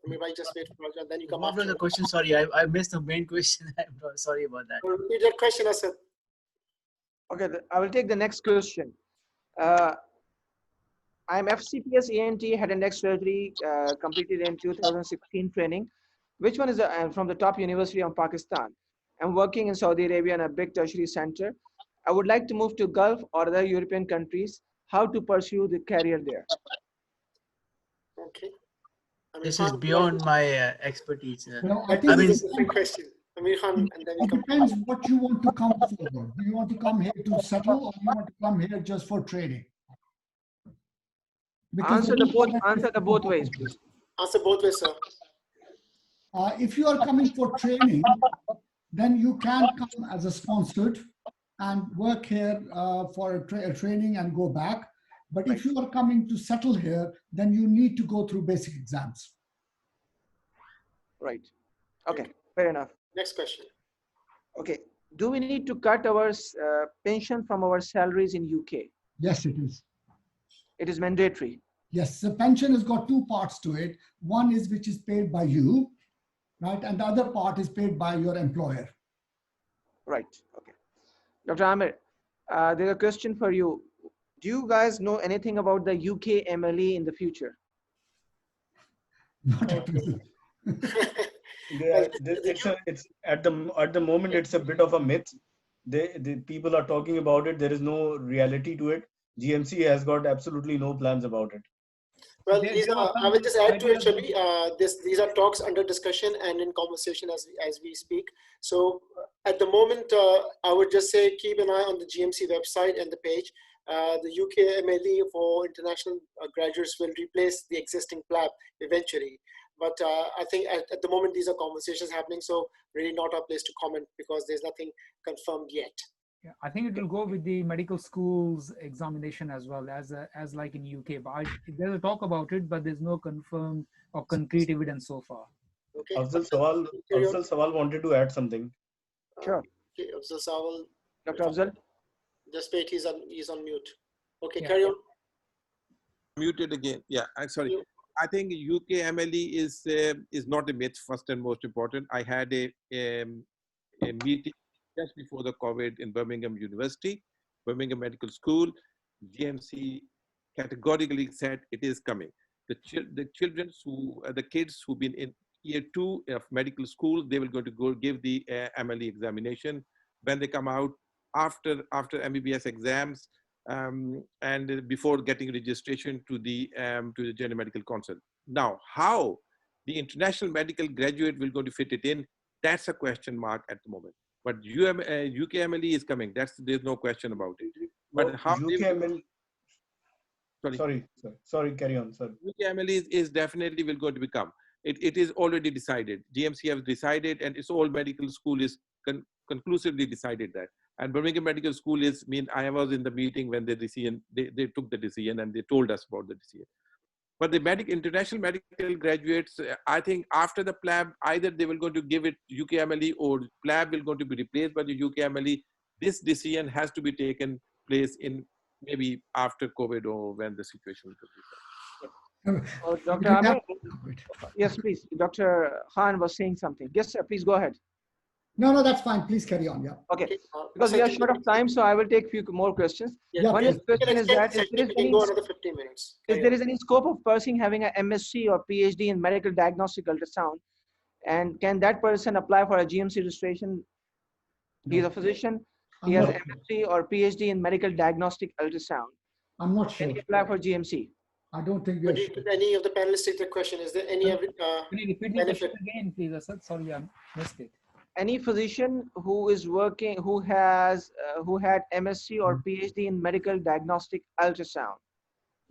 Maybe I just wait for Raja, then you come What after. was the question? Sorry, I missed the main question. I'm sorry about that. Repeat that question, Asad. Okay, I will take the next question. I'm FCPS ENT head and neck surgery, completed in 2016 training. Which one is from the top university of Pakistan? I'm working in Saudi Arabia in a big tertiary center. I would like to move to Gulf or other European countries. How to pursue the career there? Okay. This is beyond my expertise. No, I think it's a different question. Amir Khan, and then it depends what you want to come for. Do you want to come here to settle, or do you want to come here just for training? Answer the both ways, please. Answer both ways, sir. If you are coming for training, then you can come as a sponsored and work here for a training and go back. But if you are coming to settle here, then you need to go through basic exams. Right. Okay, fair enough. Next question. Okay. Do we need to cut our pension from our salaries in UK? Yes, it is. It is mandatory. Yes, the pension has got two parts to it. One is which is paid by you, right? And the other part is paid by your employer. Right. Okay. Dr. Amir, there's a question for you. Do you guys know anything about the UK MLE in the future? Not at present. It's at the moment it's a bit of a myth. The people are talking about it. There is no reality to it. GMC has got absolutely no plans about it. Well, I will just add to it, Shabi. These are talks under discussion and in conversation as we speak. So at the moment, I would just say keep an eye on the GMC website and the page. The UK MLE for international graduates will replace the existing PLAB eventually. But I think at the moment, these are conversations happening. So really not our place to comment because there's nothing confirmed yet. Yeah, I think it will go with the medical schools examination as well as like in UK. But there's a talk about it, but there's no confirmed or concrete evidence so far. Okay. Afzal Sawal wanted to add something. Sure. Okay, Afzal Sawal. Dr. Afzal. Just wait, he's on mute. Okay, yeah. Carry on. Muted again. Yeah, I'm sorry. I think UK MLE is not a myth. First and most important, I had a meeting just before the COVID in Birmingham University, Birmingham Medical School. GMC categorically said it is coming. The kids who've been in year 2 of medical school, they will going to go give the MLE examination. When they come out after MBBS exams and before getting registration to the General Medical Council. Now, how the international medical graduate will going to fit it in? That's a question mark at the moment. But UK MLE is coming. There's no question about it. But how UK MLE? Sorry, carry on. Sorry. UK MLE is definitely will going to become. It is already decided. GMC has decided, and its all medical school is conclusively decided that. And Birmingham Medical School I was in the meeting when they took the decision and they told us about the decision. But the international medical graduates, I think after the PLAB, either they will going to give it UK MLE or PLAB will going to be replaced by the UK MLE. this decision has to be taken place in maybe after COVID or when the situation could be solved. Dr. Amir, yes, please. Dr. Khan was saying something. Yes, sir, please go ahead. No, that's fine. Please carry on. Yeah. Okay. Because we are short of time, so I will take few more questions. Yeah, One question is that if there is any, go another 15 minutes. if there is any scope of person having an MSc or PhD in medical diagnostic ultrasound, and can that person apply for a GMC registration? He is a physician. He has MSc or PhD in medical diagnostic ultrasound. I'm not sure. Can he apply for GMC? I don't think we are sure. Did any of the panelists take the question? Is there any Can you repeat the question again, please, Asad? Sorry, I missed it. Any physician who is working, who has, who had MSc or PhD in medical diagnostic ultrasound,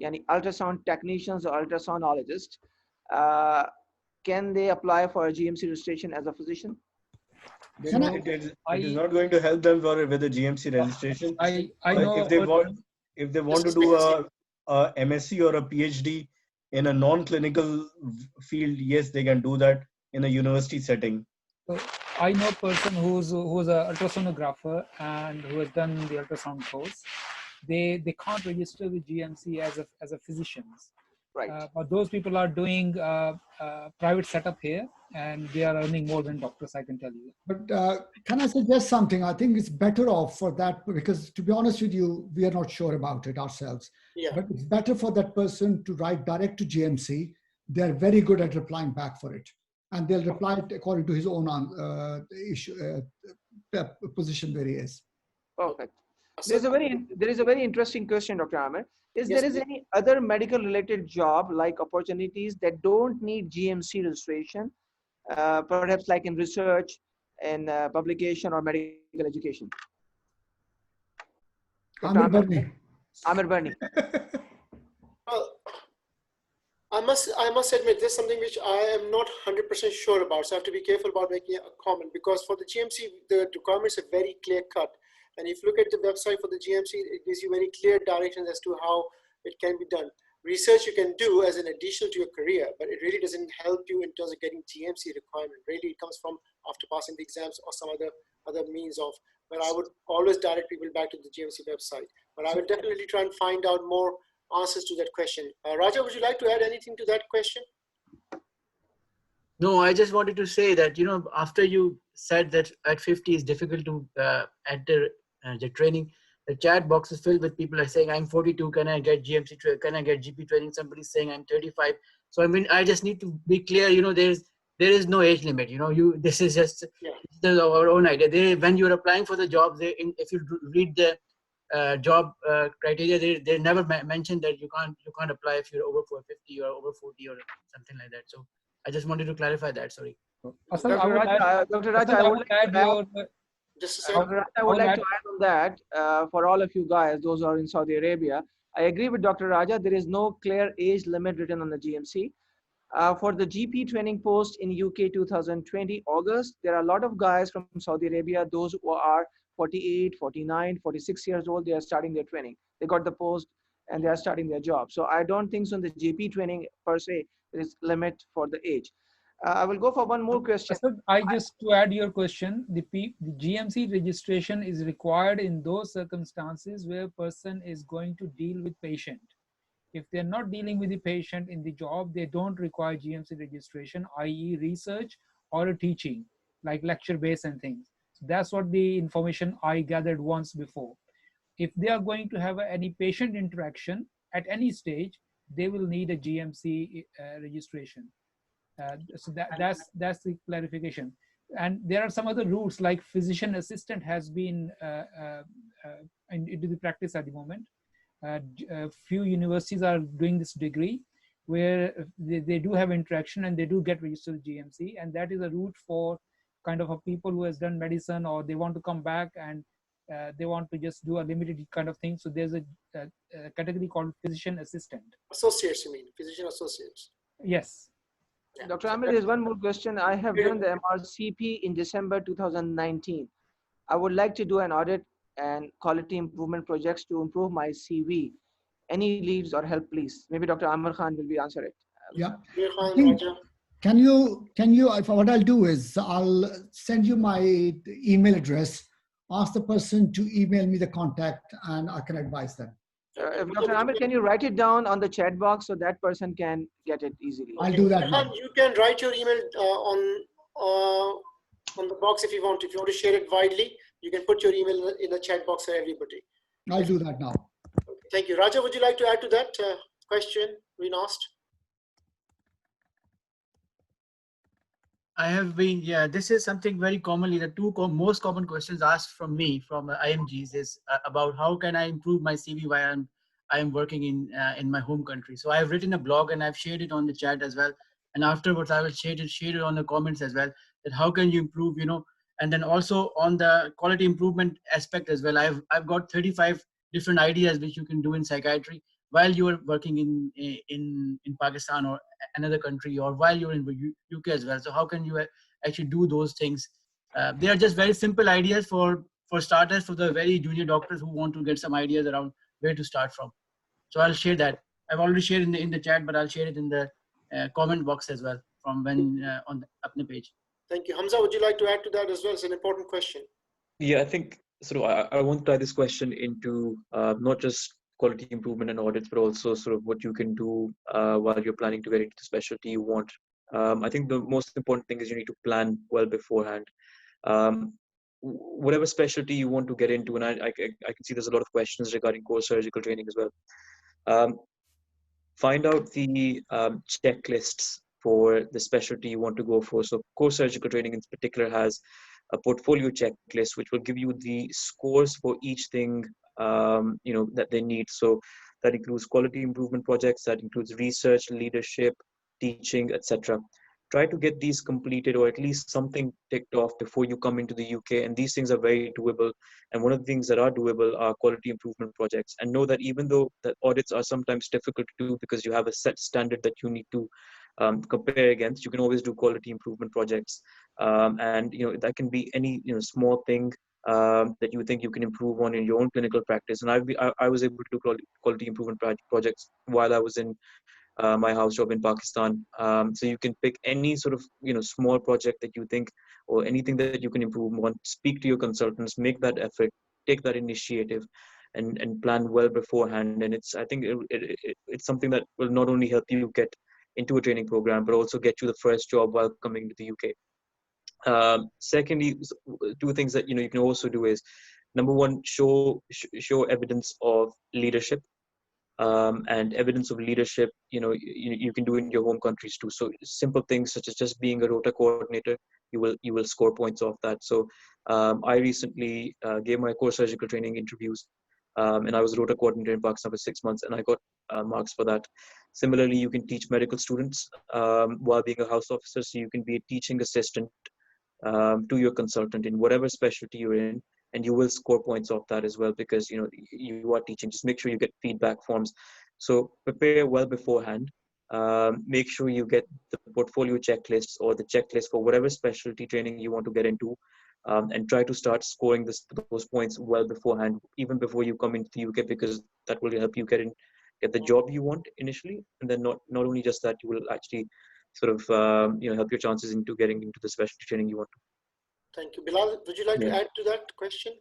yani ultrasound technicians or ultrasoundologists, can they apply for a GMC registration as a physician? It is not going to help them with a GMC registration. I know if they want to do a MSc or a PhD in a non-clinical field, yes, they can do that in a university setting. So I know a person who's an ultrasonographer and who has done the ultrasound course. They can't register with GMC as a physicians. Right. But those people are doing private setup here, and they are earning more than doctors, I can tell you. But can I suggest something? I think it's better off for that, because to be honest with you, we are not sure about it ourselves. Yeah. But it's better for that person to write direct to GMC. They're very good at replying back for it. And they'll reply according to his own position where he is. Perfect. There is a very interesting question, Dr. Amir. Is Yes, there is any other medical related job like opportunities that don't need GMC registration, perhaps like in research and publication or medical education? Amir Burney. Amir Burney. Well, I must admit there's something which I am not 100% sure about, so I have to be careful about making a comment, because for the GMC, the requirements are very clear cut. And if you look at the website for the GMC, it gives you very clear directions as to how it can be done. Research you can do as an addition to your career, but it really doesn't help you in terms of getting GMC requirement. Really, it comes from after passing the exams or some other means of. But I would always direct people back to the GMC website. But I will definitely try and find out more answers to that question. Raja, would you like to add anything to that question? No, I just wanted to say that, you know, after you said that at 50 it's difficult to enter the training, the chat box is filled with people are saying, I'm 42, can I get GMC, can I get GP training? Somebody's saying I'm 35. So, I mean, I just need to be clear, you know, there is no age limit, you know, this is just our own idea. When you're applying for the job, if you read the job criteria, they never mention that you can't apply if you're over 50 or over 40 or something like that. So I just wanted to clarify that. Sorry. Dr. Raja, I would like to add on that for all of you guys, those who are in Saudi Arabia. I agree with Dr. Raja. There is no clear age limit written on the GMC. For the GP training post in UK 2020 August, there are a lot of guys from Saudi Arabia, those who are 48, 49, 46 years old, they are starting their training. They got the post and they are starting their job. So I don't think so in the GP training per se, there is limit for the age. I will go for one more question. To add your question, the GMC registration is required in those circumstances where a person is going to deal with patient. If they're not dealing with the patient in the job, they don't require GMC registration, i.e. research or a teaching, like lecture base and things. So that's what the information I gathered once before. If they are going to have any patient interaction at any stage, they will need a GMC registration. So that's the clarification. And there are some other routes, like physician assistant has been into the practice at the moment. Few universities are doing this degree where they do have interaction and they do get registered GMC, and that is a route for kind of a people who has done medicine or they want to come back and they want to just do a limited kind of thing. So there's a category called physician assistant. Associates, you mean? Physician associates. Yes. Yeah. Dr. Amir, there's one more question. I have done the MRCP in December 2019. I would like to do an audit and quality improvement projects to improve my CV. Any leads or help, please? Maybe Dr. Amir Khan will be answer it. Yeah. Can you, what I'll do is I'll send you my email address ask the person to email me the contact and I can advise them. Dr. Amir, can you write it down on the chat box so that person can get it easily? I'll do that now. You can write your email on the box if you want. If you want to share it widely, you can put your email in the chat box for everybody. I'll do that now. Okay, thank you. Raja, would you like to add to that question being asked? I have been, yeah, this is something very commonly, the two most common questions asked from me, from IMGs, is about how can I improve my CV while I am working in my home country. So I've written a blog and I've shared it on the chat as well. And afterwards I will share it on the comments as well, that how can you improve, you know, and then also on the quality improvement aspect as well. I've got 35 different ideas which you can do in psychiatry while you are working in Pakistan or another country, or while you're in UK as well. So how can you actually do those things? They are just very simple ideas for starters, for the very junior doctors who want to get some ideas around where to start from. So I'll share that. I've already shared in the chat, but I'll share it in the comment box as well from when on the APPNE page. Thank you. Hamza, would you like to add to that as well? It's an important question. Yeah, I think sort of I want to tie this question into not just quality improvement and audits, but also sort of what you can do while you're planning to get into the specialty you want. I think the most important thing is you need to plan well beforehand. Whatever specialty you want to get into, and I can see there's a lot of questions regarding core surgical training as well. Find out the checklists for the specialty you want to go for. So core surgical training in particular has a portfolio checklist, which will give you the scores for each thing you know, that they need. So that includes quality improvement projects, that includes research, leadership, teaching, etc. Try to get these completed, or at least something ticked off before you come into the UK. And these things are very doable. And one of the things that are doable are quality improvement projects. And know that even though the audits are sometimes difficult to do because you have a set standard that you need to compare against, you can always do quality improvement projects. And you know, that can be any, you know, small thing that you think you can improve on in your own clinical practice. And I was able to do quality improvement projects while I was in my house job in Pakistan. So you can pick any sort of, you know, small project that you think, or anything that you can improve on. Speak to your consultants, make that effort, take that initiative, and plan well beforehand. And I think it's something that will not only help you get into a training program, but also get you the first job while coming to the UK. Secondly, two things that, you know, you can also do is, number one, show evidence of leadership. And evidence of leadership, you know, you can do in your home countries too. So simple things such as just being a rota coordinator, you will score points off that. So I recently gave my core surgical training interviews, and I was rota coordinator in Pakistan for 6 months, and I got marks for that. Similarly, you can teach medical students while being a house officer. So you can be a teaching assistant to your consultant in whatever specialty you're in, and you will score points off that as well, because, you know, you are teaching. Just make sure you get feedback forms. So prepare well beforehand. Make sure you get the portfolio checklists or the checklist for whatever specialty training you want to get into, and try to start scoring those points well beforehand, even before you come into the UK, because that will help you get the job you want initially. And then not only just that, you will actually sort of you know, help your chances into getting into the specialty training you want to. Thank you. Bilal, would you like to add to that question?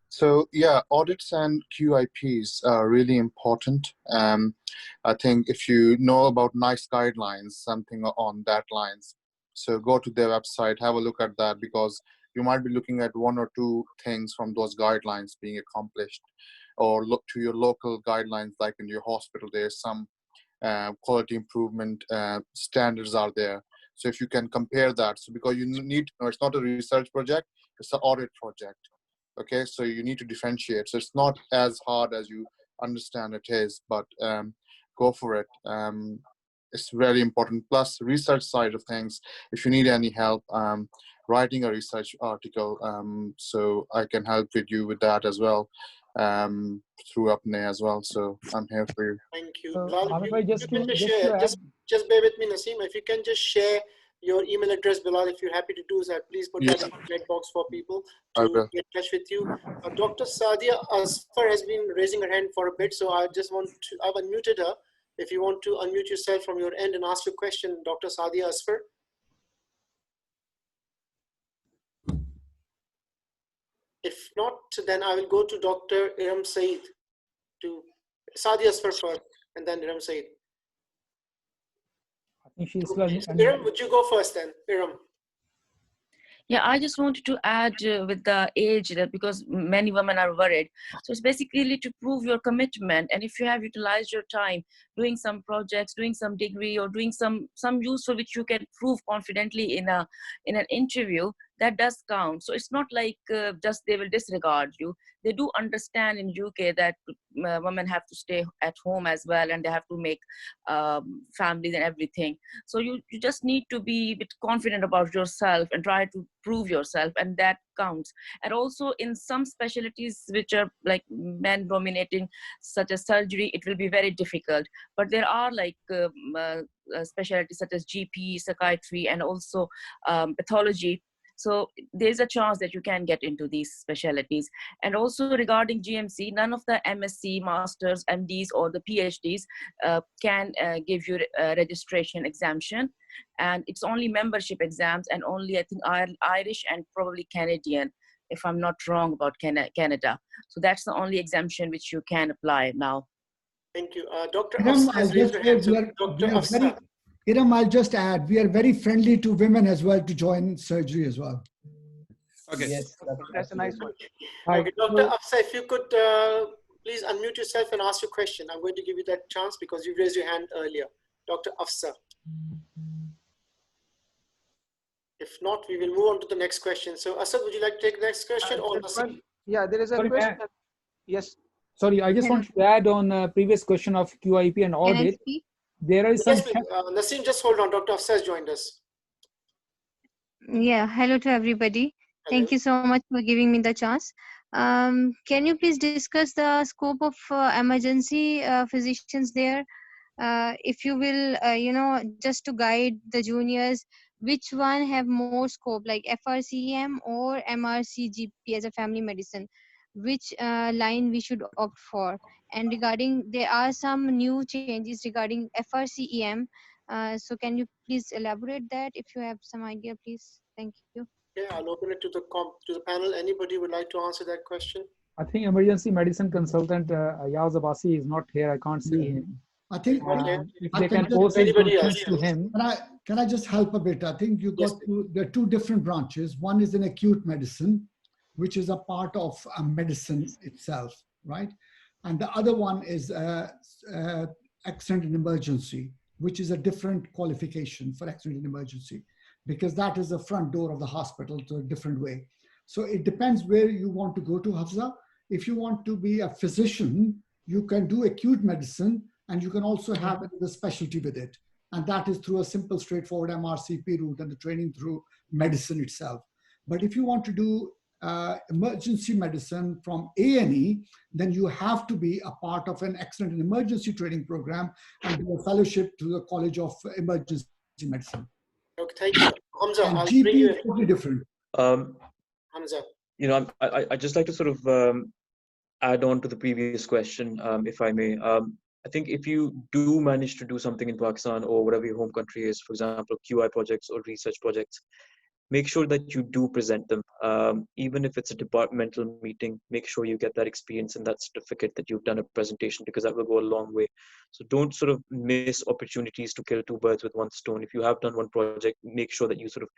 So yeah, audits and QIPs are really important. I think if you know about NICE guidelines, something on that lines, so go to their website, have a look at that, because you might be looking at one or two things from those guidelines being accomplished, or look to your local guidelines, like in your hospital, there's some quality improvement standards are there. So if you can compare that, so because you need to know, it's not a research project, it's an audit project. Okay, so you need to differentiate. So it's not as hard as you understand it is, but go for it. It's very important. Plus, research side of things, if you need any help writing a research article, so I can help with you with that as well, through APPNE as well. So I'm here for you. Thank you. Just bear with me, Naseem. If you can just share your email address, Bilal, if you're happy to do that, please put that in the chat box for people to get in touch with you. Dr. Sadia Asfar has been raising her hand for a bit, so I've unmuted her. If you want to unmute yourself from your end and ask your question, Dr. Sadia Asfar. If not, then I will go to Dr. Iram Saeed, to Sadia first, and then Iram Saeed. I think she's Iram, would you go first then? Iram. Yeah, I just wanted to add with the age, that because many women are worried. So it's basically to prove your commitment. And if you have utilized your time doing some projects, doing some degree, or doing some useful which you can prove confidently in an interview, that does count. So it's not like just they will disregard you. They do understand in UK that women have to stay at home as well, and they have to make families and everything. So you just need to be a bit confident about yourself and try to prove yourself, and that counts. And also in some specialties which are like men dominating, such as surgery, it will be very difficult. But there are like specialties such as GP, psychiatry, and also pathology. So there's a chance that you can get into these specialties. And also regarding GMC, none of the MSc, Masters, MDs, or the PhDs can give you a registration exemption. And it's only membership exams, and only I think Irish and probably Canadian, if I'm not wrong about Canada. So that's the only exemption which you can apply now. Thank you. Dr. Iram, Afsa has raised her hand. So Dr. Afsa. Iram, I'll just add, we are very friendly to women as well to join surgery as well. Okay. Yes, that's a nice one. Okay, Dr. Afsa, if you could please unmute yourself and ask your question. I'm going to give you that chance because you raised your hand earlier. Dr. Afsa. If not, we will move on to the next question. So Asad, would you like to take the next question? Or yeah, there is a Sorry, question. Yes. Sorry, I just want to add on previous question of QIP and audit. There is some. Yes, Naseem, just hold on. Dr. Afsa has joined us. Yeah, hello to everybody. Hello. Thank you so much for giving me the chance. Can you please discuss the scope of emergency physicians there? If you will, just to guide the juniors, which one have more scope, like FRCM or MRCGP as a family medicine? Which line we should opt for? And regarding, there are some new changes regarding FRCEM. So can you please elaborate that if you have some idea, please? Thank you. Okay, I'll open it to the panel. Anybody would like to answer that question? I think emergency medicine consultant Ejaz Abbasi is not here. I can't see him. I think if they can post any questions to him. Can I just help a bit? I think you got there are two different branches. One is in acute medicine, which is a part of medicine itself, right? And the other one is accident and emergency, which is a different qualification for accident and emergency, because that is the front door of the hospital to a different way. So it depends where you want to go to, Hafsa. If you want to be a physician, you can do acute medicine, and you can also have the specialty with it. And that is through a simple, straightforward MRCP route and the training through medicine itself. But if you want to do emergency medicine from A&E, then you have to be a part of an accident and emergency training program and do a fellowship to the College of Emergency Medicine. Okay, thank you. Hamzah, And I'll GP bring you is totally different. Hamzah. You know, I just like to sort of add on to the previous question, if I may. I think if you do manage to do something in Pakistan or whatever your home country is, for example, QI projects or research projects, make sure that you do present them. Even if it's a departmental meeting, make sure you get that experience and that certificate that you've done a presentation, because that will go a long way. So don't sort of miss opportunities to kill two birds with one stone. If you have done one project, make sure that you sort of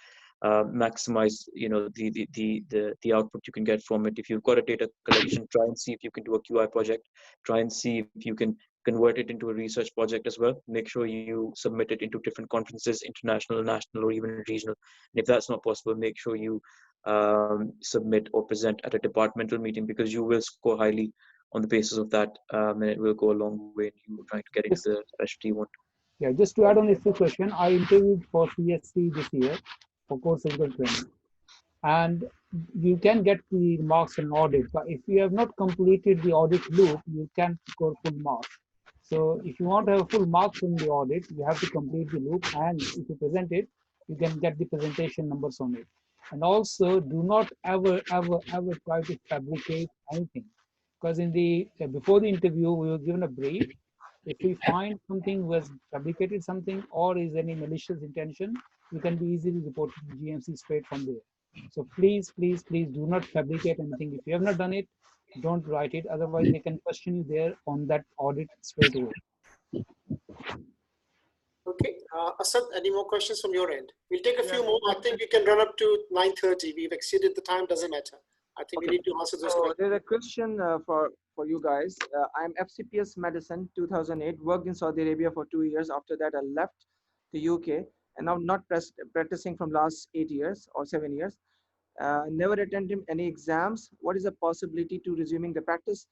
maximize, you know, the output you can get from it. If you've got a data collection, try and see if you can do a QI project. Try and see if you can convert it into a research project as well. Make sure you submit it into different conferences, international, national, or even regional. And if that's not possible, make sure you submit or present at a departmental meeting, because you will score highly on the basis of that, and it will go a long way in you trying to get into the specialty you want. Yeah, just to add on a few questions, I interviewed for CSC this year for core surgical training. And you can get the marks in audit, but if you have not completed the audit loop, you can score full marks. So if you want to have full marks in the audit, you have to complete the loop, and if you present it, you can get the presentation numbers on it. And also, do not ever try to fabricate anything, because in the before the interview, we were given a brief. If we find something was fabricated something or is any malicious intention, you can be easily reported to GMC straight from there. So please, please, please do not fabricate anything. If you have not done it, don't write it. Otherwise, they can question you there on that audit straight away. Okay, Asad, any more questions from your end? We'll take a few more. I think we can run up to 9:30. We've exceeded the time, doesn't matter. I think we need to answer those So questions. there's a question for you guys. I'm FCPS Medicine 2008, worked in Saudi Arabia for 2 years. After that, I left the UK and now not practicing from last 8 years or 7 years. Never attended any exams. What is the possibility to resuming the practice,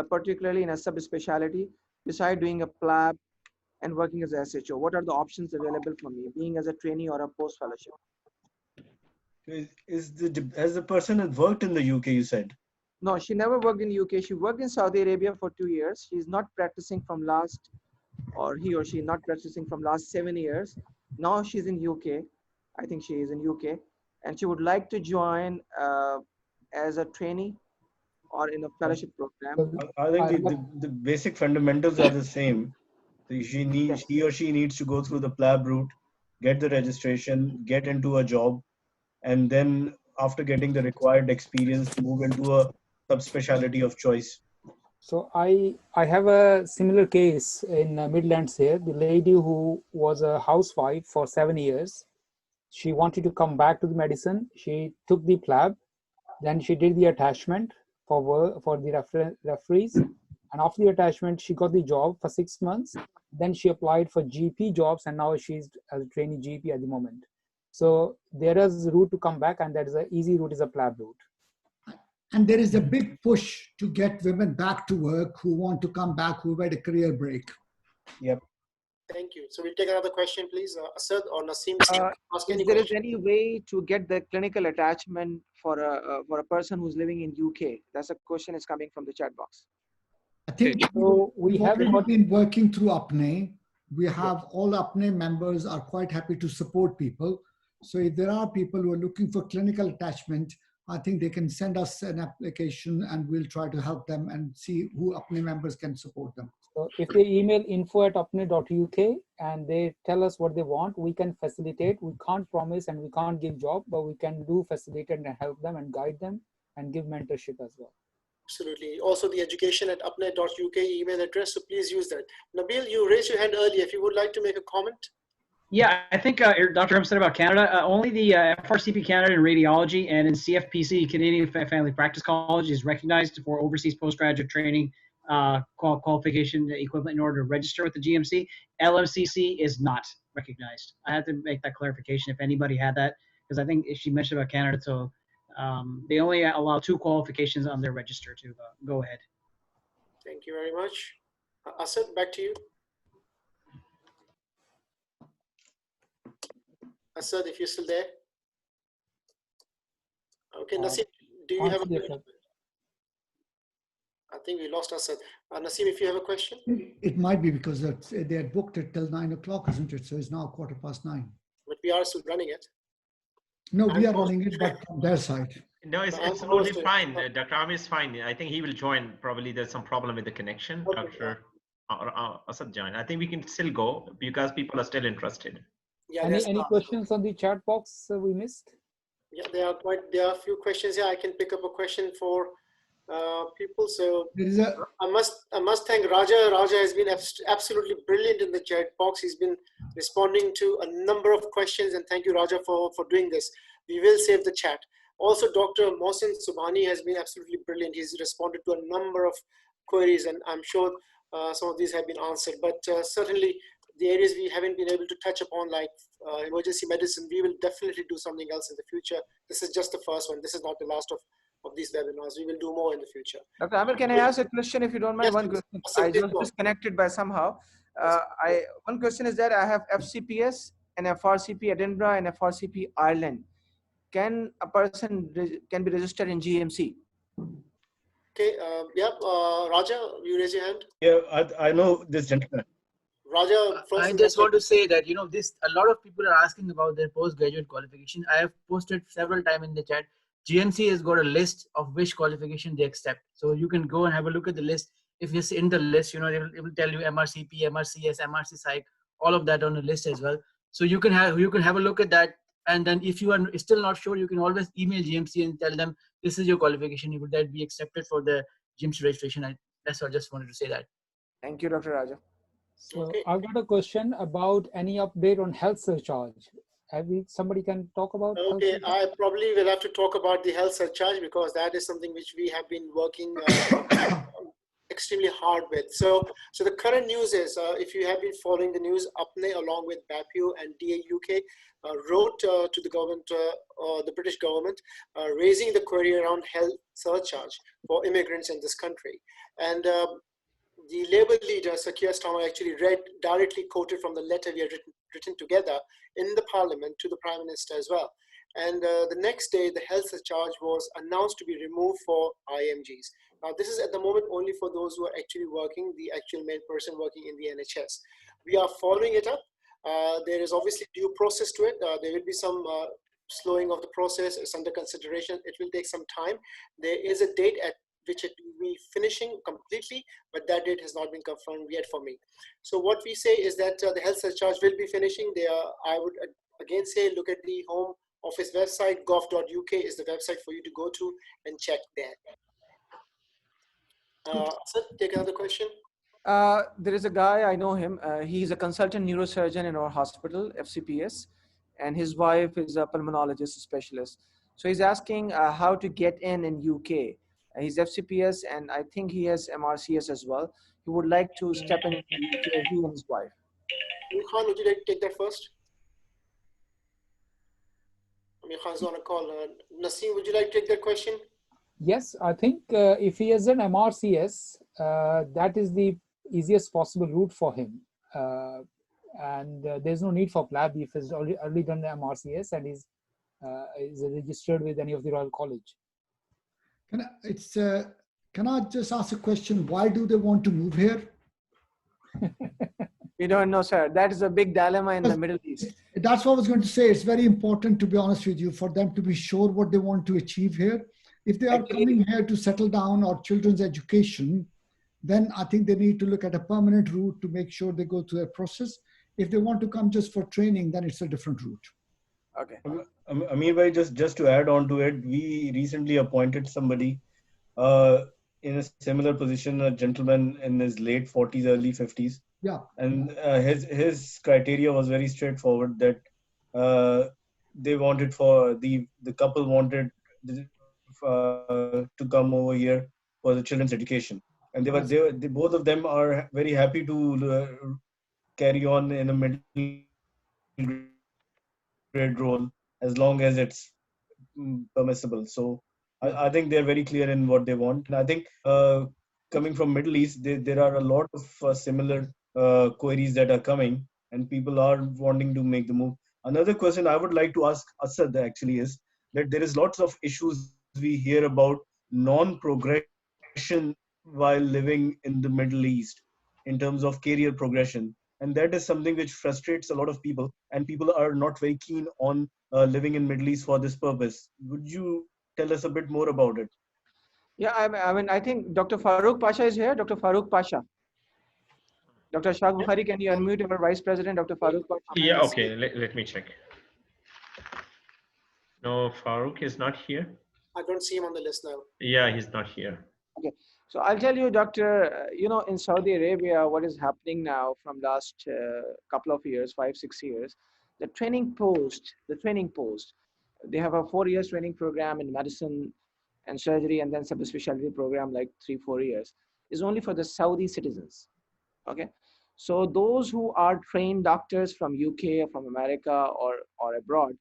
particularly in a subspecialty, beside doing a PLAB and working as a SHO? What are the options available for me, being as a trainee or a post-fellowship? Has the person has worked in the UK, you said? No, she never worked in UK. She worked in Saudi Arabia for 2 years. She's not practicing from last, or he or she not practicing from last 7 years. Now she's in UK. I think she is in UK. And she would like to join as a trainee or in a fellowship program. I think the basic fundamentals are the same. He or she needs to go through the PLAB route, get the registration, get into a job, and then after getting the required experience, move into a subspecialty of choice. So I have a similar case in Midlands here. The lady who was a housewife for 7 years, she wanted to come back to the medicine. She took the PLAB, then she did the attachment for the referees, and after the attachment, she got the job for 6 months. Then she applied for GP jobs, and now she's a trainee GP at the moment. So there is a route to come back, and that is an easy route is a PLAB route. And there is a big push to get women back to work who want to come back, who had a career break. Yep. Thank you. So we'll take another question, please. Asad or Naseem. If there is any way to get the clinical attachment for a person who's living in UK? That's a question is coming from the chat box. I think so we've already been working through APPNE. We have all APPNE members are quite happy to support people. So if there are people who are looking for clinical attachment, I think they can send us an application and we'll try to help them and see who APPNE members can support them. So if they email info@appne.uk and they tell us what they want, we can facilitate. We can't promise and we can't give job, but we can do facilitate and help them and guide them and give mentorship as well. Absolutely. Also the education@appne.uk email address, so please use that. Nabil, you raised your hand earlier. If you would like to make a comment. Yeah, I think Dr. Hamzah said about Canada, only the FRCP Canada in radiology and in CFPC, Canadian Family Practice College, is recognized for overseas postgraduate training qualification equivalent in order to register with the GMC. LMCC is not recognized. I had to make that clarification if anybody had that, because I think she mentioned about Canada, so they only allow 2 qualifications on their register to go ahead. Thank you very much. Asad, back to you. Asad, if you're still there. Okay, Naseem, do you have a question? I think we lost Asad. Naseem, if you have a question? It might be because they had booked it till 9 o'clock, isn't it? So it's now 9:15. But we are still running it. No, we are running it, but from their side. No, it's absolutely fine. Dr. Amir is fine. I think he will join. Probably there's some problem with the connection. Dr. Asad join. I think we can still go because people are still interested. Yeah, any questions on the chat box we missed? Yeah, there are a few questions here. I can pick up a question for people. So I must thank Raja. Raja has been absolutely brilliant in the chat box. He's been responding to a number of questions, and thank you, Raja, for doing this. We will save the chat. Also, Dr. Mohsin Subhani has been absolutely brilliant. He's responded to a number of queries, and I'm sure some of these have been answered. But certainly, the areas we haven't been able to touch upon, like emergency medicine, we will definitely do something else in the future. This is just the first one. This is not the last of these webinars. We will do more in the future. Dr. Amir, can I ask a question if you don't mind? Yes, one question. I just disconnected by somehow. One question is that I have FCPS and FRCP Edinburgh and FRCP Ireland. Can a person can be registered in GMC? Okay, Raja, you raise your hand. Yeah, I know this gentleman. Raja, I just want to say that, you know, a lot of people are asking about their postgraduate qualification. I have posted several times in the chat. GMC has got a list of which qualification they accept. So you can go and have a look at the list. If it's in the list, you know, it will tell you MRCP, MRCS, MRC Psych, all of that on the list as well. So you can have a look at that And then if you are still not sure, you can always email GMC and tell them this is your qualification. Would that be accepted for the GMC registration? That's what I just wanted to say that. Thank you, Dr. Raja. So I've got a question about any update on health surcharge. Somebody can talk about health Okay, surcharge? I probably will have to talk about the health surcharge because that is something which we have been working extremely hard with. So the current news is, if you have been following the news, APPNE along with BAPU and DA UK wrote to the government, the British government, raising the query around health surcharge for immigrants in this country. And the Labour leader, Sir K.S.A, actually directly quoted from the letter we had written together in the Parliament to the Prime Minister as well. And the next day, the health surcharge was announced to be removed for IMGs. Now, this is at the moment only for those who are actually working, the actual main person working in the NHS. We are following it up. There is obviously due process to it. There will be some slowing of the process. It's under consideration. It will take some time. There is a date at which it will be finishing completely, but that date has not been confirmed yet for me. So what we say is that the health surcharge will be finishing. I would again say, look at the Home Office website, gov.uk is the website for you to go to and check there. Sir, take another question. There is a guy, I know him. He's a consultant neurosurgeon in our hospital, FCPS, and his wife is a pulmonologist specialist. So he's asking how to get in UK. He's FCPS, and I think he has MRCS as well. He would like to step in UK, he and his wife. Khan, would you like to take that first? Amir Khan's on a call. Naseem, would you like to take that question? Yes, I think if he has an MRCS, that is the easiest possible route for him. And there's no need for PLAB if he's already done the MRCS and is registered with any of the Royal College. Can I just ask a question? Why do they want to move here? We don't know, sir. That is a big dilemma in the Middle East. That's what I was going to say. It's very important, to be honest with you, for them to be sure what they want to achieve here. If they are coming here to settle down or children's education, then I think they need to look at a permanent route to make sure they go through a process. If they want to come just for training, then it's a different route. Okay. Amir bhai, just to add on to it, we recently appointed somebody in a similar position, a gentleman in his late 40s, early 50s. Yeah. And his criteria was very straightforward, that they wanted for the couple wanted to come over here for the children's education, and they both of them are very happy to carry on in a middle grade role as long as it's permissible. So I think they're very clear in what they want, and I think coming from Middle East, there are a lot of similar queries that are coming, and people are wanting to make the move. Another question I would like to ask Asad actually is that there is lots of issues we hear about non-progression while living in the Middle East in terms of career progression. And that is something which frustrates a lot of people, and people are not very keen on living in Middle East for this purpose. Would you tell us a bit more about it? Yeah, I mean, I think Dr. Farooq Pasha is here. Dr. Farooq Pasha. Dr. Ashfaq Bukhari, can you unmute our Vice President, Dr. Farooq Pasha? Yeah, okay, let me check. No, Farooq is not here. I don't see him on the list now. Yeah, he's not here. Okay, so I'll tell you, Doctor, in Saudi Arabia, what is happening now from last couple of years, 5-6 years, the training post, they have a 4 years training program in medicine and surgery, and then subspecialty program like 3-4 years, is only for the Saudi citizens. Okay, so those who are trained doctors from UK or from America or abroad,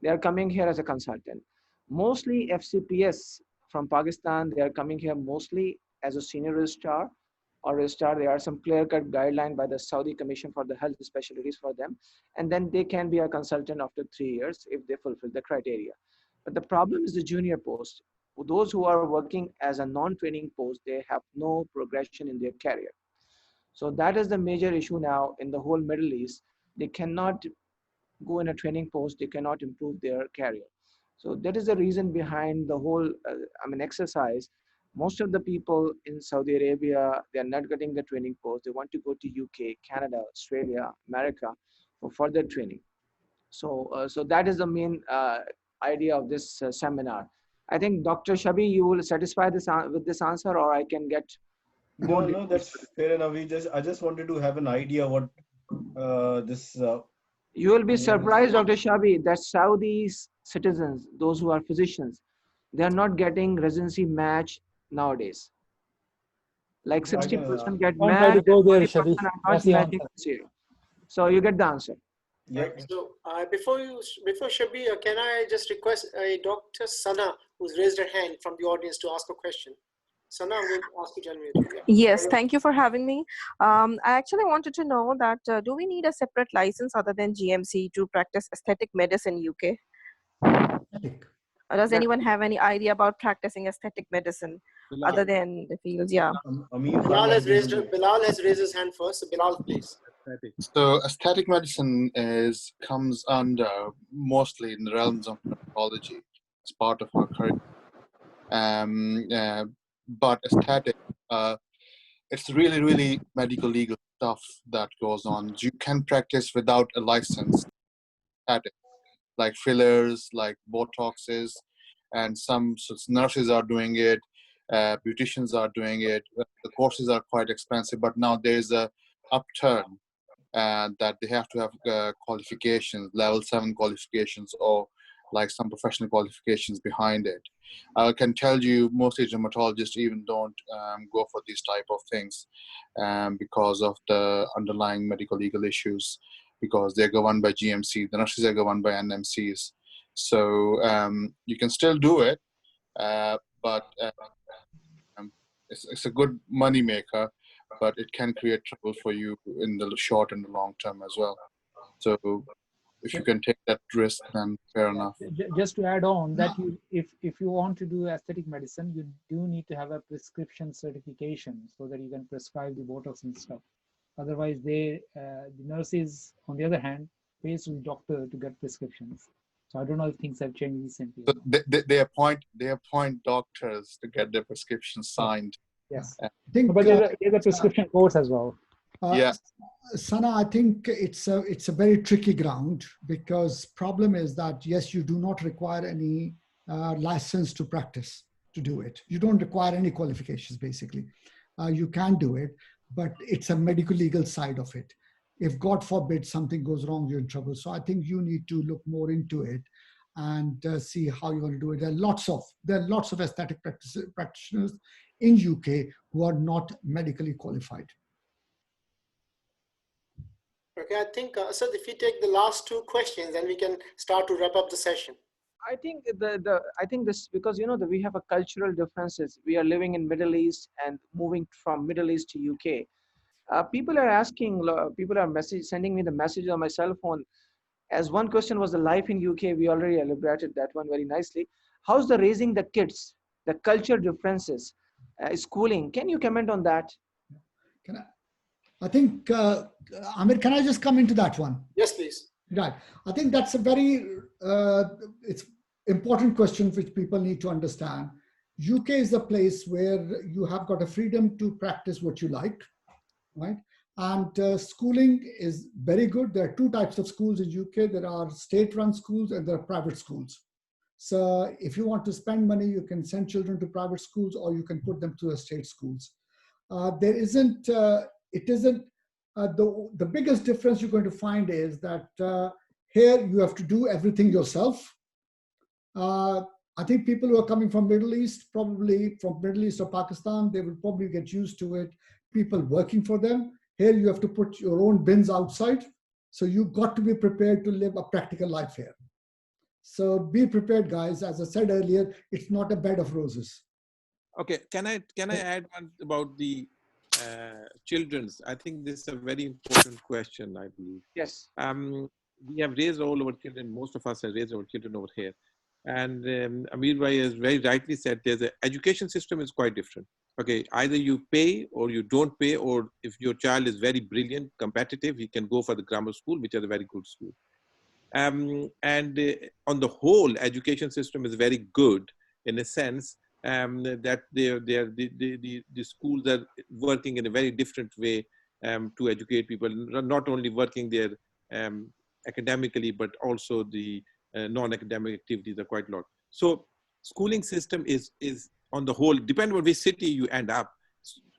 they are coming here as a consultant. Mostly FCPS from Pakistan, they are coming here mostly as a senior registrar or registrar. There are some clear-cut guidelines by the Saudi Commission for the health specialties for them, and then they can be a consultant after 3 years if they fulfill the criteria. But the problem is the junior post. Those who are working as a non-training post, they have no progression in their career. So that is the major issue now in the whole Middle East. They cannot go in a training post, they cannot improve their career. So that is the reason behind the whole exercise. Most of the people in Saudi Arabia, they are not getting the training post. They want to go to UK, Canada, Australia, America for further training. So that is the main idea of this seminar. I think Dr. Shabi, you will satisfy this with this answer, or I can get more. No, that's fair enough. I just wanted to have an idea what this. You will be surprised, Dr. Shabi, that Saudi citizens, those who are physicians, they are not getting residency match nowadays. Like 60% get Don't try to matched, go there, 20% Shabi. are That's not the matching answer. this year. So you get the answer. Yep. So before Shabi, can I just request Dr. Sana, who's raised her hand from the audience, to ask a question? Sana, I'm going to ask you to unmute. Yeah. Yes, thank you for having me. I actually wanted to know that do we need a separate license other than GMC to practice aesthetic medicine in UK? Does anyone have any idea about practicing aesthetic medicine other than the fields? Yeah. Bilal has raised his hand first. So Bilal, please. So aesthetic medicine comes under mostly in the realms of dermatology. It's part of our curriculum. But aesthetic, it's really medical legal stuff that goes on. You can practice without a license, aesthetic, like fillers, like Botoxes, and some nurses are doing it, beauticians are doing it. The courses are quite expensive, but now there's a upturn that they have to have qualifications, level 7 qualifications, or like some professional qualifications behind it. I can tell you mostly dermatologists even don't go for these type of things because of the underlying medical legal issues, because they're governed by GMC, the nurses are governed by NMCs. So you can still do it, but it's a good money maker, but it can create trouble for you in the short and the long term as well. So if you can take that risk, then fair enough. Just to add on that, if you want to do aesthetic medicine, you do need to have a prescription certification so that you can prescribe the Botox and stuff. Otherwise, the nurses, on the other hand, pays to the doctor to get prescriptions. So I don't know if things have changed recently. So they appoint doctors to get their prescriptions signed. Yes, think, but there's a prescription course as well. Yeah. Sana, I think it's a very tricky ground, because problem is that yes, you do not require any license to practice to do it. You don't require any qualifications basically. You can do it, but it's a medical legal side of it. If God forbid something goes wrong, you're in trouble. So I think you need to look more into it and see how you're going to do it. There are lots of aesthetic practitioners in UK who are not medically qualified. Okay, I think, Asad, if we take the last two questions, then we can start to wrap up the session. I think I think this, because we have a cultural differences. We are living in Middle East and moving from Middle East to UK. People are asking, people are sending me the message on my cell phone. As one question was the life in UK, we already elaborated that one very nicely. How's the raising the kids, the culture differences, schooling? Can you comment on that? I think, Amir, can I just come into that one? Yes, please. Right. I think that's a very it's important question which people need to understand. UK is a place where you have got a freedom to practice what you like, right? And schooling is very good. There are two types of schools in UK. There are state-run schools and there are private schools. So if you want to spend money, you can send children to private schools or you can put them to the state schools. There isn't, it isn't, the biggest difference you're going to find is that here you have to do everything yourself. I think people who are coming from Middle East, probably from Middle East or Pakistan, they will probably get used to it. People working for them. Here you have to put your own bins outside. So you've got to be prepared to live a practical life here. So be prepared, guys. As I said earlier, it's not a bed of roses. Okay, can I add one about the children's? I think this is a very important question, I believe. Yes. We have raised all our children, most of us have raised our children over here. And Amir Bhai has very rightly said there's an education system is quite different. Okay, either you pay or you don't pay, or if your child is very brilliant, competitive, he can go for the grammar school, which is a very good school. And on the whole, education system is very good in a sense that the schools are working in a very different way to educate people, not only working their academically, but also the non-academic activities are quite a lot. So schooling system is on the whole, depending on which city you end up,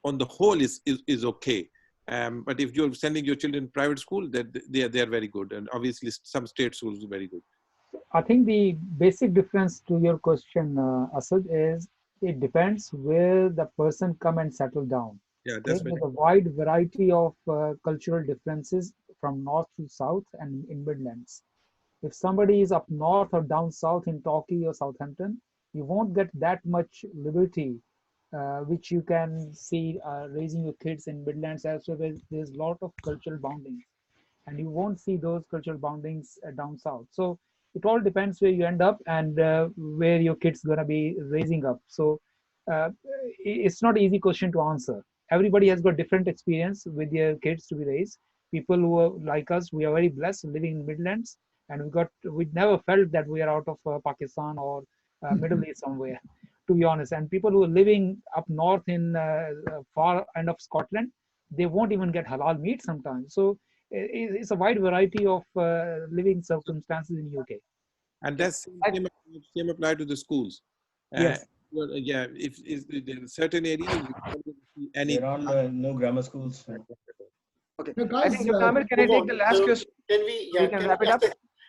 on the whole is okay. But if you're sending your children private school, they are very good, and obviously some state schools are very good. I think the basic difference to your question, Asad, is it depends where the person come and settle down. Yeah, that's There's a wide variety of cultural differences from north to south and in Midlands. If somebody is up north or down south in Torquay or Southampton, you won't get that much liberty, which you can see raising your kids in Midlands as well. There's a lot of cultural boundings, and you won't see those cultural boundings down south. So it all depends where you end up and where your kids gonna be raising up. So it's not an easy question to answer. Everybody has got different experience with their kids to be raised. People who are like us, we are very blessed living in Midlands, and we never felt that we are out of Pakistan or Middle East somewhere, to be honest. And people who are living up north in far end of Scotland, they won't even get halal meat sometimes. So it's a wide variety of living circumstances in UK. And that's same apply to the schools. Yes. Well, yeah, if in certain areas, any no grammar schools. Okay. No, I guys, think, Amir, can I take the last question? Can we, We can wrap it up.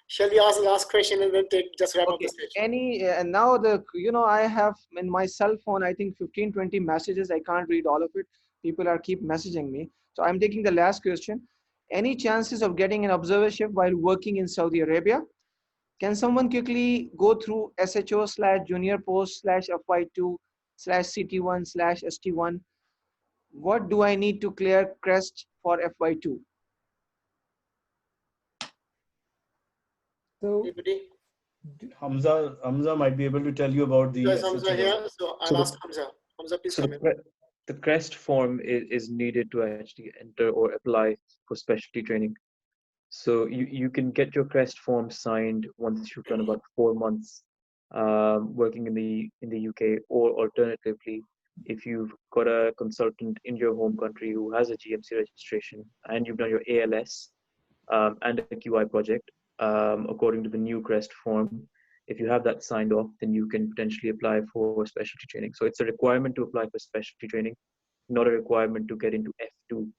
Shall we ask the last question and then just wrap up the session? And now I have in my cell phone, I think 15-20 messages. I can't read all of it. People are keep messaging me. So I'm taking the last question. Any chances of getting an observership while working in Saudi Arabia? Can someone quickly go through SHO/junior post/FY2/CT1/ST1? What do I need to clear CREST for FY2? So Hamzah might be able to tell you about the. Yes, Hamzah here, so I'll ask Hamzah. Hamzah, please come in. The CREST form is needed to actually enter or apply for specialty training. So you can get your CREST form signed once you've done about 4 months working in the UK, or alternatively, if you've got a consultant in your home country who has a GMC registration and you've done your ALS and a QI project according to the new CREST form. If you have that signed off, then you can potentially apply for specialty training. So it's a requirement to apply for specialty training, not a requirement to get into F2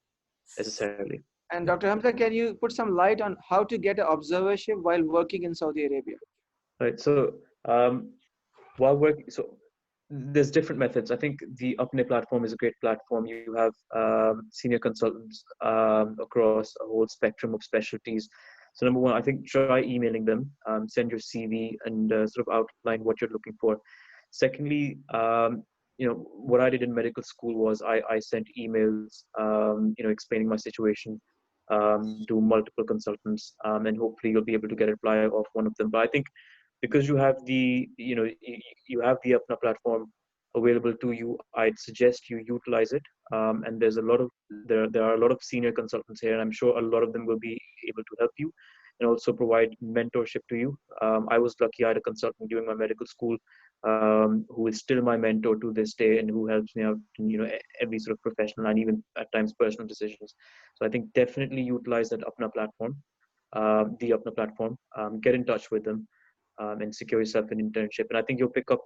necessarily. And Dr. Hamzah, can you put some light on how to get an observership while working in Saudi Arabia? Right. So while working, so there's different methods. I think the APPNE platform is a great platform. You have senior consultants across a whole spectrum of specialties. So number one, I think try emailing them, send your CV and sort of outline what you're looking for. Secondly, what I did in medical school was I sent emails, explaining my situation to multiple consultants, and hopefully you'll be able to get a reply off one of them. But I think because you have the APPNE platform available to you, I'd suggest you utilize it. And there are a lot of senior consultants here, and I'm sure a lot of them will be able to help you and also provide mentorship to you. I was lucky; I had a consultant during my medical school who is still my mentor to this day, and who helps me out in every sort of professional and even at times personal decisions. So I think definitely utilize that APPNE platform, the APPNE platform. Get in touch with them and secure yourself an internship. And I think you'll pick up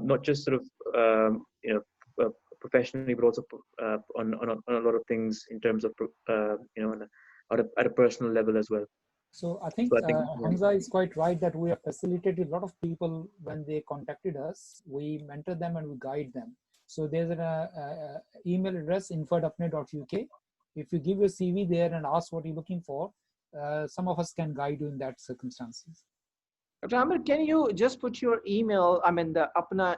not just sort of professionally, but also on a lot of things in terms of at a personal level as well. So I think Hamzah is quite right that we have facilitated a lot of people when they contacted us. We mentor them and we guide them. So there's an email address info@appne.uk. If you give your CV there and ask what you're looking for, some of us can guide you in that circumstances. Dr. Amir, can you just put your email, the APPNE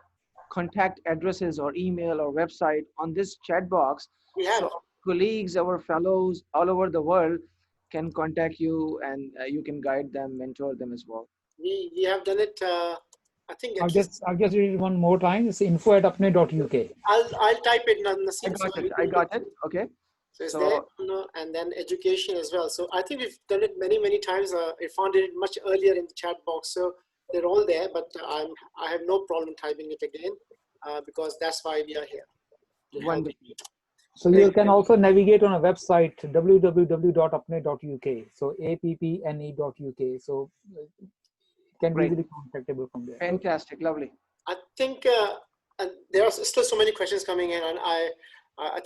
contact addresses or email or website on this chat box? We have. So colleagues, our fellows all over the world can contact you, and you can guide them, mentor them as well. We have done it. I think I'll just read it one more time. It's info@appne.uk. I'll type it in the I got it. Okay. So it's there, and then education as well. So I think we've done it many times. I found it much earlier in the chat box, so they're all there. But I have no problem typing it again because that's why we are here. Wonderful. So you can also navigate on a website www.appne.uk. So APPNE.uk. So it can be easily contactable from there. Fantastic, lovely. I think and there are still so many questions coming in, and I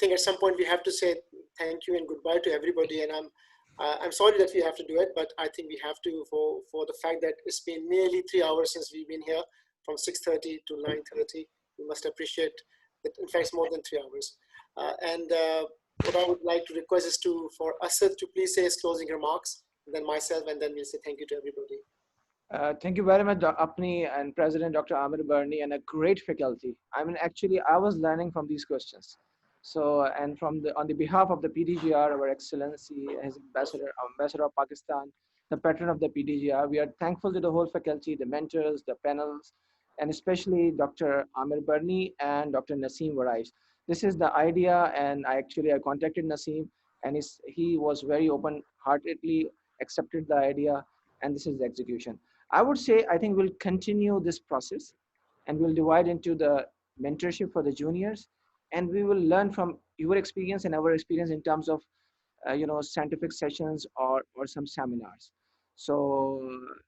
think at some point we have to say thank you and goodbye to everybody. And I'm sorry that we have to do it, but I think we have to for the fact that it's been nearly 3 hours since we've been here, from 6:30 to 9:30. We must appreciate that. In fact, it's more than 3 hours. What I would like to request is for Asad to please say his closing remarks, and then myself, and then we'll say thank you to everybody. Thank you very much, APPNE and President Dr. Amir Burney, and a great faculty. I mean, actually, I was learning from these questions. So, and on the behalf of the PDGR, our Excellency, his Ambassador of Pakistan, the Patron of the PDGR, we are thankful to the whole faculty, the mentors, the panels, and especially Dr. Amir Burney and Dr. Naseem Waraish. This is the idea, and I contacted Naseem, and he was very open-heartedly accepted the idea, and this is the execution. I would say, I think we'll continue this process, and we'll divide into the mentorship for the juniors, and we will learn from your experience and our experience in terms of, scientific sessions or some seminars. So,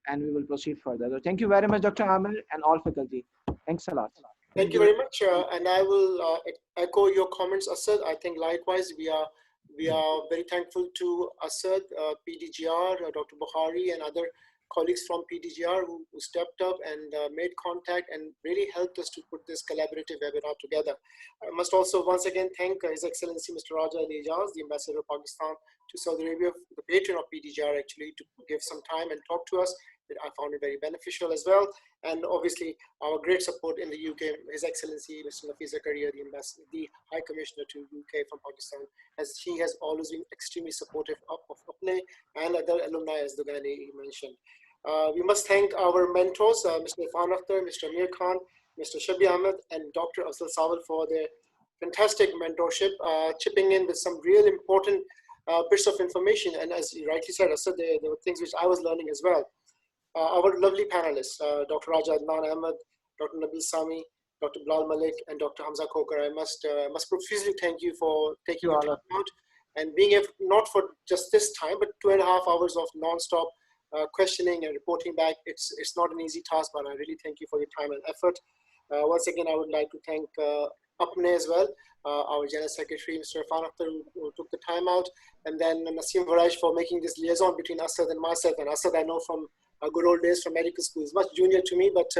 and we will proceed further. So thank you very much, Dr. Amir, and all faculty. Thanks a lot. Thank you very much, and I will echo your comments, Asad. I think likewise we are very thankful to Asad, PDGR, Dr. Bukhari, and other colleagues from PDGR who stepped up and made contact and really helped us to put this collaborative webinar together. I must also once again thank His Excellency Mr. Raja Ejaz, the Ambassador of Pakistan to Saudi Arabia, the patron of PDGR, actually, to give some time and talk to us. I found it very beneficial as well. And obviously, our great support in the UK, His Excellency Mr. Nafees Zakaria, the High Commissioner to UK from Pakistan, as he has always been extremely supportive of APPNE and other alumni, as the guy he mentioned. We must thank our mentors, Mr. Irfan Akhtar, Mr. Amir Khan, Mr. Shabi Ahmed, and Dr. Afzal Sawal for their fantastic mentorship, chipping in with some real important bits of information. And as you rightly said, Asad, there were things which I was learning as well. Our lovely panelists, Dr. Raja Adnan Ahmed, Dr. Nabil Sami, Dr. Bilal Malik, and Dr. Hamzah Khokhar. I must profusely thank you for taking your time out and being able, not for just this time, but 2.5 hours of non-stop questioning and reporting back. It's not an easy task, but I really thank you for your time and effort. Once again, I would like to thank APPNE as well, our General Secretary, Mr. Irfan Akhtar, who took the time out, and then Naseem Waraish for making this liaison between Asad and myself. And Asad, I know from good old days from medical school. He's much junior to me, but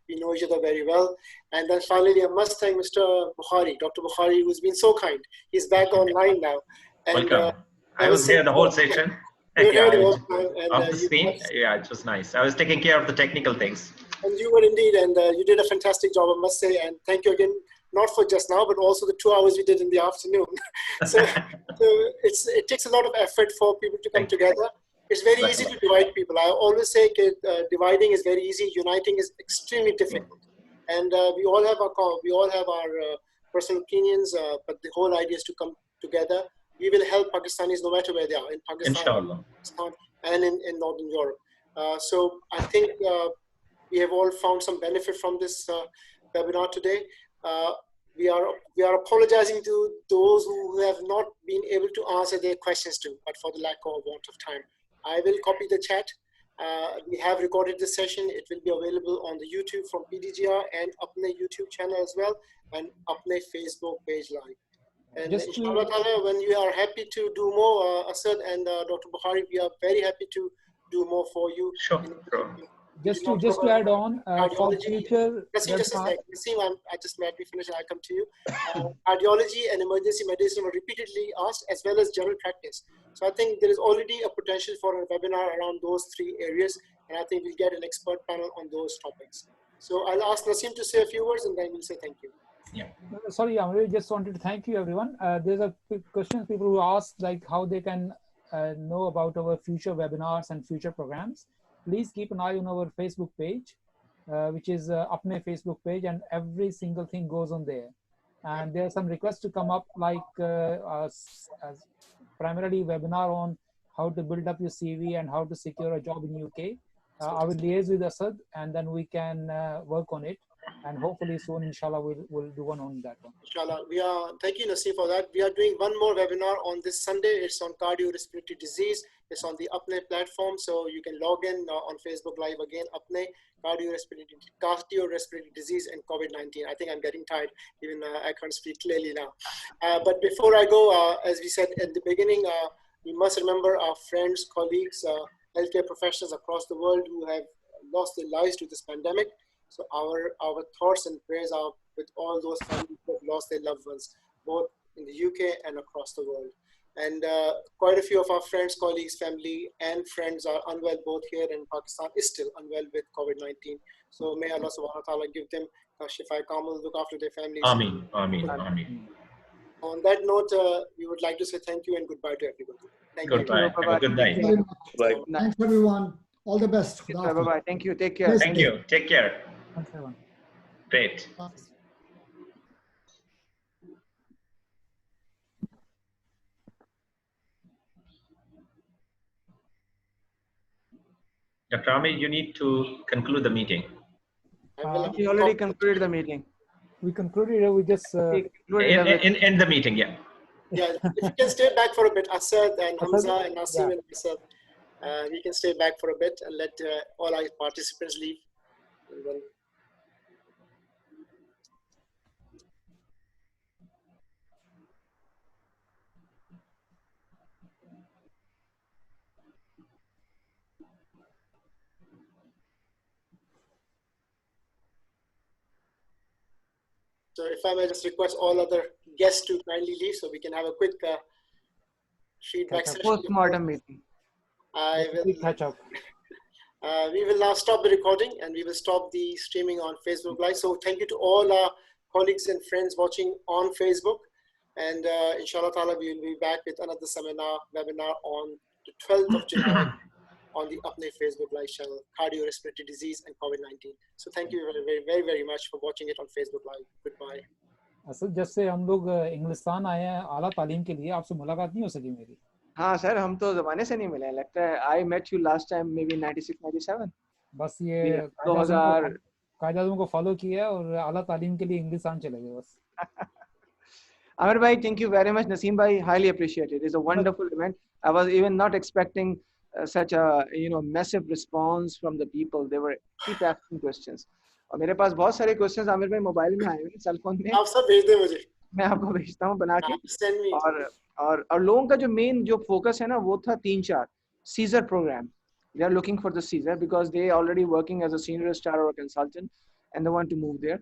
we know each other very well. And then finally, I must thank Mr. Bukhari, Dr. Bukhari, who's been so kind. He's back online now. And, welcome. I was here the whole session. Yeah, off the screen. Yeah, it was nice. I was taking care of the technical things. And you were indeed, and you did a fantastic job, I must say. And thank you again, not for just now, but also the 2 hours we did in the afternoon. so it takes a lot of effort for people to come together. It's very easy to divide people. I always say dividing is very easy. Uniting is extremely difficult. And we all have our personal opinions, but the whole idea is to come together. We will help Pakistanis no matter where they are, in Pakistan, and in Northern Europe. So I think we have all found some benefit from this webinar today. We are apologizing to those who have not been able to answer their questions but for the lack of want of time. I will copy the chat. We have recorded this session. It will be available on the YouTube from PDGR and APPNE YouTube channel as well, and APPNE Facebook page live. And inshallah ta'ala, when you are happy to do more, Asad and Dr. Bukhari, we are very happy to do more for you. Sure. Just to add on, for future I just let me finish and I come to you. Cardiology and emergency medicine were repeatedly asked, as well as general practice. So I think there is already a potential for a webinar around those 3 areas, and I think we'll get an expert panel on those topics. So I'll ask Naseem to say a few words, and then we'll say thank you. Yeah. Sorry, Amir, just wanted to thank you, everyone. There's a question people who ask, like, how they can know about our future webinars and future programs. Please keep an eye on our Facebook page, which is APPNE Facebook page, and every single thing goes on there. And there are some requests to come up, like primarily webinar on how to build up your CV and how to secure a job in UK. I will liaise with Asad, and then we can work on it. and hopefully soon, inshallah, we'll do one on that one. Inshallah, thank you, Naseem, for that. We are doing one more webinar on this Sunday. It's on cardiorespiratory disease. It's on the APPNE platform, so you can log in on Facebook Live again. APPNE, cardiorespiratory disease and COVID-19. I think I'm getting tired, even I can't speak clearly now. But before I go, as we said at the beginning, we must remember our friends, colleagues, healthcare professionals across the world who have lost their lives to this pandemic. So our thoughts and prayers are with all those families who have lost their loved ones, both in the UK and across the world. And quite a few of our friends, colleagues, family, and friends are unwell both here and Pakistan is still unwell with COVID-19. So may Allah subhanahu wa ta'ala give them Shifa Kamal, look after their families. Ameen, ameen, ameen. On that note, we would like to say thank you and goodbye to everybody. Thank you. Goodbye. Have a good night. Bye. Thanks, everyone. All the best. Bye-bye. Thank you. Take care. Thank you. Take care. Thanks, everyone. Great. Dr. Amir, you need to conclude the meeting. We already concluded the meeting. We concluded it. We just in the meeting, yeah. Yeah, if you can stay back for a bit, Asad and Hamzah and Naseem and myself, we can stay back for a bit and let all our participants leave. And then so if I may just request all other guests to kindly leave so we can have a quick feedback session. Post-mortem meeting. I will catch up. We will now stop the recording and we will stop the streaming on Facebook Live. So thank you to all our colleagues and friends watching on Facebook. And inshallah ta'ala, we will be back with another webinar on the 12th of July on the APPNE Facebook Live channel, cardiorespiratory disease and COVID-19. So thank you very much for watching it on Facebook Live. Goodbye. असल जब से हम लोग इंग्लिस्तान आए हैं आला तालीम के लिए आपसे मुलाकात नहीं हो सकी मेरी हाँ सर हम तो ज़माने से नहीं मिले लगता है I met you last time maybe 96-97 बस ये 2000 कायदातों को फॉलो किया और आला तालीम के लिए इंग्लिस्तान चले गए बस Amir bhai, thank you very much. Naseem bhai, highly appreciated. It's a wonderful event. I was even not expecting such a massive response from the people. They were keep asking questions. और मेरे पास बहुत सारे questions Aamir भाई mobile में आए हुए cell phone में आप सब भेज दें मुझे मैं आपको भेजता हूँ बना के और लोगों का जो मेन जो फोकस है ना वो था 3-4 Caesar program. They are looking for the Caesar because they already working as a senior star or a consultant and they want to move there.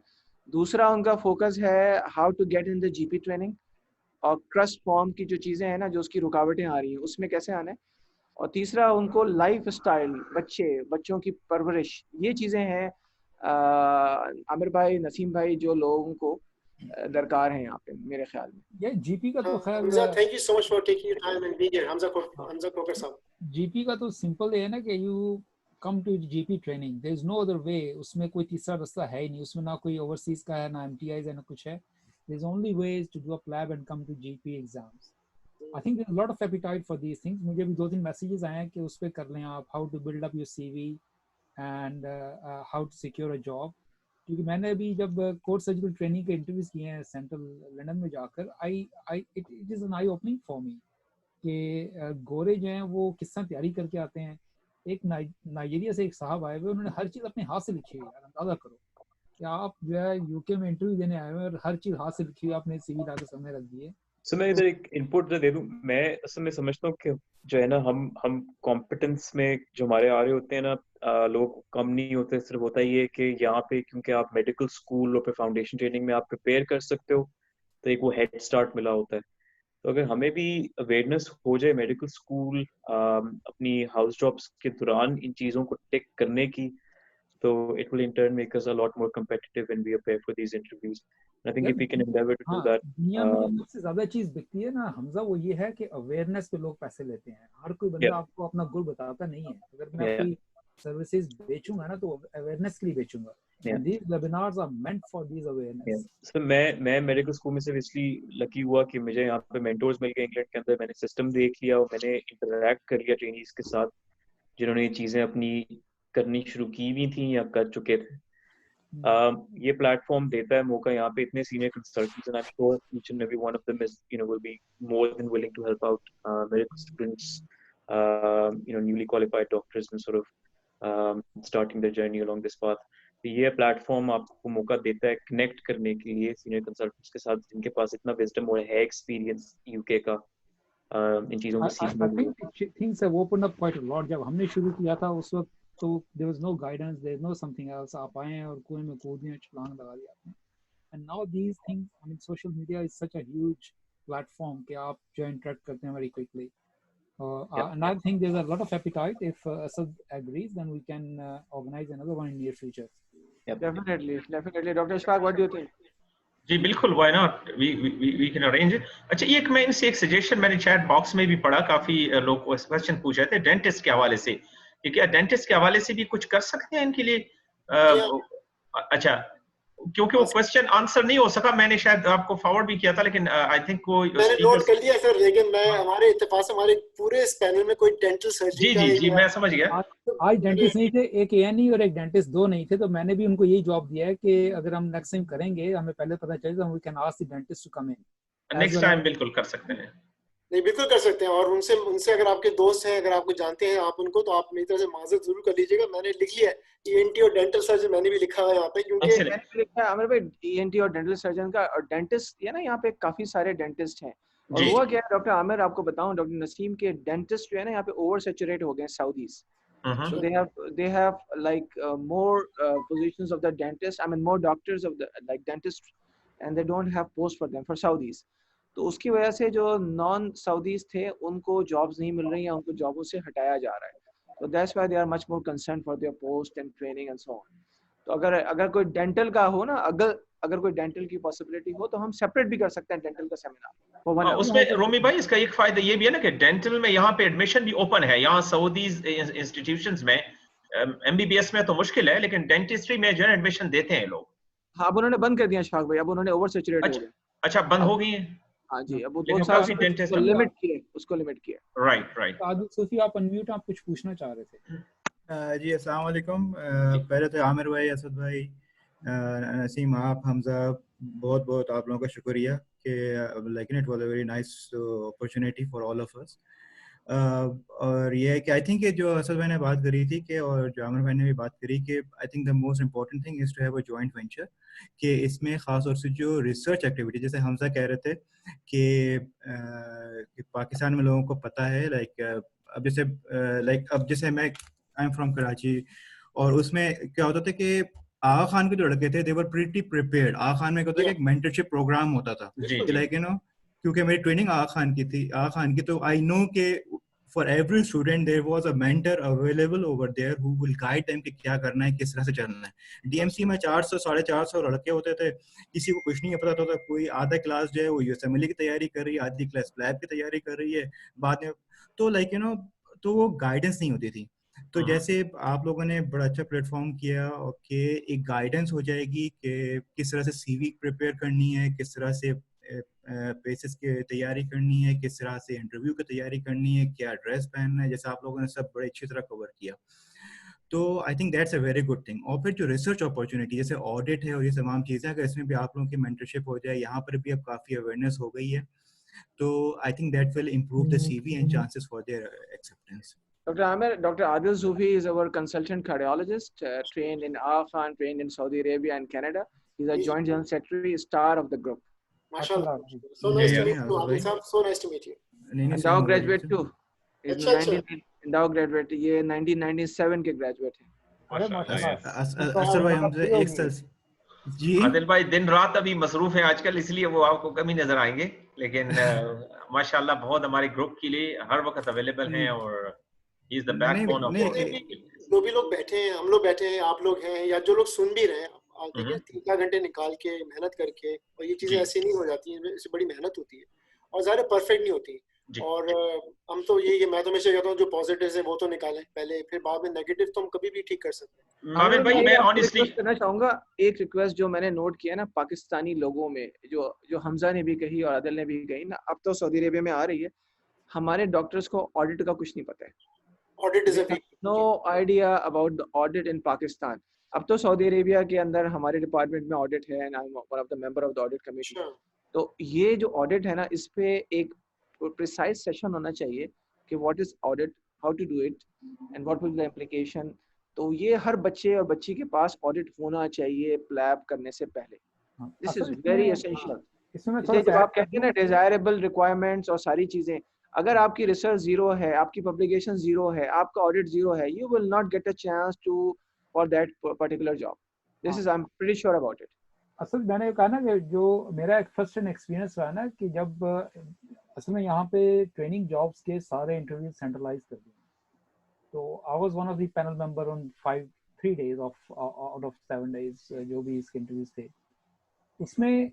दूसरा उनका फोकस है how to get in the GP training और trust form की जो चीजें हैं ना जो उसकी रुकावटें आ रही हैं उसमें कैसे आना है और तीसरा उनको लाइफ स्टाइल बच्चों की परवरिश ये चीजें हैं आमिर भाई नसीम भाई जो लोगों को दरकार है यहाँ पे मेरे ख्याल में ये जीपी का तो खैर thank you so much for taking your time and being here Hamza Khokhar साहब जीपी का तो सिंपल है ना कि you come to GP training there is no other way उसमें कोई तीसरा रास्ता है ही नहीं उसमें ना कोई ओवरसीज का है ना एमटीआईज है ना कुछ है there is only ways to do a PLAB and come to GP exams I think there is lot of appetite for these things मुझे भी 2-3 मैसेजेस आए हैं कि उस पे कर लें आप how to build up your CV and how to secure a job क्योंकि मैंने अभी जब कोर सर्जिकल ट्रेनिंग के इंटरव्यूज किए हैं सेंट्रल लंदन में जाकर it is an eye opening for me कि गोरे जो हैं वो किस तरह तैयारी करके आते हैं एक नाइजीरिया से एक साहब आए हुए उन्होंने हर चीज़ अपने हाथ से लिखी है यार अंदाजा करो कि आप जो है यूके में इंटरव्यू देने आए हुए और हर चीज़ हाथ से लिखी हुई आपने सीवी लाकर सामने रख दी है सो मैं इधर एक इनपुट दे दूं मैं असल में समझता हूँ कि जो है ना हम कॉम्पिटेंस में जो हमारे आ रहे होते हैं ना लोग कम नहीं होते सिर्फ होता ही है कि यहाँ पे क्योंकि आप मेडिकल स्कूल और फाउंडेशन ट्रेनिंग में आप प्रिपेयर कर सकते हो तो एक वो हेड स्टार्ट मिला होता है तो अगर हमें भी अवेयरनेस हो जाए मेडिकल स्कूल अपनी हाउस जॉब्स के दौरान इन चीज़ों को टेक करने की तो it will in turn make us a lot more competitive when we appear for these interviews. And I think if we can endeavor to do that. दुनिया में सबसे ज्यादा चीज बिकती है ना हमजा वो ये है कि अवेयरनेस पे लोग पैसे लेते हैं हर कोई बंदा आपको अपना गुल बताता नहीं है अगर मैं अपनी सर्विसेज बेचूंगा ना तो अवेयरनेस के लिए बेचूंगा and these webinars are meant for these awareness. So मैं मेडिकल स्कूल में सिर्फ इसलिए लकी हुआ कि मुझे यहाँ पे मेंटोर्स मिल गए इंग्लैंड के अंदर मैंने सिस्टम देख लिया और मैंने इंटरैक्ट कर लिया ट्रेनीज के साथ जिन्होंने ये चीजें अपनी करनी शुरू की भी थी या कर चुके थे ये प्लेटफॉर्म देता है मौका यहाँ पे इतने senior consultants and I am sure each and every one of them is will be more than willing to help out medical students newly qualified doctors and sort of starting their journey along this path. ये platform आपको मौका देता है connect करने के लिए senior consultants के साथ जिनके पास इतना विजडम और है एक्सपीरियंस यूके का इन चीजों को सीखने I think things have opened up quite a lot. जब हमने शुरू किया था उस वक्त तो there was no guidance, there was no something else. आप आए और कुएं में कूद दिए, छलांग लगा दिया आपने. And now these things, I mean, social media is such a huge platform कि आप जो interact करते हैं very quickly. And I think there's a lot of appetite. If Asad agrees, then we can organize another one in near future. Definitely. Dr. Ishfaq, what do you think? जी बिल्कुल, why not? We can arrange it. अच्छा, एक मैं इनसे एक suggestion मैंने chat box में भी पढ़ा, काफी लोग क्वेश्चन पूछ रहे थे डेंटिस्ट के हवाले से कि क्या डेंटिस्ट के हवाले से भी कुछ कर सकते हैं इनके लिए? अच्छा, क्योंकि वो क्वेश्चन आंसर नहीं हो सका, मैंने शायद आपको फॉरवर्ड भी किया था, लेकिन आई थिंक वो मैंने नोट कर लिया सर, लेकिन मैं हमारे इत्तेफाक से हमारे पूरे इस पैनल में कोई डेंटल सर्जन जी मैं समझ गया। आज डेंटिस्ट नहीं थे, एक एएनई और एक डेंटिस्ट, दो नहीं थे, तो मैंने भी उनको यही जवाब दिया है कि अगर हम नेक्स्ट टाइम करेंगे, हमें पहले पता चले तो we can ask the dentist to come in next time. बिल्कुल कर सकते हैं, नहीं बिल्कुल कर सकते हैं। और उनसे अगर आपके दोस्त हैं, अगर आपको जानते हैं आप उनको, तो आप मेरी तरफ से माजरत जरूर कर लीजिएगा। मैंने लिख लिया है ईएनटी और डेंटल सर्जन, मैंने भी लिखा है यहाँ पे, क्योंकि मैंने भी लिखा है आमिर भाई ईएनटी और डेंटल सर्जन का। और डेंटिस्ट ये ना यहाँ पे काफी सारे डेंटिस्ट हैं, और हुआ क्या है डॉक्टर आमिर आपको बताऊं, डॉक्टर नसीम के डेंटिस्ट जो है ना यहाँ पे ओवर सैचुरेट हो गए हैं Saudis. So they have like more positions of the dentist. I mean more doctors of the like dentists, and they don't have posts for them for Saudis. तो उसकी वजह से जो नॉन सऊदीज थे उनको जॉब्स नहीं मिल रही हैं, उनको जॉबों से हटाया जा रहा है। तो that's why they are much more concern for their post and training and so on. तो अगर कोई डेंटल का हो ना, अगर कोई डेंटल की पॉसिबिलिटी हो तो हम सेपरेट भी कर सकते हैं डेंटल का सेमिनार। उसमें रोमी भाई इसका एक फायदा ये भी है ना कि डेंटल में यहाँ पे एडमिशन भी ओपन है। यहाँ सऊदी इंस्टीट्यूशंस में एमबीबीएस में तो मुश्किल है, लेकिन डेंटिस्ट्री में जो है एडमिशन देते हैं लोग। हाँ, अब उन्होंने बंद कर दिया इशफाक भाई, अब उन्होंने ओवर सैचुरेट हो गए। अच्छा, बंद हो गई है। हाँ जी, अब वो 2 साल से उसको लिमिट किया। राइट। आदिल सूफी आप अनम्यूट, आप कुछ पूछना चाह रहे थे? जी अस्सलाम वालेकुम। पहले तो आमिर भाई, असद भाई, नसीम, आप, हमजा, बहुत बहुत आप लोगों का शुक्रिया कि like it was a very nice opportunity for all of us. और ये है कि आई थिंक जो असद भाई ने बात करी थी कि, और जो आमिर भाई ने भी बात करी कि I think the most important thing is to have a joint venture, कि इसमें खास तौर से जो रिसर्च एक्टिविटी, जैसे हमजा कह रहे थे कि पाकिस्तान में लोगों को पता है अब जैसे मैं आई एम फ्रॉम कराची, और उसमें क्या होता था कि आगा खान के जो लड़के थे दे वर प्रीटी प्रिपेयर्ड। आगा खान में क्या होता था कि एक मेंटरशिप प्रोग्राम होता था, लाइक क्योंकि मेरी ट्रेनिंग आगा खान की थी, तो आई नो के for every student there was a mentor available over there who will guide them कि क्या करना है, किस तरह से चलना है। डीएमसी में 400 450 लड़के होते थे, किसी को कुछ नहीं पता था। कोई आधा क्लास जो है वो यूएसएमएलई की तैयारी कर रही है, आधी क्लास प्लैब की तैयारी कर रही है बाद में, तो तो वो गाइडेंस नहीं होती थी। तो जैसे आप लोगों ने बड़ा अच्छा प्लेटफॉर्म किया कि एक गाइडेंस हो जाएगी कि किस तरह से सीवी प्रिपेयर करनी है, किस तरह से बेसिस की तैयारी करनी है, किस तरह से इंटरव्यू की तैयारी करनी है, क्या ड्रेस पहनना है, जैसे आप लोगों ने सब बड़े अच्छी तरह कवर किया। तो I think that's a very good thing. और फिर जो रिसर्च अपॉर्चुनिटी जैसे ऑडिट है और ये तमाम चीज़ें, अगर इसमें भी आप लोगों की मेंटरशिप हो जाए, यहाँ पर भी अब काफ़ी अवेयरनेस हो गई है, तो I think that will improve the CV and chances for their acceptance. Dr. Amir, Dr. Adil Sufi is our consultant cardiologist, trained in Afghan, trained in Saudi Arabia and Canada. He's a joint general secretary, star of the group. MashaAllah. So nice to meet you, Adil sahab. So nice to meet you. Endowed graduate too. Endowed graduate. ये 1997 के graduate हैं। असर भाई हमसे एक साल जी। आदिल भाई दिन रात अभी मसरूफ है आजकल, इसलिए वो आपको कम ही नजर आएंगे, लेकिन माशाल्लाह बहुत हमारे ग्रुप के लिए हर वक्त अवेलेबल हैं, और he is the backbone of जो भी लोग बैठे हैं, हम लोग बैठे हैं, आप लोग हैं, या जो लोग सुन भी रहे हैं, देखिए 3 घंटे निकाल के मेहनत करके, और ये चीजें ऐसे नहीं हो जाती हैं, इससे बड़ी मेहनत होती है, और ज़्यादा परफेक्ट नहीं होती। और हम तो यही, मैं तो हमेशा कहता हूँ जो पॉजिटिव्स हैं वो तो निकालें पहले, फिर बाद में नेगेटिव तो हम कभी भी ठीक कर सकते हैं। आमिर भाई मैं ऑनेस्टली करना चाहूंगा एक रिक्वेस्ट जो मैंने नोट किया ना पाकिस्तानी लोगों में, जो हमजा ने भी कही और आदिल ने भी कही ना, अब तो सऊदी अरेबिया में आ रही है, हमारे डॉक्टर्स को ऑडिट का कुछ नहीं पता है। Audit is a big no idea about the audit in Pakistan. अब तो सऊदी अरेबिया के अंदर हमारे डिपार्टमेंट में ऑडिट है and I M one of the member of the audit committee. तो ये जो ऑडिट है ना, इस पे एक प्रिसाइज सेशन होना चाहिए कि what is audit, how to do it and what will be the implication. तो ये हर बच्चे और बच्ची के पास ऑडिट होना चाहिए प्लैब करने से पहले। This is very essential. इसमें जब आप कहते हैं ना डिजायरेबल रिक्वायरमेंट्स और सारी चीजें, अगर आपकी रिसर्च जीरो है, आपकी पब्लिकेशन जीरो है, आपका ऑडिट जीरो है, you will not get a chance to for that particular job. This is I am pretty sure about it. असल मैंने कहा ना कि जो मेरा एक फर्स्ट हैंड एक्सपीरियंस रहा ना कि जब असल में यहाँ पे ट्रेनिंग जॉब्स के सारे इंटरव्यू सेंट्रलाइज कर दिए, तो I was one of the panel member on 3 days of out of 7 days जो भी इसके इंटरव्यूज थे। उसमें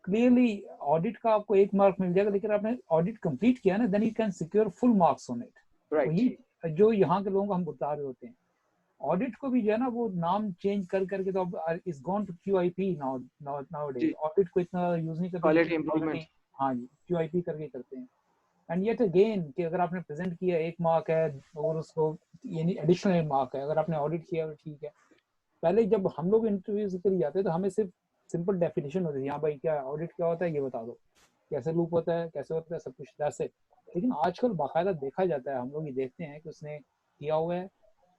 क्लियरली ऑडिट का आपको 1 मार्क मिल जाएगा, लेकिन आपने ऑडिट कंप्लीट किया ना, then you can secure full marks on it. Right, जो यहाँ के लोगों को हम बता रहे होते हैं, ऑडिट को भी जो है ना वो नाम चेंज कर करके तो अब is gone to QIP nowadays. Audit को इतना यूज नहीं करते, क्वालिटी इंप्रूवमेंट। हाँ जी, QIP करके करते हैं। एंड येट अगेन कि अगर आपने प्रेजेंट किया 1 मार्क है और उसको यानी एडिशनल मार्क है, अगर आपने ऑडिट किया तो ठीक है। पहले जब हम लोग इंटरव्यूज के लिए जाते तो हमें सिर्फ सिंपल डेफिनेशन होती थी, हाँ भाई क्या ऑडिट क्या होता है ये बता दो, कैसे लूप होता है, कैसे होता है, सब कुछ वैसे। लेकिन आजकल बाकायदा देखा जाता है, हम लोग ये देखते हैं कि उसने किया हुआ है,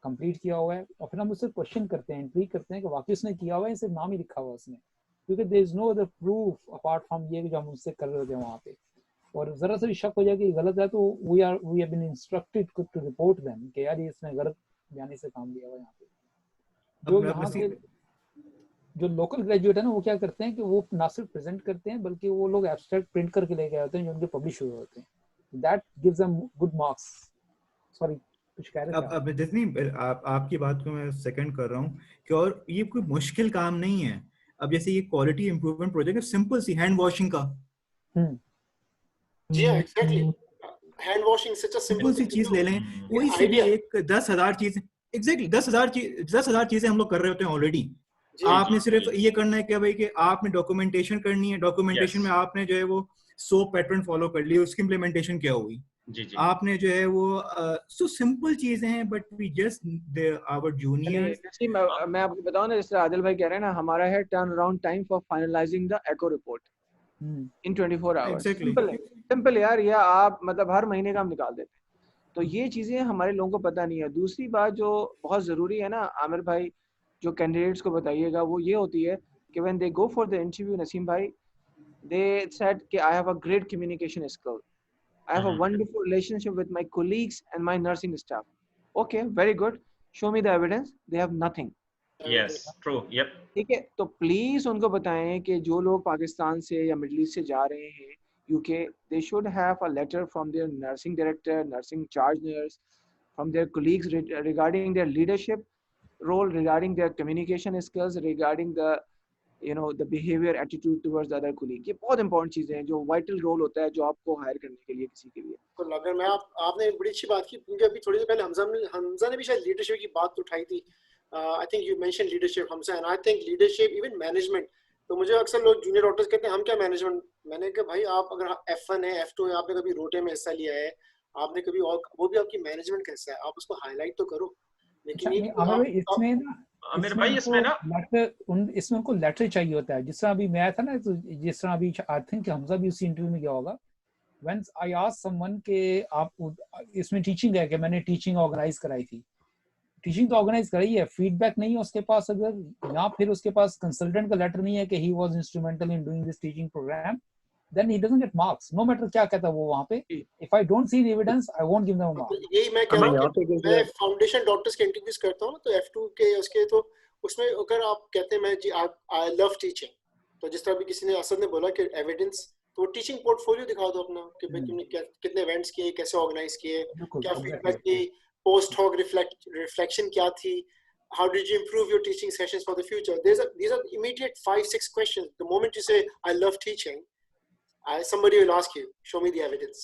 कंप्लीट किया हुआ है, और फिर हम उससे क्वेश्चन करते हैं, इंट्री करते हैं कि वाकई उसने किया हुआ है, सिर्फ नाम ही लिखा हुआ उसने, क्योंकि there is no other proof apart from ये जो हम उससे कर रहे थे वहाँ पे। और जरा सा भी शक हो जाए कि गलत है तो we have been instructed to report them कि यार ये इसने गलत बयानी से काम लिया हुआ है यहाँ पे। जो यहाँ के जो लोकल ग्रेजुएट है ना, वो क्या करते हैं कि वो ना सिर्फ प्रेजेंट करते हैं बल्कि वो लोग एब्स्ट्रैक्ट प्रिंट करके लेके आते हैं जो उनके पब्लिश हुए होते हैं। That gives them good marks. Sorry, कुछ कह रहे थे अब जितनी आपकी बात को मैं सेकंड कर रहा हूँ कि और ये कोई मुश्किल काम नहीं है। अब जैसे ये क्वालिटी इंप्रूवमेंट प्रोजेक्ट है, सिंपल सी हैंड वॉशिंग का। जी exactly, hand washing such a simple सी चीज ले लें, कोई सी भी एक 10,000 चीज, एग्जैक्टली 10,000 चीजें हम लोग कर रहे होते हैं ऑलरेडी। आपने सिर्फ ये करना है क्या भाई कि आपने डॉक्यूमेंटेशन करनी है, डॉक्यूमेंटेशन में आपने जो है वो 100 पैटर्न फॉलो कर लिए, उसकी इम्प्लीमेंटेशन क्या हुई, आपने जो है वो सो सिंपल चीजें हैं, but we just our juniors. मैं आपको बताऊं ना, जैसे आदिल भाई कह रहे हैं ना, हमारा है turn around time for finalising the echo report in 24 hours. Simple यार, या आप मतलब हर महीने का हम निकाल देते हैं। तो ये चीजें हमारे लोगों को पता नहीं है। दूसरी बात जो बहुत जरूरी है ना आमिर भाई, जो कैंडिडेट्स को बताइएगा, वो ये होती है कि when they go for the interview, Naseem भाई, दे सेड कि I have a great communication skill, I have a wonderful relationship with my colleagues and my nursing staff. Okay, very good. Show me the evidence. They have nothing. Yes, true. Yep. ठीक है, तो please उनको बताएं कि जो लोग पाकिस्तान से या मिडिल ईस्ट से जा रहे हैं UK, they should have a letter from their nursing director, nursing charge nurse, from their colleagues regarding their leadership role, regarding their communication skills, regarding the the behavior, attitude towards the other colleague. ये बहुत important चीजें हैं जो vital role होता है जो आपको higher करने के लिए किसी के लिए। तो अगर मैं आपने एक बड़ी अच्छी बात की, क्योंकि अभी थोड़ी देर पहले हमजा ने भी शायद लीडरशिप की बात उठाई थी। I think you mention leadership Hamza, and I think leadership even management. तो मुझे अक्सर लोग जूनियर डॉक्टर्स कहते हैं हम क्या मैनेजमेंट। मैंने कहा भाई आप अगर F1 है, F2 है, आपने कभी रोटे में हिस्सा लिया है, आपने कभी, और वो भी आपकी मैनेजमेंट का हिस्सा है, आप उसको हाईलाइट तो करो। लेकिन इसमें ना आमिर भाई इसमें ना इसमें उनको लेटर चाहिए होता है। जिस तरह अभी मैं था ना, तो जिस तरह अभी आई थिंक हमजा भी उसी इंटरव्यू में गया होगा। व्हेन आई आस्क्ड समवन के आप इसमें टीचिंग है कि मैंने टीचिंग ऑर्गेनाइज कराई थी, टीचिंग तो ऑर्गेनाइज कराई है, फीडबैक नहीं है उसके पास, अगर या फिर उसके पास कंसल्टेंट का लेटर नहीं है कि he was instrumental in doing this teaching programme, then he doesn't get marks no matter क्या कहता है वो वहाँ पे। if I don't see the evidence I won't give them a mark। यही मैं कह रहा हूँ कि मैं फाउंडेशन डॉक्टर्स के इंटरव्यूज करता हूँ तो F2 के उसके, तो उसमें अगर आप कहते हैं मैं जी I love teaching, तो जिस तरह भी किसी ने असद ने बोला कि एविडेंस, तो टीचिंग पोर्टफोलियो दिखा दो अपना कि भाई तुमने कितने इवेंट्स किए, कैसे ऑर्गेनाइज किए, क्या फीडबैक की, पोस्ट हॉक रिफ्लेक्शन क्या थी, how did you improve your teaching sessions for the future. These are immediate 5-6 questions. The moment you say I love teaching, somebody will ask you, show me the evidence.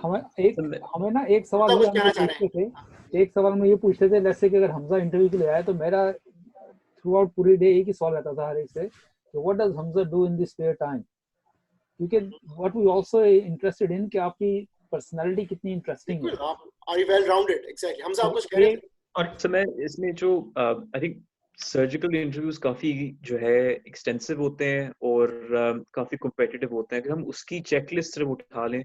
हमें ना एक सवाल ये पूछते थे, ये पूछते थे जैसे कि अगर हमजा इंटरव्यू के लिए आया तो मेरा थ्रू आउट पूरी डे एक ही सवाल रहता था हर एक से, what does Hamza do in this spare time, क्योंकि what we also interested in कि आपकी पर्सनालिटी कितनी इंटरेस्टिंग है, are you well rounded. Exactly, Hamza आप कुछ कह रहे थे। और समय इसमें जो आई थिंक सर्जिकल इंटरव्यूज काफ़ी जो है एक्सटेंसिव होते हैं और काफ़ी कॉम्पिटिटिव होते हैं। अगर हम उसकी चेकलिस्ट सिर्फ उठा लें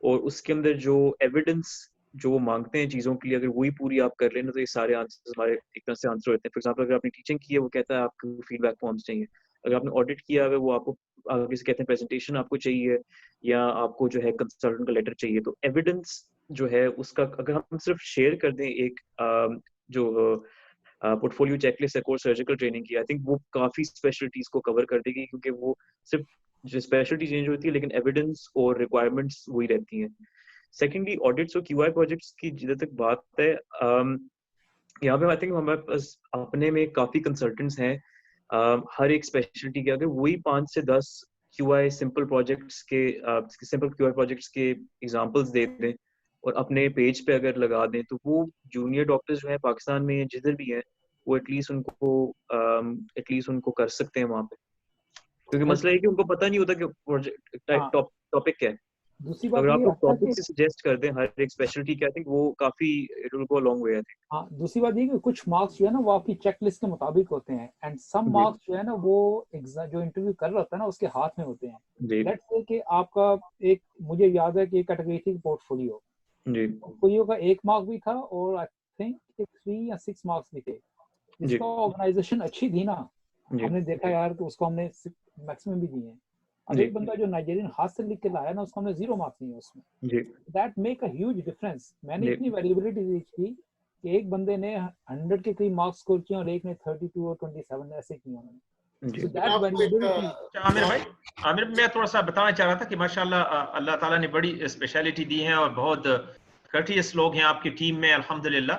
और उसके अंदर जो एविडेंस जो वो मांगते हैं चीज़ों के लिए, अगर वही पूरी आप कर लें ना, तो ये सारे आंसर्स हमारे एक तरह से आंसर होते हैं। फॉर एग्जाम्पल, अगर आपने टीचिंग की है, वो कहता है आपको फीडबैक फॉर्म्स चाहिए। अगर आपने ऑडिट किया है, वो आपको आगे से कहते हैं प्रेजेंटेशन आपको चाहिए, या आपको जो है कंसल्टेंट का लेटर चाहिए। तो एविडेंस जो है उसका अगर हम सिर्फ शेयर कर दें एक जो पोर्टफोलियो चेकलिस्ट है कोर्स सर्जिकल ट्रेनिंग की, आई थिंक वो काफ़ी स्पेशलिटीज को कवर कर देगी, क्योंकि वो सिर्फ जो स्पेशलिटी चेंज होती है लेकिन एविडेंस और रिक्वायरमेंट्स वही रहती हैं। सेकेंडली, ऑडिट्स और क्यूआई प्रोजेक्ट्स की जिधर तक बात है, यहाँ पे आई थिंक हमारे पास अपने में काफ़ी कंसल्टेंट्स हैं हर एक स्पेशलिटी के। अगर वही 5 से 10 क्यूआई सिंपल प्रोजेक्ट्स के सिंपल क्यूआई प्रोजेक्ट्स के एग्जांपल्स दे दें और अपने पेज पे अगर लगा दें, तो वो जूनियर डॉक्टर्स जो है पाकिस्तान में जिधर भी हैं, वो एटलीस्ट उनको कर सकते हैं वहाँ पे। क्योंकि मसला है कि उनको पता नहीं होता कि प्रोजेक्ट टॉपिक क्या है। दूसरी तो बात अगर ये आप लोग आता है टॉपिक कि से सजेस्ट कर दें हर एक स्पेशलिटी के, आई थिंक वो काफी it will go a long way, I think. हाँ, दूसरी बात ये कि कुछ मार्क्स जो है ना वो आपकी चेकलिस्ट के मुताबिक होते हैं, एंड सम जी मार्क्स जो है ना वो जो इंटरव्यू कर रहा था ना उसके हाथ में होते हैं। जी लेट्स से कि आपका एक, मुझे याद है कि एक कैटेगरी थी पोर्टफोलियो। जी पोर्टफोलियो का 1 मार्क भी था और आई थिंक 3 या 6 मार्क्स भी थे। जी जिसका ऑर्गेनाइजेशन अच्छी थी ना, जी हमने देखा यार कि उसको हमने मैक्सिमम भी दिए हैं। अब जी एक बंदा जो नाइजीरियन हाथ से लिख के लाया ना, उसको हमने 0 मार्क्स दिए उसमें। जी that make a huge difference. मैंने जी इतनी वैल्यूबिलिटी देखी कि एक बंदे ने 100 के करीब मार्क्स स्कोर किए और एक ने 32 और 27 ऐसे किए उन्होंने। जी। So that वैल्यूबिलिटी। आमिर भाई, आमिर मैं थोड़ा सा बताना चाह रहा था कि माशाल्लाह अल्लाह ताला ने बड़ी स्पेशलिटी दी है और बहुत कर्टियस लोग हैं आपकी टीम में, अल्हम्दुलिल्लाह।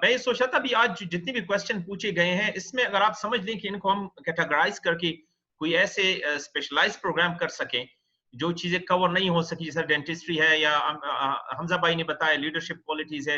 मैं ये सोच रहा था अभी आज जितने भी क्वेश्चन पूछे गए हैं, इसमें अगर आप समझ लें कि इनको हम कैटेगराइज करके कोई ऐसे स्पेशलाइज प्रोग्राम कर सकें जो चीजें कवर नहीं हो सकी, जैसे डेंटिस्ट्री है या हमजा भाई ने बताया लीडरशिप क्वालिटीज है,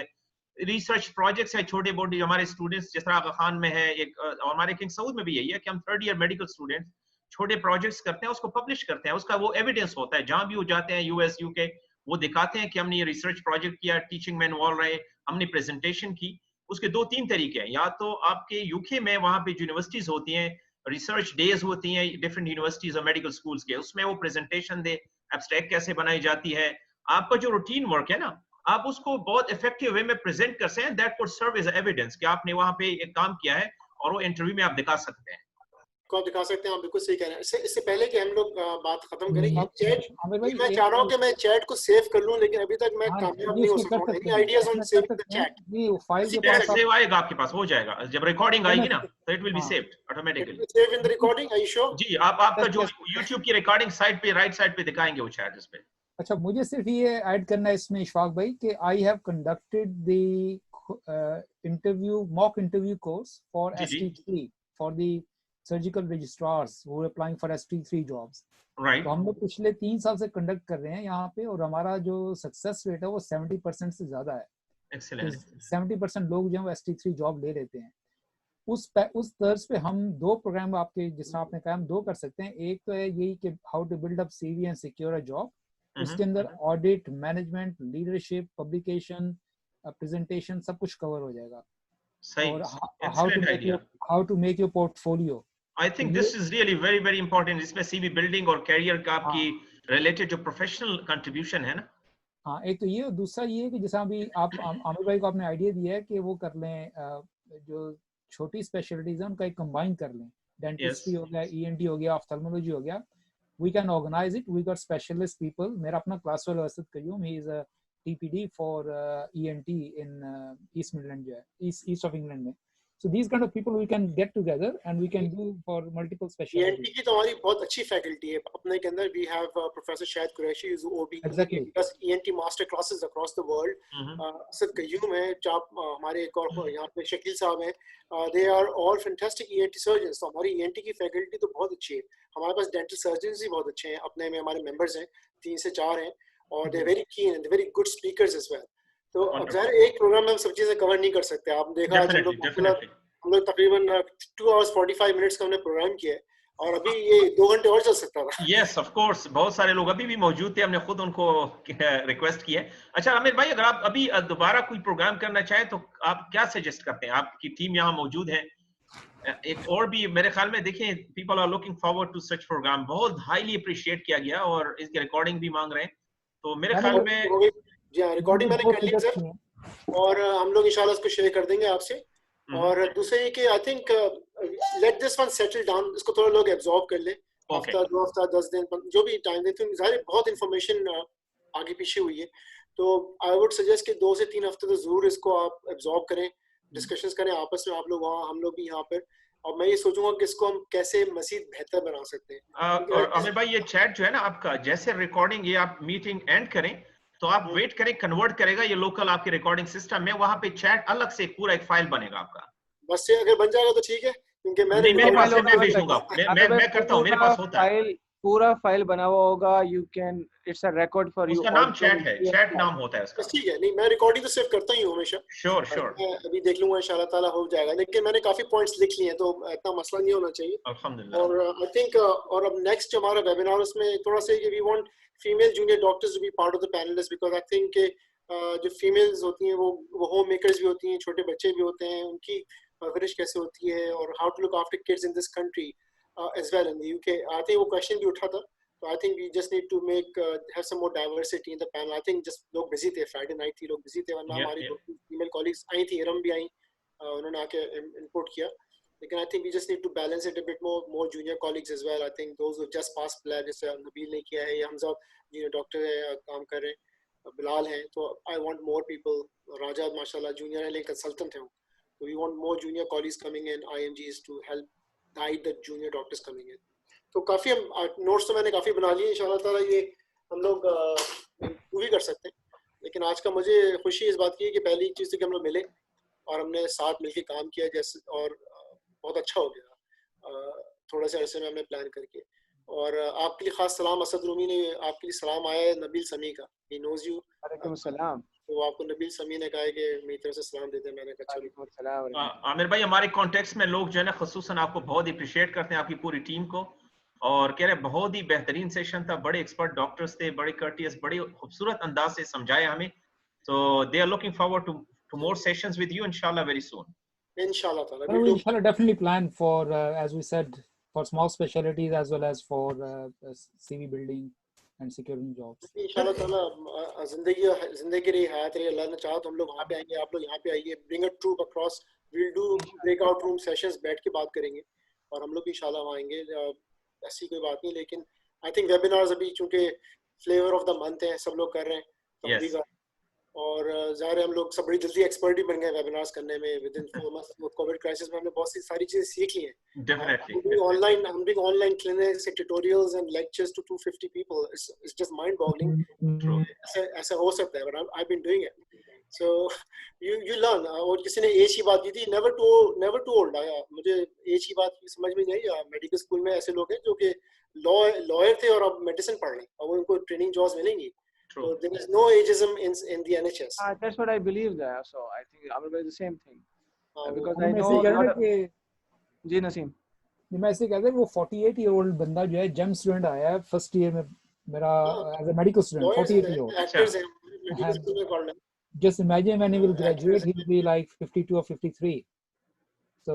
रिसर्च प्रोजेक्ट्स है छोटे मोटे हमारे स्टूडेंट्स जिस तरह आगा खान में है एक, और हमारे किंग सऊद में भी यही है कि हम 3rd ईयर मेडिकल स्टूडेंट्स छोटे प्रोजेक्ट्स करते हैं, उसको पब्लिश करते हैं, उसका वो एविडेंस होता है जहां भी वो जाते हैं यूएस यूके, वो दिखाते हैं कि हमने ये रिसर्च प्रोजेक्ट किया, टीचिंग में इन्वॉल्व रहे, हमने प्रेजेंटेशन की। उसके 2-3 तरीके हैं, या तो आपके यूके में वहां पे यूनिवर्सिटीज होती हैं, रिसर्च डेज होती हैं डिफरेंट यूनिवर्सिटीज और मेडिकल स्कूल्स के, उसमें वो प्रेजेंटेशन दे, एब्स्ट्रैक्ट कैसे बनाई जाती है, आपका जो रूटीन वर्क है ना आप उसको बहुत इफेक्टिव वे में प्रेजेंट कर सकते हैं, that could serve as evidence कि आपने वहां पे एक काम किया है और वो इंटरव्यू में आप दिखा सकते हैं। को आप दिखा सकते हैं, आप बिल्कुल सही कह रहे हैं। इससे पहले कि हम लोग बात खत्म करें, ये चैट आमिर भाई मैं चाह रहा हूँ कि मैं चैट को सेव कर लूं, लेकिन अभी तक मैं हाँ, कामयाब ये नहीं हो उसमें सका कर हूँ। सकते एनी हैं, आइडियाज ऑन उसमें कर सेविंग द सकते हैं। चैट? नहीं, वो फाइल के चैट पास आप सेव आएगा आपके पास, हो जाएगा जब रिकॉर्डिंग आएगी ना, तो इट विल बी हाँ, saved automatically. Save in the recording, are you sure? जी, आप आपका जो yes, YouTube की रिकॉर्डिंग साइड पे राइट साइड पे दिखाएंगे वो चैट इस पे। अच्छा, मुझे सिर्फ ये ऐड करना है इसमें इशफाक भाई कि I have conducted the interview mock interview course for G G ST3 for the surgical registrars who are applying for ST3 jobs. Right तो हम लोग पिछले 3 साल से कंडक्ट कर रहे हैं यहाँ पे, और हमारा जो सक्सेस रेट है वो 70% से ज्यादा है। तो एक्सीलेंट 70% लोग जो है ST3 जॉब ले लेते हैं। उस तर्ज पे हम 2 प्रोग्राम आपके, जिस तरह आपने कहा, हम 2 कर सकते हैं। एक तो है यही कि how to build up CV and secure a job, उसके अंदर audit, management, leadership, publication, presentation सब कुछ कवर हो जाएगा। सही, और excellent idea. How to make your portfolio. I think this is really very very important, इसमें CV बिल्डिंग और कैरियर का आपकी रिलेटेड जो प्रोफेशनल कंट्रीब्यूशन है ना। हाँ, एक तो ये, और दूसरा ये है कि जैसा अभी आप आमिर भाई को आपने आइडिया दिया है कि वो कर लें, जो छोटी स्पेशलिटीज है उनका एक कंबाइन कर लें, डेंटिस्ट्री हो गया, ENT हो गया, ऑफ्थल्मोलॉजी हो गया। We can organize it. We got specialist people. मेरा अपना क्लास वाला Asad Qayyum, he is a TPD for ENT in East Midland जो है, East of England में. So these kind of people we can get together and we can do for multiple specialties. ENT की तो हमारी बहुत अच्छी फैकल्टी है अपने के अंदर। We have professor Shahid Qureshi is OB, Exactly. plus ENT master classes across the world. Asad Qayyum है, चाप हमारे एक और यहाँ पे शकील साहब हैं, they are all fantastic ENT surgeons. तो हमारी ENT की फैकल्टी तो बहुत अच्छी है। हमारे पास डेंटल सर्जन्स भी बहुत अच्छे हैं, अपने में हमारे मेंबर्स हैं 3 से 4 हैं, और they very keen and very good speakers as well. तो अब ज़ाहिर एक प्रोग्राम में हम सब चीज़ें कवर नहीं कर सकते। आप देखा आज हम लोग तकरीबन 2 hours 45 minutes का हमने प्रोग्राम किया है, और अभी ये 2 घंटे और चल सकता था। यस ऑफ कोर्स, बहुत सारे लोग अभी भी मौजूद थे, हमने खुद उनको रिक्वेस्ट किया है। अच्छा आमिर भाई, अगर आप अभी दोबारा कोई प्रोग्राम करना चाहें तो आप क्या सजेस्ट करते हैं? आपकी टीम यहाँ मौजूद है, एक और भी मेरे ख्याल में देखें, people are looking forward to such program, बहुत highly appreciate किया गया और इसकी recording भी मांग रहे हैं, तो मेरे ख्याल में जी हाँ, रिकॉर्डिंग मैंने कर ली सर, और हम लोग इंशाल्लाह इसको शेयर कर देंगे आपसे। और दूसरे ये कि I think let this one settle down, इसको थोड़ा लोग एब्जॉर्ब कर ले, हफ्ता 2 हफ्ता 10 दिन जो भी टाइम देते हैं, ज़ाहिर बहुत इन्फॉर्मेशन आगे पीछे हुई है, तो आई वुड सजेस्ट कि 2 से 3 हफ्ते तो जरूर इसको आप एब्जॉर्ब करें, डिस्कशंस करें आपस में, आप लोग वहाँ हम लोग भी यहाँ पर, और मैं ये सोचूंगा कि इसको हम कैसे मजीद बेहतर बना सकते हैं। और अमीर भाई ये चैट जो है ना आपका, जैसे रिकॉर्डिंग ये आप मीटिंग एंड करें तो आप वेट करें, कन्वर्ट करेगा ये लोकल आपके रिकॉर्डिंग सिस्टम में, वहां पे चैट अलग से पूरा एक फाइल बनेगा आपका। बस से अगर बन जाएगा तो ठीक है, क्योंकि मैंने मेरे पास है, मैं भेज दूंगा, मैं करता हूं, मेरे पास होता है पूरा फाइल बना हुआ होगा, you can, it's a record for you. उसका नाम चैट है, चैट नाम होता है उसका। ठीक है, नहीं मैं रिकॉर्डिंग तो सेव करता ही हूं हमेशा। श्योर मैं अभी देख लूंगा, इंशाल्लाह ताला हो जाएगा, लेकिन मैंने काफी पॉइंट्स लिख लिए हैं, तो इतना मसला नहीं होना चाहिए अल्हम्दुलिल्लाह। और आई थिंक और अब नेक्स्ट हमारा वेबिनार उसमें थोड़ा सा we want female junior doctors to be part of the panelist, because I think जो फीमेल्स होती हैं वो होम मेकर्स भी होती हैं, छोटे बच्चे भी होते हैं, उनकी परवरिश कैसे होती है, और how to look after kids in this country as well in the UK. I think वो क्वेश्चन भी उठा था, तो I think we just need to make have some more diversity in the panel. I think just लोग busy थे, Friday night थी, लोग busy थे, वरना हमारी फीमेल कॉलीग्स आई थी, इरम भी आई, उन्होंने आके इनपुट किया, लेकिन I think we just need to balance it a bit more junior colleagues as well. I think those who just pass PLAB, जैसे नबील ने किया है, या हमजा जूनियर डॉक्टर है, काम कर रहे हैं, बिलाल हैं, तो आई वांट मोर पीपल, राजा माशाल्लाह जूनियर है लेकिन कंसल्टेंट है, तो we want more junior colleagues coming in, IMGs to help guide the junior doctors coming in. तो काफ़ी हम नोट्स तो मैंने काफ़ी बना लिए, इंशाल्लाह ताला ये हम लोग इम्प्रूव भी कर सकते हैं, लेकिन आज का मुझे खुशी इस बात की है कि पहली चीज़ थी कि हम लोग मिले और हमने साथ मिलके काम किया, जैसे, और बहुत अच्छा हो गया थोड़े से अरसे में हमने प्लान करके। और आपके लिए खास सलाम, असद रूमी ने आपके लिए सलाम आया है नबील समी का, ही नोज यू। वालेकुम सलाम। तो आपको नबील समी ने कहा है कि मेरी तरफ से सलाम देते हैं, मैंने कहा आमिर भाई हमारे कॉन्टेक्स्ट में लोग जो है ना खुसूसन आपको बहुत अप्रिशिएट करते हैं, आपकी पूरी टीम को, और कह रहे बहुत ही बेहतरीन सेशन था, बड़े एक्सपर्ट डॉक्टर्स थे, बड़े कर्टियस, बड़े खूबसूरत अंदाज से समझाया हमें, so they are looking forward to more sessions with you inshallah very soon. Inshallah taala, we will definitely plan for as we said, for small specialties as well as for CV building and securing jobs. इंशाल्लाह ताला जिंदगी रही, हयात रही, अल्लाह ने चाहा तो हम लोग वहाँ पे आएंगे, आप लोग यहाँ पे आइए, bring a troop across, we'll do breakout room sessions, बैठ के बात करेंगे, और हम लोग भी इंशाल्लाह वहाँ आएंगे, ऐसी कोई बात नहीं। लेकिन आई थिंक वेबिनार्स अभी चूंकि फ्लेवर ऑफ द मंथ है, सब लोग कर रहे हैं, yes. और ज़ाहिर हम लोग सब बड़ी जल्दी एक्सपर्ट भी बन गए वेबिनार्स करने में, with in 4 months Covid crisis में हमने बहुत सी सारी चीजें सीख ली हैं। डेफिनेटली ऑनलाइन, हम भी online clinics, tutorials and lectures to 250 people, it's just mind boggling. ऐसा हो सकता है, but I have been doing it, so you learn. और किसी ने एज की बात की थी, नेवर टू ओल्ड, मुझे एज की बात समझ में नहीं आई। मेडिकल स्कूल में ऐसे लोग हैं जो कि लॉयर थे और अब मेडिसिन पढ़ रहे हैं, और उनको ट्रेनिंग जॉब्स मिलेंगी। So there is no ageism in the NHS. That's what I believe there. So I think I will be the same thing. Because I know. जी नसीम। मैं ऐसे कहते हैं वो 48-year-old बंदा जो है जेम स्टूडेंट आया है फर्स्ट ईयर में मेरा age a medical student, 48-year-old. Just imagine when he will graduate, he will be like 52 or 53. So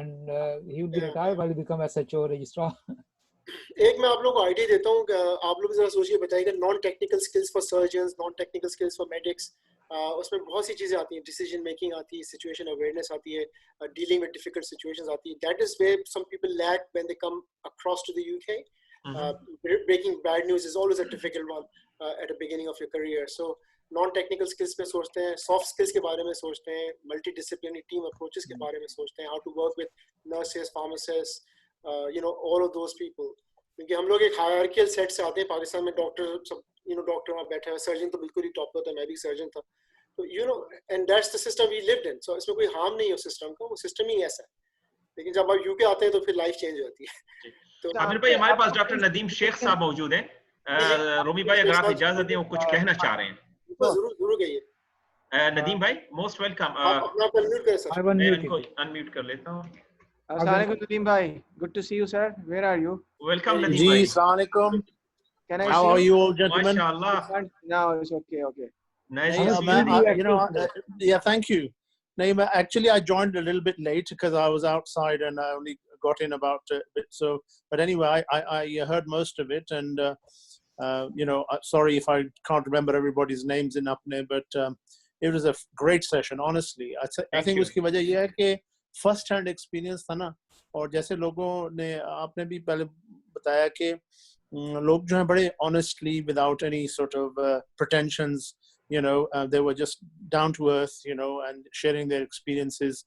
and he will be retired while he become SHO registrar. एक मैं आप लोगों को idea देता हूँ कि आप लोग जरा सोचिए, बताइएगा non technical skills for surgeons, non technical skills for medics, उसमें बहुत सी चीज़ें आती हैं, डिसीजन मेकिंग आती है, सिचुएशन अवेयरनेस आती है, डीलिंग विद डिफिकल्ट सिचुएशंस आती है। That is where some people lack when they come across to the UK. Breaking bad news is always a difficult one at the beginning of your career. So non technical skills पे सोचते हैं, soft skills के बारे में सोचते हैं, multi disciplinary team approaches के बारे में सोचते हैं, how to work with nurses, pharmacist, all of those people, क्योंकि हम लोग एक हायरार्कियल सेट से आते हैं। पाकिस्तान में डॉक्टर सब डॉक्टर वहाँ बैठे हैं, सर्जन तो बिल्कुल ही टॉप पर था, मैं भी सर्जन था, तो and that's the system we lived in. So इसमें कोई हार्म नहीं है उस सिस्टम का, वो सिस्टम ही ऐसा है। लेकिन जब आप यूके आते हैं तो फिर लाइफ चेंज होती है। तो आमिर भाई हमारे पास डॉक्टर नदीम शेख साहब मौजूद हैं, रूमी भाई अगर आप इजाजत दें वो कुछ कहना चाह रहे हैं। जरूर कहिए नदीम भाई, मोस्ट वेलकम। अपना अनम्यूट करें सर। मैं इनको अनम्यूट कर लेता हूं। Assalamualaikum Nadeem bhai, good to see you sir. Where are you? Welcome Nadeem bhai. Assalamualaikum. Can I How see are you all gentlemen? MashaAllah. Now it's okay. Nice to see you. Yeah, thank you. No, actually, I joined a little bit late because I was outside and I only got in about a bit. So, but anyway, I heard most of it, and you know, sorry if I can't remember everybody's names in APPNE, but it was a great session, honestly. I think उसकी वजह ये है कि first hand experience था ना, और जैसे लोगों ने आपने भी पहले बताया कि लोग जो हैं बड़े honestly, without any sort of pretensions, you know, they were just down to earth, you know, and sharing their experiences.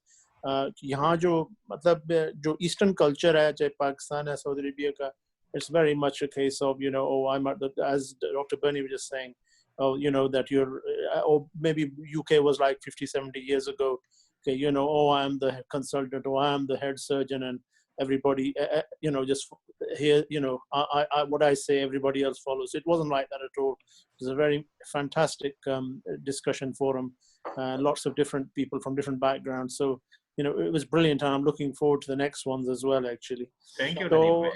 यहाँ जो मतलब जो Eastern culture है, चाहे पाकिस्तान है, Saudi Arabia का, it's very much a case of, you know, oh, I'm at the, as Dr. Burney was just saying, oh, you know, that you're, or maybe UK was like 50, 70 years ago, okay, you know, oh, I'm the consultant, or I'm the head surgeon, and everybody, you know, just here, you know, what I say, everybody else follows. It wasn't like that at all. It was a very fantastic discussion forum, lots of different people from different backgrounds. So, you know, it was brilliant, and I'm looking forward to the next ones as well, actually. Thank you, So,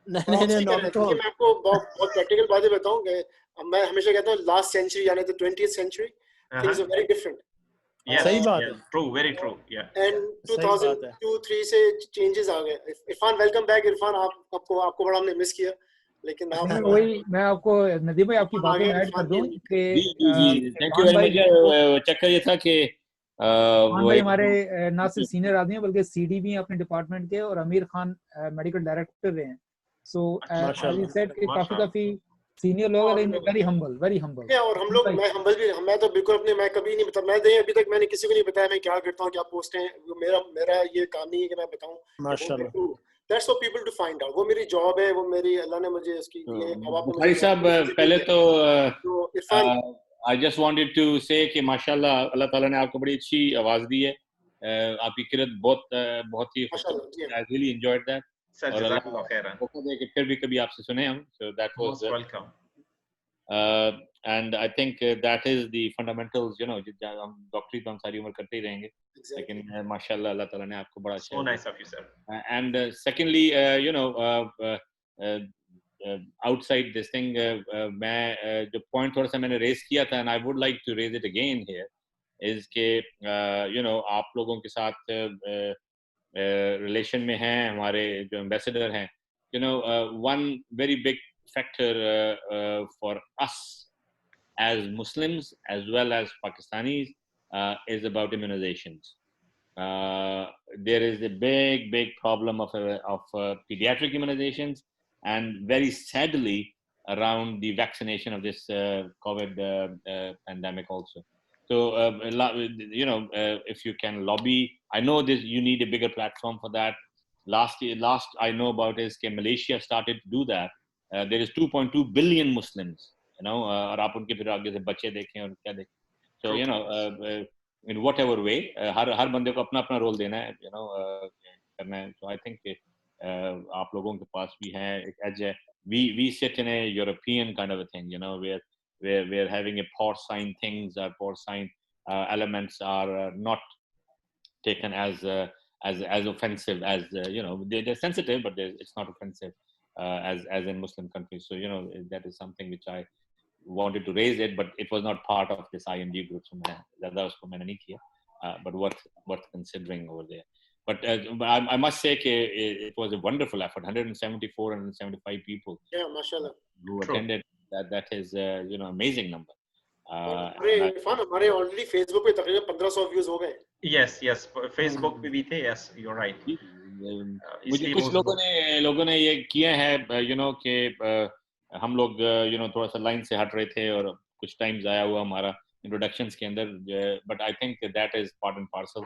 नहीं not at all. मैं आपको बहुत practical बातें बताऊं कि मैं हमेशा कहता हूँ last century यानी the 20th century things are very different. Yes, सही बात yes, है. true, very true, yeah. And 2002-3 से changes आ गए. Irfan welcome back. इरफान आपको बड़ा हमने miss किया. लेकिन आप वही मैं आपको नदीम भाई आपकी बातों में ऐड कर दूं कि जी थैंक यू वेरी मच. चक्कर ये था कि खान भाई हमारे ना सिर्फ सीनियर आदमी हैं बल्कि सीडी भी हैं अपने डिपार्टमेंट के, और आमिर खान मेडिकल डायरेक्टर रहे हैं. सो एज यू सेड कि काफी सीनियर लोग हैं, वेरी हम्बल. और हम लोग, मैं हम्बल भी, मैं तो बिल्कुल अपने, मैं कभी नहीं बता, मैं अभी तक मैंने किसी को नहीं बताया मैं क्या करता हूँ, क्या पोस्ट है. मेरा ये काम नहीं है कि मैं बताऊँ. माशाल्लाह. That's for people to find out. वो मेरी जॉब है, वो मेरी अल्लाह ने मुझे इसकी दी है. भाई साहब पहले तो I just wanted to say कि माशाल्लाह अल्लाह ताला ने आपको बड़ी अच्छी आवाज दी है. आपकी किरत बहुत ही I really enjoyed that. और अल्लाह मौका दे कि फिर भी कभी आपसे सुने हम. So that was welcome. And I think that is the fundamentals, you know, हम डॉक्टरी तो हम सारी उम्र करते ही रहेंगे, लेकिन माशाल्लाह अल्लाह ताला ने आपको बड़ा अच्छा. So nice of you, sir. And secondly, you know, outside this thing, मैं जो point थोड़ा सा मैंने raise किया था, and I would like to raise it again here, is कि you know, आप लोगों के साथ relation में हैं हमारे जो ambassador हैं. You know, one very big factor for us as Muslims as well as Pakistanis is about immunizations. There is a big problem of pediatric immunizations, and very sadly around the vaccination of this COVID pandemic also. So, you know, if you can lobby, I know this, you need a bigger platform for that. Last I know about is that Malaysia started to do that. There is 2.2 billion Muslims, you know, और आप उनके फिर आगे से बच्चे देखें और क्या देखें. So, you know, in whatever way, हर बंदे को अपना role देना है, you know, करना है. So I think आप लोगों के पास भी है एक edge है. We sit in a European kind of a thing, you know, where we're having a porcine things, porcine elements are not taken as offensive as you know, they're sensitive, but it's not offensive as in Muslim countries. So, you know, that is something which I wanted to raise it, but it was not part of this IMG group. So but worth considering over there. But I must say it was a wonderful effort. 174, 175 people. Yeah, mashallah. Who attended. That is you know, amazing number. हमारे already Facebook पे तकरीबन 1500 views हो गए. Yes, Facebook पे भी थे. Yes, you're right. मुझे कुछ लोगों ने ये किया है, you know, कि हम लोग you know, थोड़ा सा लाइन से हट रहे थे और कुछ टाइम्स आया हुआ हमारा introductions के अंदर, but I think that is part and parcel.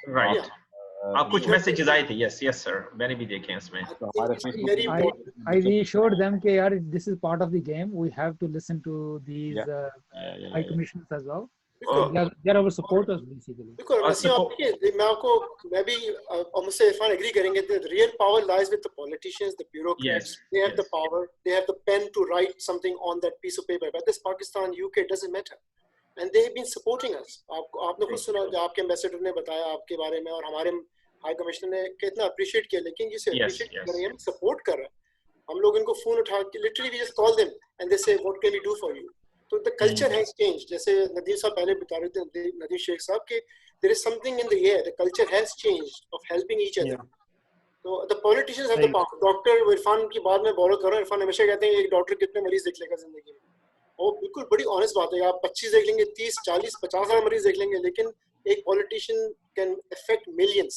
Right. आप कुछ messages आए थे. Yes sir, मैंने भी देखे हैं इसमें. I reassured them कि यार, this is part of the game. We have to listen to these high commissioners as well. They are our supporters basically. Because मैं भी और मुझसे इरफान agree करेंगे, the real power lies with the politicians, the bureaucrats. They have the power, they have the pen to write something on that piece of paper. But this Pakistan, UK, doesn't matter. And they have been supporting us. आपने कुछ सुना जो आपके ambassador ने बताया आपके बारे में, और हमारे हाई कमिश्नर ने कितना appreciate किया, लेकिन जिसे appreciate कर रहे हैं, support कर रहे हैं, हम लोग इनको phone उठा के literally we just call them and they say what can we do for you. तो द कल्चर हैज चेंज. जैसे नदीम साहब पहले बता रहे थे, नदीम शेख साहब, कि there is something in the air, the culture has changed of helping each other. तो the politicians have the power. Doctor Irfan की बात में बोरो कर रहा हूं. इरफान हमेशा कहते हैं एक डॉक्टर कितने मरीज देख लेगा जिंदगी में. वो बिल्कुल बड़ी ऑनेस्ट बात है. आप 25 देख लेंगे, 30, 40, 50 मरीज देख लेंगे, लेकिन एक politician can affect millions.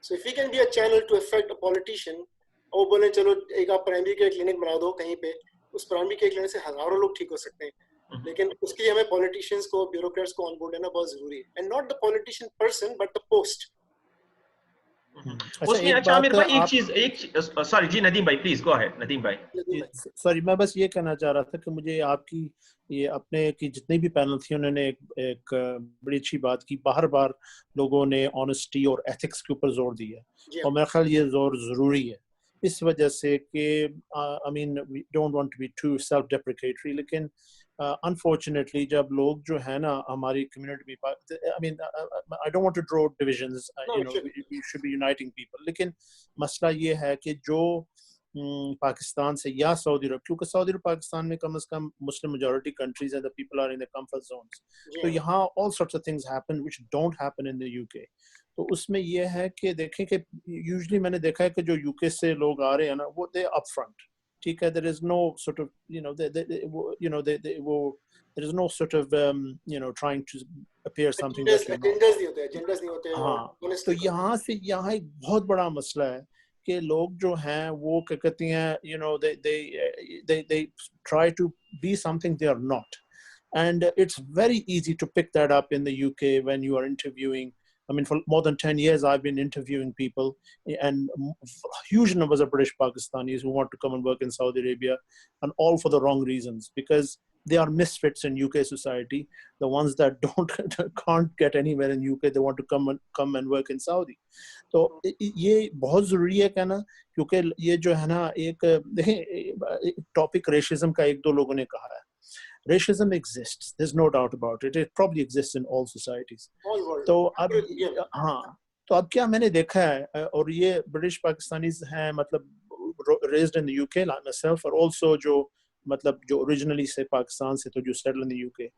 So if you can be a channel to affect a politician, और बोले चलो एक आप प्राइमरी के क्लिनिक बना दो कहीं पे, उस प्राइमरी के क्लिनिक से हजारों लोग ठीक हो सकते हैं. लेकिन उसके लिए हमें पॉलिटिशियंस को, ब्यूरोक्रेट्स को ऑन बोर्ड लेना बहुत जरूरी है. And not the politician person but the post. उसमें अच्छा आमिर भाई एक सॉरी जी, नदीम भाई प्लीज गो अहेड. नदीम भाई सॉरी, मैं बस ये कहना चाह रहा था कि मुझे आपकी ये अपने की जितने भी पैनल थी उन्होंने एक बड़ी अच्छी बात की. बार बार लोगों ने ऑनेस्टी और एथिक्स के ऊपर जोर दिया, और मेरा ख्याल ये जोर जरूरी है इस वजह से कि I mean we don't want to be too self deprecatory, लेकिन अनफॉर्चुनेटली जब लोग जो है ना हमारी कम्युनिटी में, I mean I don't want to draw divisions, you know we should be uniting people. लेकिन मसला ये है कि जो पाकिस्तान से या सऊदी अरब, क्योंकि सऊदी अरब पाकिस्तान में कम से कम Muslim majority countries and the people are in the comfort zones, तो यहाँ all sorts of things happen which don't happen in the UK. तो उसमें ये है कि देखें कि यूजुअली मैंने देखा है कि जो यूके से लोग आ रहे हैं ना, वो दे अप फ्रंट, ठीक है, there is no sort of there is no sort of trying to appear something that you're not. Agendas नहीं होते. हाँ, तो यहाँ से यहाँ एक बहुत बड़ा मसला है कि लोग जो हैं वो क्या कहते हैं, they try to be something they are not, and it's very easy to pick that up in the UK when you are interviewing. I mean, for more than 10 years, I've been interviewing people, and huge numbers of British Pakistanis who want to come and work in Saudi Arabia, and all for the wrong reasons, because they are misfits in UK society. The ones that can't get anywhere in UK, they want to come and work in Saudi. तो ये बहुत ज़रूरी है कहना, क्योंकि ये जो है ना, एक देखें टॉपिक रेशिज्म का एक दो लोगों ने कहा है. Racism exists. There's no doubt about it. It probably exists in all societies. तो अब हाँ, तो अब क्या मैंने देखा है, और ये ब्रिटिश पाकिस्तानीज हैं, मतलब raised in the UK like myself, और also जो मतलब जो originally से पाकिस्तान से, तो जो settle in the UK,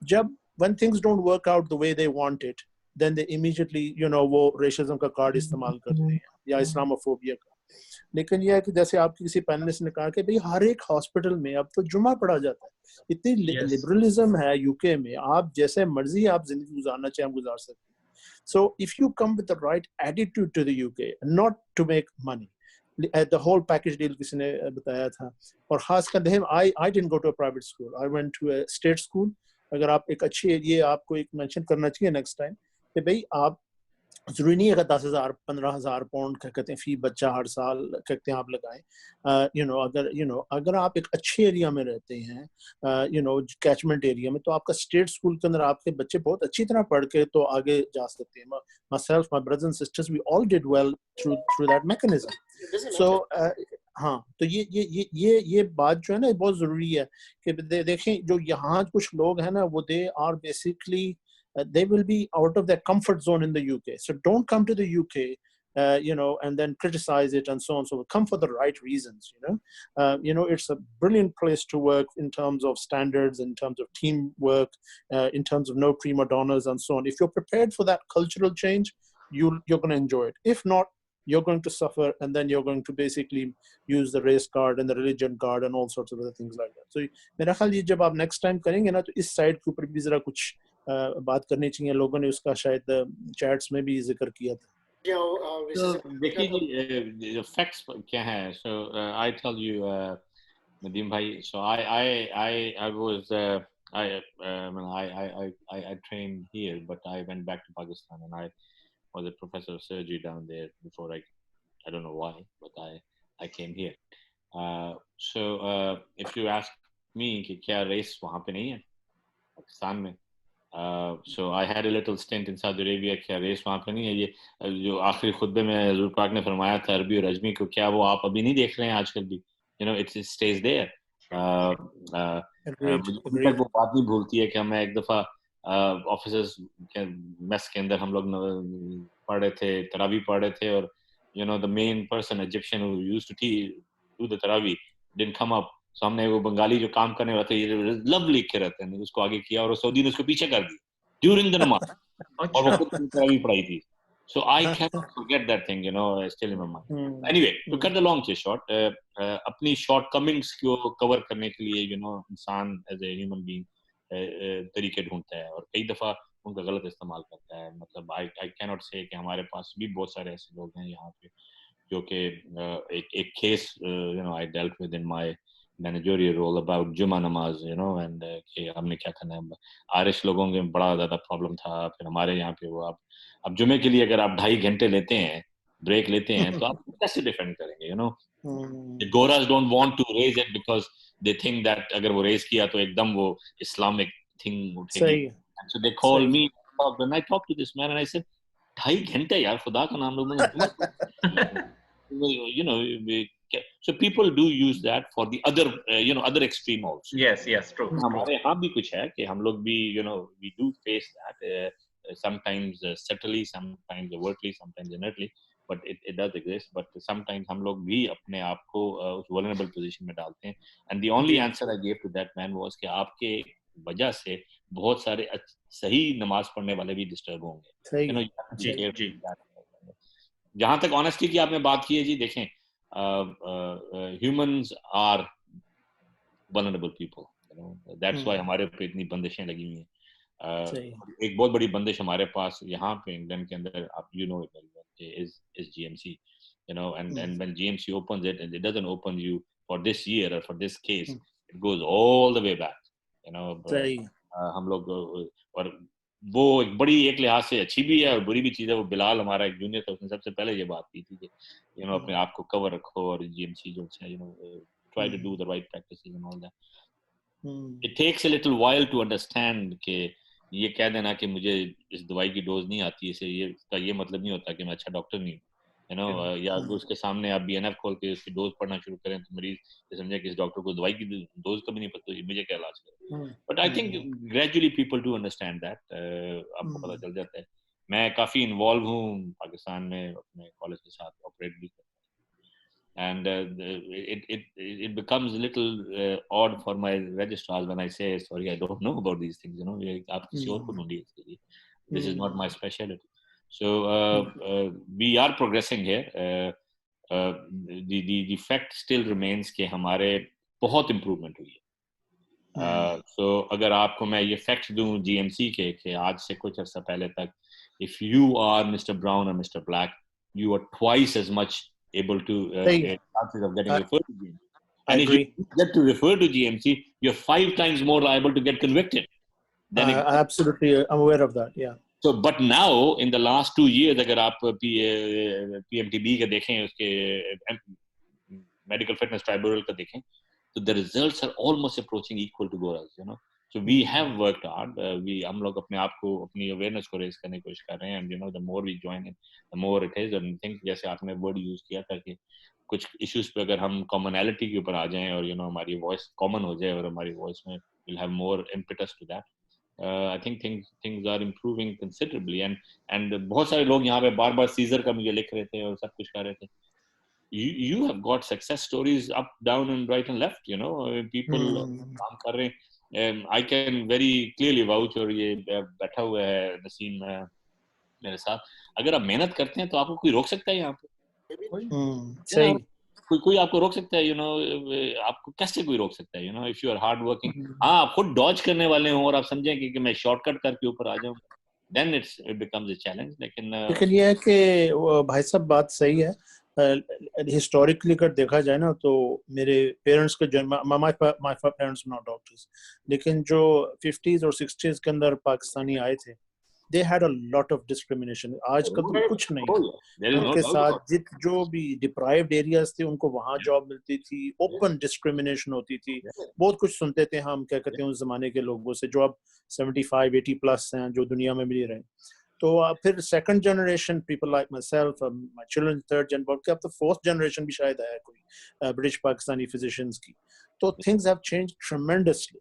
जब when things don't work out the way they want it, then they immediately वो racism का कार्ड इस्तेमाल करते हैं या इस्लामोफोबिया का. लेकिन यह है कि जैसे आपके किसी पैनलिस्ट ने कहा कि भाई हर एक हॉस्पिटल में अब तो जुमा पढ़ा जाता है. इतनी लिबरलिज्म है यूके में, आप जैसे मर्जी आप जिंदगी गुजारना चाहें गुजार सकते हैं. So if you come with the right attitude to the UK, not to make money, the whole package deal किसी ने बताया था. और खासकर I didn't go to a private school, I went to a state school. अगर आप एक अच्छी, ये आपको एक मेंशन करना चाहिए नेक्स्ट टाइम कि भाई आप जरूरी नहीं है कि 10,000 15,000 पाउंड कहते हैं फी बच्चा हर साल कहते हैं आप लगाएं. अगर आप एक अच्छे एरिया में रहते हैं, कैचमेंट एरिया में, तो आपका स्टेट स्कूल के अंदर आपके बच्चे बहुत अच्छी तरह पढ़ के तो आगे जा सकते हैं. myself, my brothers and sisters, we all did well through that mechanism. So हाँ, तो ये बात जो है ना बहुत जरूरी है कि देखें जो यहाँ कुछ लोग हैं ना, वो they are basically they will be out of their comfort zone in the UK. So don't come to the UK, and then criticize it and so on. So come for the right reasons. It's a brilliant place to work in terms of standards, in terms of teamwork, in terms of no prima donnas and so on. If you're prepared for that cultural change, you're going to enjoy it. If not, you're going to suffer, and then you're going to basically use the race card and the religion card and all sorts of other things like that. So मेरा ख्याल ये जब आप next time करेंगे ना, तो इस side के ऊपर भी जरा कुछ बात करनी चाहिए. लोगों ने उसका शायद चैट्स में भी जिक्र किया था. देखिए फैक्ट्स क्या है. So I tell you, Nadeem भाई, so I was I trained here, but I went back to Pakistan, and I was a professor of surgery down there before I don't know why, but I came here. So if you ask me कि क्या race वहाँ पे नहीं है पाकिस्तान में, so I had a little stint in Saudi Arabia. क्या race वहाँ पे नहीं है? ये जो आखिरी खुतबे में हज़ूर पाक ने फरमाया था अरबी और अजमी को, क्या वो आप अभी नहीं देख रहे हैं आजकल भी? It stays there. मुझे वो बात नहीं भूलती है कि मैं एक दफ़ा ऑफिसर्स के मेस के अंदर हम लोग पढ़ रहे थे, तरावी पढ़ रहे थे, और the main person Egyptian who used to do the tarawih didn't come up, सो हमने वो बंगाली जो काम करने वाला था, ये लव लिख के रहते हैं, उसको आगे किया और सऊदी ने उसको पीछे कर दिया ड्यूरिंग द नमाज, और वो खुद भी पढ़ाई थी. So I cannot forget that thing, still in my mind. Anyway, to cut the long story short, अपनी shortcomings को cover करने के लिए, इंसान as a human being तरीके ढूंढता है और कई दफा उनका गलत इस्तेमाल करता है. मतलब I cannot say कि हमारे पास भी बहुत सारे ऐसे लोग हैं यहाँ पे जो कि एक case I dealt with in my managerial role about जुमा नमाज, and कि हमने क्या करना है. आरिश लोगों के बड़ा ज़्यादा प्रॉब्लम था. फिर हमारे यहाँ पे वो अब जुमे के लिए अगर आप 2.5 घंटे लेते हैं, ब्रेक लेते हैं, तो आप कैसे डिफेंड करेंगे? The Goras don't want to raise it because they think that अगर वो raise किया तो एकदम वो Islamic thing उठेगी. And so they call me, when I talked to this man and I said, 2.5 घंटे यार, खुदा का नाम लो. So people do use that for the other, other extreme also. Yes, true. हमारे यहाँ भी कुछ है कि हम लोग भी, we do face that. Sometimes subtly, sometimes overtly, sometimes inertly, but it does exist. But sometimes हम लोग भी अपने आप को उस vulnerable position में डालते हैं. And the only answer I gave to that man was कि आपके वजह से बहुत सारे सही नमाज पढ़ने वाले भी disturb होंगे. जहाँ तक honesty की आपने बात की है जी, देखें, humans are vulnerable people. That's why हमारे पे इतनी बंदिशें लगी हुई हैं. एक बहुत बड़ी बंदिश हमारे पास यहाँ पे इंग्लैंड के अंदर, आप is GMC, and when GMC opens it, and it doesn't open you for this year or for this case, it goes all the way back. हम लोग, और वो एक बड़ी एक लिहाज से अच्छी भी है और बुरी भी चीज है. वो बिलाल हमारा एक जूनियर था, उसने सबसे पहले ये बात की थी कि अपने आप को कवर रखो और GMC जो है, try to do the right practices and all that. It takes a little while to understand कि ये कह देना कि मुझे इस दवाई की डोज नहीं आती है, इसका ये मतलब नहीं होता कि मैं अच्छा डॉक्टर नहीं हूँ. या अगर उसके सामने आप BNF खोल के उसकी डोज पढ़ना शुरू करें तो मरीज ये समझे कि इस डॉक्टर को दवाई की डोज का भी नहीं पता, मुझे क्या इलाज करें. But I think gradually people do understand that. आपको पता चल जाता है. मैं काफी इन्वॉल्व हूँ पाकिस्तान में, अपने कॉलेज के साथ ऑपरेट भी करता हूँ. And it becomes a little odd for my registrars when I say, sorry, I don't know about these things. आप किसी और को ढूंढिए इसके लिए. This is not my specialty. So we are progressing here. The fact still remains कि हमारे बहुत improvement हुई है. So अगर आपको मैं ये facts दूँ GMC के कि आज से कुछ अर्सा पहले तक, if you are Mr. Brown or Mr. Black, you are twice as much able to chances of getting referred to GMC. And if you get to refer to GMC, you're 5 times more liable to get convicted. Absolutely, I'm aware of that. Yeah. So, but now in the last 2 years, अगर आप PMTB का देखें, उसके medical fitness tribunal का देखें, so the results are almost approaching equal to Gora's. So we have worked hard. हम लोग अपने आप को, अपनी awareness को raise करने की कोशिश कर रहे हैं. And the more we join in, the more it is. And things जैसे आपने word use किया था कि कुछ issues पे अगर हम commonality के ऊपर आ जाएं और हमारी voice common हो जाए और हमारी voice में we'll have more impetus to that. I think things are improving considerably. And बहुत सारे लोग यहाँ पे बार-बार Caesar का मुझे लिख रहे थे और सब कुछ कर रहे थे. You have got success stories up, down, and right and left. People काम कर रहे हैं. I can very clearly vouch, और ये बैठा हुआ है नसीम मेरे साथ, अगर आप मेहनत करते हैं तो आपको कोई रोक सकता है यहाँ पे? सही. कोई आपको रोक सकता है? आपको कैसे कोई रोक सकता है? If you are hard working, हाँ, आप खुद डॉज करने वाले हो और आप समझें कि मैं शॉर्टकट करके ऊपर आ जाऊँ, then it becomes a challenge. लेकिन ये है कि भाई साहब बात सही है. हिस्टोरिकली अगर देखा जाए ना, तो मेरे पेरेंट्स के जन्म, माय पेरेंट्स नॉट डॉक्टर्स, लेकिन जो 50s और 60s के अंदर पाकिस्तानी आए थे, they had a lot of discrimination. आज का तो कुछ नहीं. उनके साथ जो भी deprived areas थे, उनको वहाँ जॉब मिलती थी. ओपन डिस्क्रिमिनेशन होती थी. बहुत कुछ सुनते थे हम, क्या कहते हैं, उस जमाने के लोगों से जो अब 75-80 प्लस हैं, जो दुनिया में मिल रहे हैं. तो फिर second generation people like my self, my children third generation, अब तो फोर्थ जनरेशन भी शायद है कोई ब्रिटिश पाकिस्तानी फिजिशियंस की. तो थिंग्स हैव चेंज्ड ट्रेमेंडसली.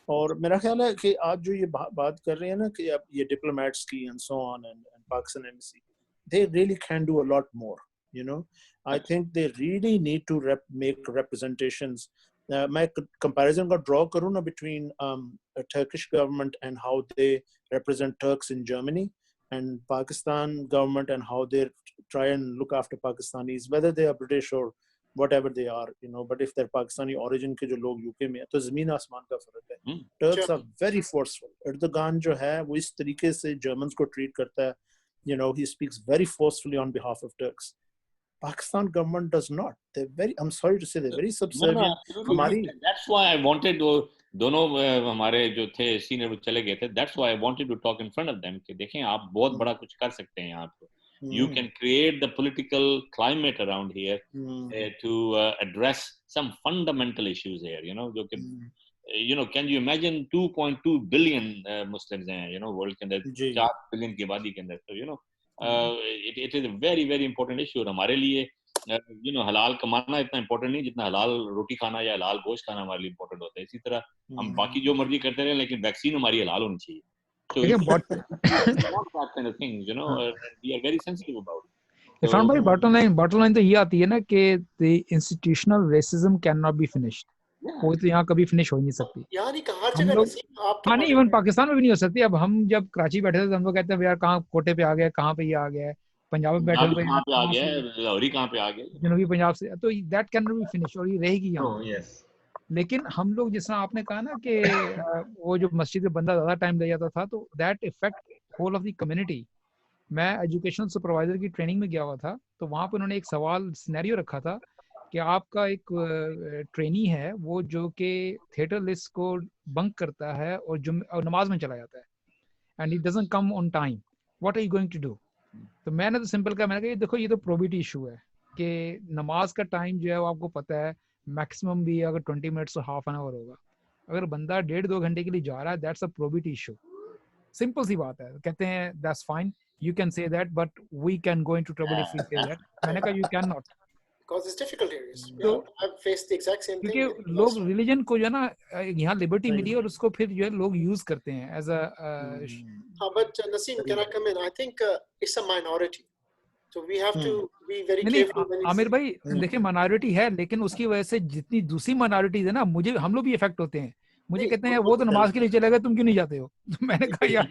और मेरा ख्याल है कि आज जो ये बात कर रहे हैं ना कि अब ये डिप्लोमेट्स की and so on and Pakistan embassy, they really can do a lot more. I think they really need to make representations मैं comparison का draw करूँ ना between a Turkish government and how they represent Turks in Germany and Pakistan government and how they try and look after Pakistanis, whether they are British or whatever they are, you know. But if they're Pakistani origin के जो लोग UK में हैं, तो ज़मीन आसमान का फर्क है. Turks are very forceful. Erdogan जो है, वो इस तरीके से Germans को treat करता है. You know, he speaks very forcefully on behalf of Turks. Pakistan government does not. They're very, I'm sorry to say, they're very subservient. No, that's why I wanted to, दोनों हमारे जो थे senior वो चले गए थे. That's why I wanted to talk in front of them कि देखें आप बहुत बड़ा कुछ कर सकते हैं यहाँ पे. You can create the political climate around here to address some fundamental issues here. You know, जो कि you know, can you imagine 2.2 billion Muslims हैं, you know, world के अंदर 4 billion की आबादी के अंदर. So you know, it is a very very important issue. और हमारे लिए you know, हलाल कमाना इतना important नहीं जितना हलाल रोटी खाना या हलाल गोश्त खाना हमारे लिए important होता है. इसी तरह हम बाकी जो मर्जी करते रहे लेकिन वैक्सीन हमारी हलाल होनी चाहिए. So it's not that kind of things, you know, we are very sensitive about it. Irfan bhai, bottom line तो ये आती है ना कि the institutional racism cannot be finished. वो तो यहाँ कभी फिनिश हो नहीं सकती. यहाँ नहीं कहाँ हर जगह नसीब आपके हाँ नहीं, इवन पाकिस्तान में भी नहीं हो सकती. अब हम जब कराची बैठे थे तो हम लोग कहते हैं यार कहाँ कोटे पे आ गए, कहाँ पे ये आ गया है, पंजाब में बैठे तो कहाँ पे आ गया, लाहौरी कहाँ पे आ गया, जनूबी पंजाब से, तो that cannot be finished और ये रहेगी यहाँ. लेकिन हम लोग जिस तरह आपने कहा ना कि वो जो मस्जिद में बंदा ज़्यादा टाइम ले जाता था, तो that effect whole of the community. मैं एजुकेशनल सुपरवाइजर की ट्रेनिंग में गया हुआ था, तो वहाँ पर उन्होंने एक सवाल सिनेरियो रखा था कि आपका एक ट्रेनी है वो जो कि थिएटर लिस्ट को बंक करता है और नमाज में चला जाता है and he doesn't come on time, what are you going to do. तो मैंने तो सिंपल कहा, मैंने कहा ये देखो ये तो प्रोबिटी इशू है कि नमाज का टाइम जो है वो आपको पता है मैक्सिमम भी अगर 20 मिनट्स तो हाफ एन आवर होगा. अगर बंदा 1.5-2 घंटे के लिए जा रहा है, that's a probity issue. Simple सी बात है. कहते हैं that's fine, you can say that but we can go into trouble if we say that. मैंने कहा you can not, because it's difficult areas. So I've faced the exact same thing. क्योंकि लोग religion को जो है ना यहाँ liberty मिली और उसको फिर जो है लोग यूज करते हैं as a. But Naseem, can I come in? I think it's a minority. So we have to be very careful. Aamir भाई देखिए माइनॉरिटी है, लेकिन उसकी वजह से जितनी दूसरी माइनॉरिटीज है ना, मुझे हम लोग भी इफेक्ट होते हैं. मुझे कहते हैं वो तो नमाज के लिए चले गए, तुम क्यों नहीं जाते हो? तो मैंने कहा यार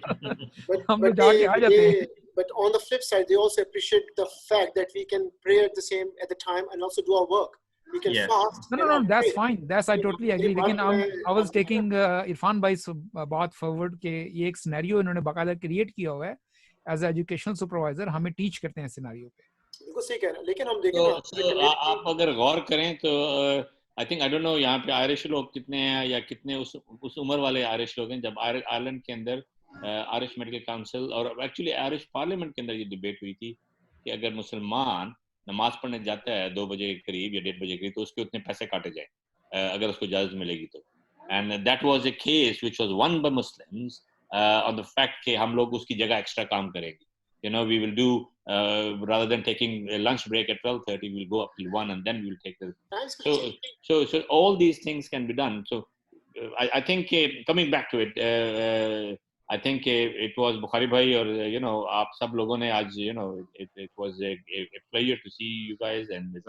हम लोग जाके आ जाते हैं. But on the flip side, they also appreciate the fact that we can pray at the time and also do our work. We can fast. No, that's fine. That's I totally agree. लेकिन I was taking Irfan भाई बात forward के ये एक scenario इन्होंने बाकायदा create किया हुआ है एज एजुकेशनल सुपरवाइजर. हमें टीच करते हैं सिनेरियो पे. बिल्कुल सही कह रहे हैं, लेकिन हम देखें ना आप अगर गौर करें तो I think I don't know यहाँ पे आयरिश लोग कितने हैं या कितने उस उम्र वाले आयरिश लोग हैं. जब आयरलैंड के अंदर आयरिश मेडिकल काउंसिल और एक्चुअली आयरिश पार्लियामेंट के अंदर ये डिबेट हुई थी कि अगर मुसलमान नमाज पढ़ने जाता है 2 बजे के करीब या 1:30 बजे के करीब, तो उसके उतने पैसे काटे जाए अगर उसको इजाजत मिलेगी तो. And that was a case which was one by Muslims on the fact कि हम लोग उसकी जगह एक्स्ट्रा काम करेंगे. You know, we will do rather than taking a lunch break at 12:30, we'll go up till 1 and then we'll take the. So all these things can be done. So I think coming back to it, I think it was Bukhari bhai or you know aap sab logon ne aaj you know it was a pleasure to see you guys and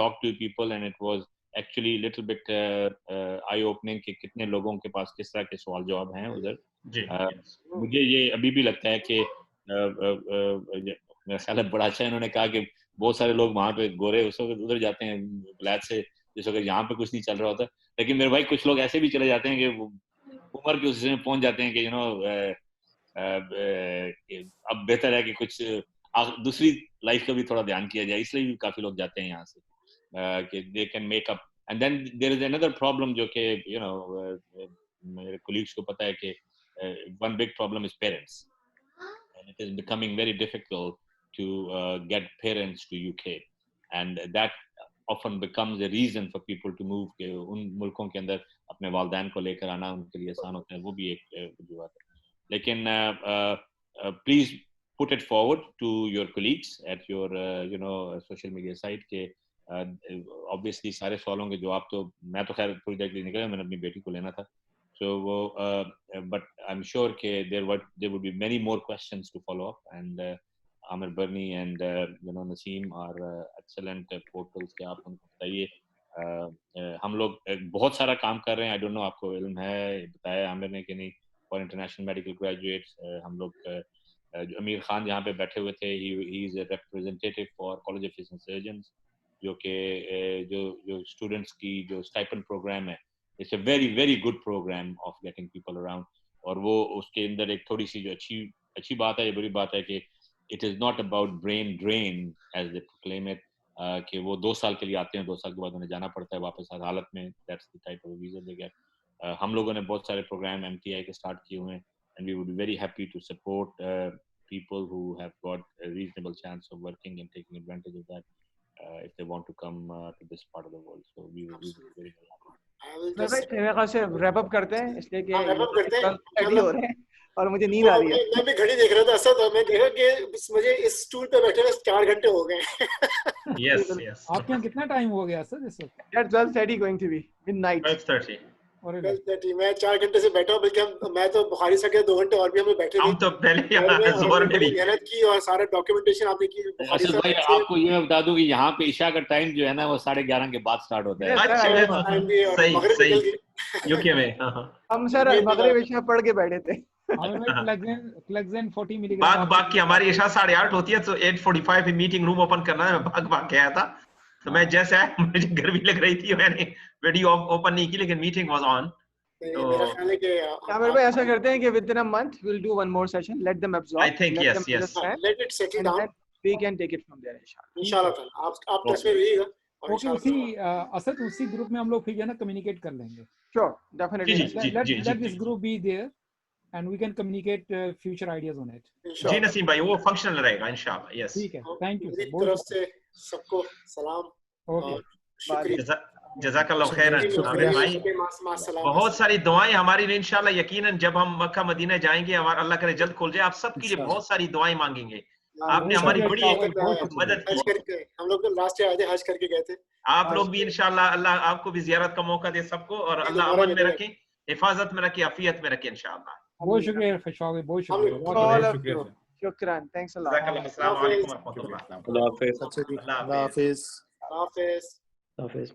talk to people, and it was actually a little bit eye opening कि कितने लोगों के पास किस तरह के सवाल जवाब हैं उधर. मुझे ये अभी भी लगता है कि मेरा ख्याल है बड़ा अच्छा इन्होंने कहा कि बहुत सारे लोग वहाँ पे गोरे उस वक्त उधर जाते हैं ब्लैक से जिस वक्त यहाँ पे कुछ नहीं चल रहा होता. लेकिन मेरे भाई कुछ लोग ऐसे भी चले जाते हैं कि उम्र के उस में पहुंच जाते हैं कि यू नो अब बेहतर है कि कुछ दूसरी लाइफ का भी थोड़ा ध्यान किया जाए, इसलिए भी काफी लोग जाते हैं यहाँ से कि they can make up. And then there is another problem जो कि यू नो मेरे कोलीग्स को पता है कि one big problem is parents, and it is becoming very difficult to get parents to UK, and that often becomes a reason for people to move. के उन मुल्कों के अंदर अपने वालिदैन को लेकर आना उनके लिए आसान होता है, वो भी एक वजूहत है. लेकिन please put it forward to your colleagues at your you know social media site के obviously सारे सवालों के जवाब तो मैं तो खैर थोड़ी देर के लिए निकला, मैंने अपनी बेटी को लेना था. So, but I'm sure there would be many more questions to follow up, and Amir, Burney, and you know Naseem are excellent portals. के आप उनको बताइए हम लोग बहुत सारा काम कर रहे हैं. आई डोंट नो आपको इल्म है, बताया आमिर ने कि नहीं, फॉर इंटरनेशनल मेडिकल ग्रेजुएट्स हम लोग अमीर खान यहाँ पे बैठे हुए थे, he is a representative for college of physician surgeons, जो कि जो स्टूडेंट्स की जो स्टाइपेंड प्रोग्राम है, it's a very very good programme of getting people around. और वो उसके अंदर एक थोड़ी सी जो अच्छी बात है, ये बुरी बात है कि it is not about brain drain as they claim it, कि वो 2 साल के लिए आते हैं, 2 साल के बाद उन्हें जाना पड़ता है वापस हर हालत में. That's the type of visa they get. हम लोगों ने बहुत सारे प्रोग्राम MTI के स्टार्ट किए हुए हैं, and we would be very happy to support people who have got a reasonable chance of working and taking advantage of that if they want to come to this part of the world. So we will be very happy. मेरे ख्याल से wrap up करते हैं, इसलिए कि ready हो रहे हैं और मुझे नींद आ रही है. मैं भी घड़ी देख रहा था असद, और मैं देखा कि मुझे इस स्टूल पे बैठे हुए 4 घंटे हो गए. Yes, yes. आपके यहाँ कितना टाइम हो गया सर इस वक्त? 12:30 going to be midnight. 12:30. 12:30 मैं 4 घंटे से बैठा हूँ, बल्कि मैं तो बुखारी से 2 घंटे और भी हम लोग बैठे थे. हम तो पहले जोर में भी मेहनत की और सारा डॉक्यूमेंटेशन आपने की. असद भाई आपको ये मैं बता दूं कि यहाँ पे इशा का टाइम जो है ना वो 11:30 के बाद स्टार्ट होता है. अच्छा, सही यूके में. हम सर मगरिब इशा पढ़ के बैठे थे. क्लग्जन 40 मिलीग्राम बाकी हमारी इशा 8:30 होती है, तो 8:45 पे मीटिंग रूम ओपन करना है. मैं भाग के आया था, तो मैं जैसे आया मुझे गर्मी लग रही थी, मैंने वीडियो ओपन नहीं की, लेकिन मीटिंग वाज ऑन. मेरा ख्याल है कि आमिर भाई ऐसा करते हैं कि within a month we will do one more session, let them absorb. I think yes let it settle down, we can take it from there इंशाल्लाह. आप टच में रहिएगा. ओके, उसी असद उसी ग्रुप में हम लोग फिर जो है ना कम्युनिकेट कर लेंगे. Sure, definitely. Let this group be there and we can communicate future ideas on it. जी नसीम भाई, वो फंक्शनल रहेगा इंशाल्लाह. यस, ठीक है. Thank you. मेरी तरफ से सबको सलाम. ओके, जज़ाकल्लाह खैरन आमिर भाई. बहुत सारी दुआएं हमारी लिए इंशाल्लाह. यकीनन जब हम मक्का मदीना जाएंगे, हमारा अल्लाह करे जल्द खुल जाए, आप सबके लिए बहुत सारी दुआएं मांगेंगे. आपने हमारी बड़ी मदद की. हम लोग तो लास्ट ईयर हज करके गए थे. आप लोग भी इंशाल्लाह, अल्लाह आपको भी ज़ियारत का मौका दे सबको, और अल्लाह अमन में रखे, हिफाजत में रखे, आफियत में रखे इंशाल्लाह. बहुत शुक्रिया फशावी, बहुत शुक्रिया. शुक्रान, थैंक्स अ लॉट. अस्सलाम वालेकुम व रहमतुल्लाह. अल्लाह हाफिज. अल्लाह हाफिज. हाफिज. हाफिज.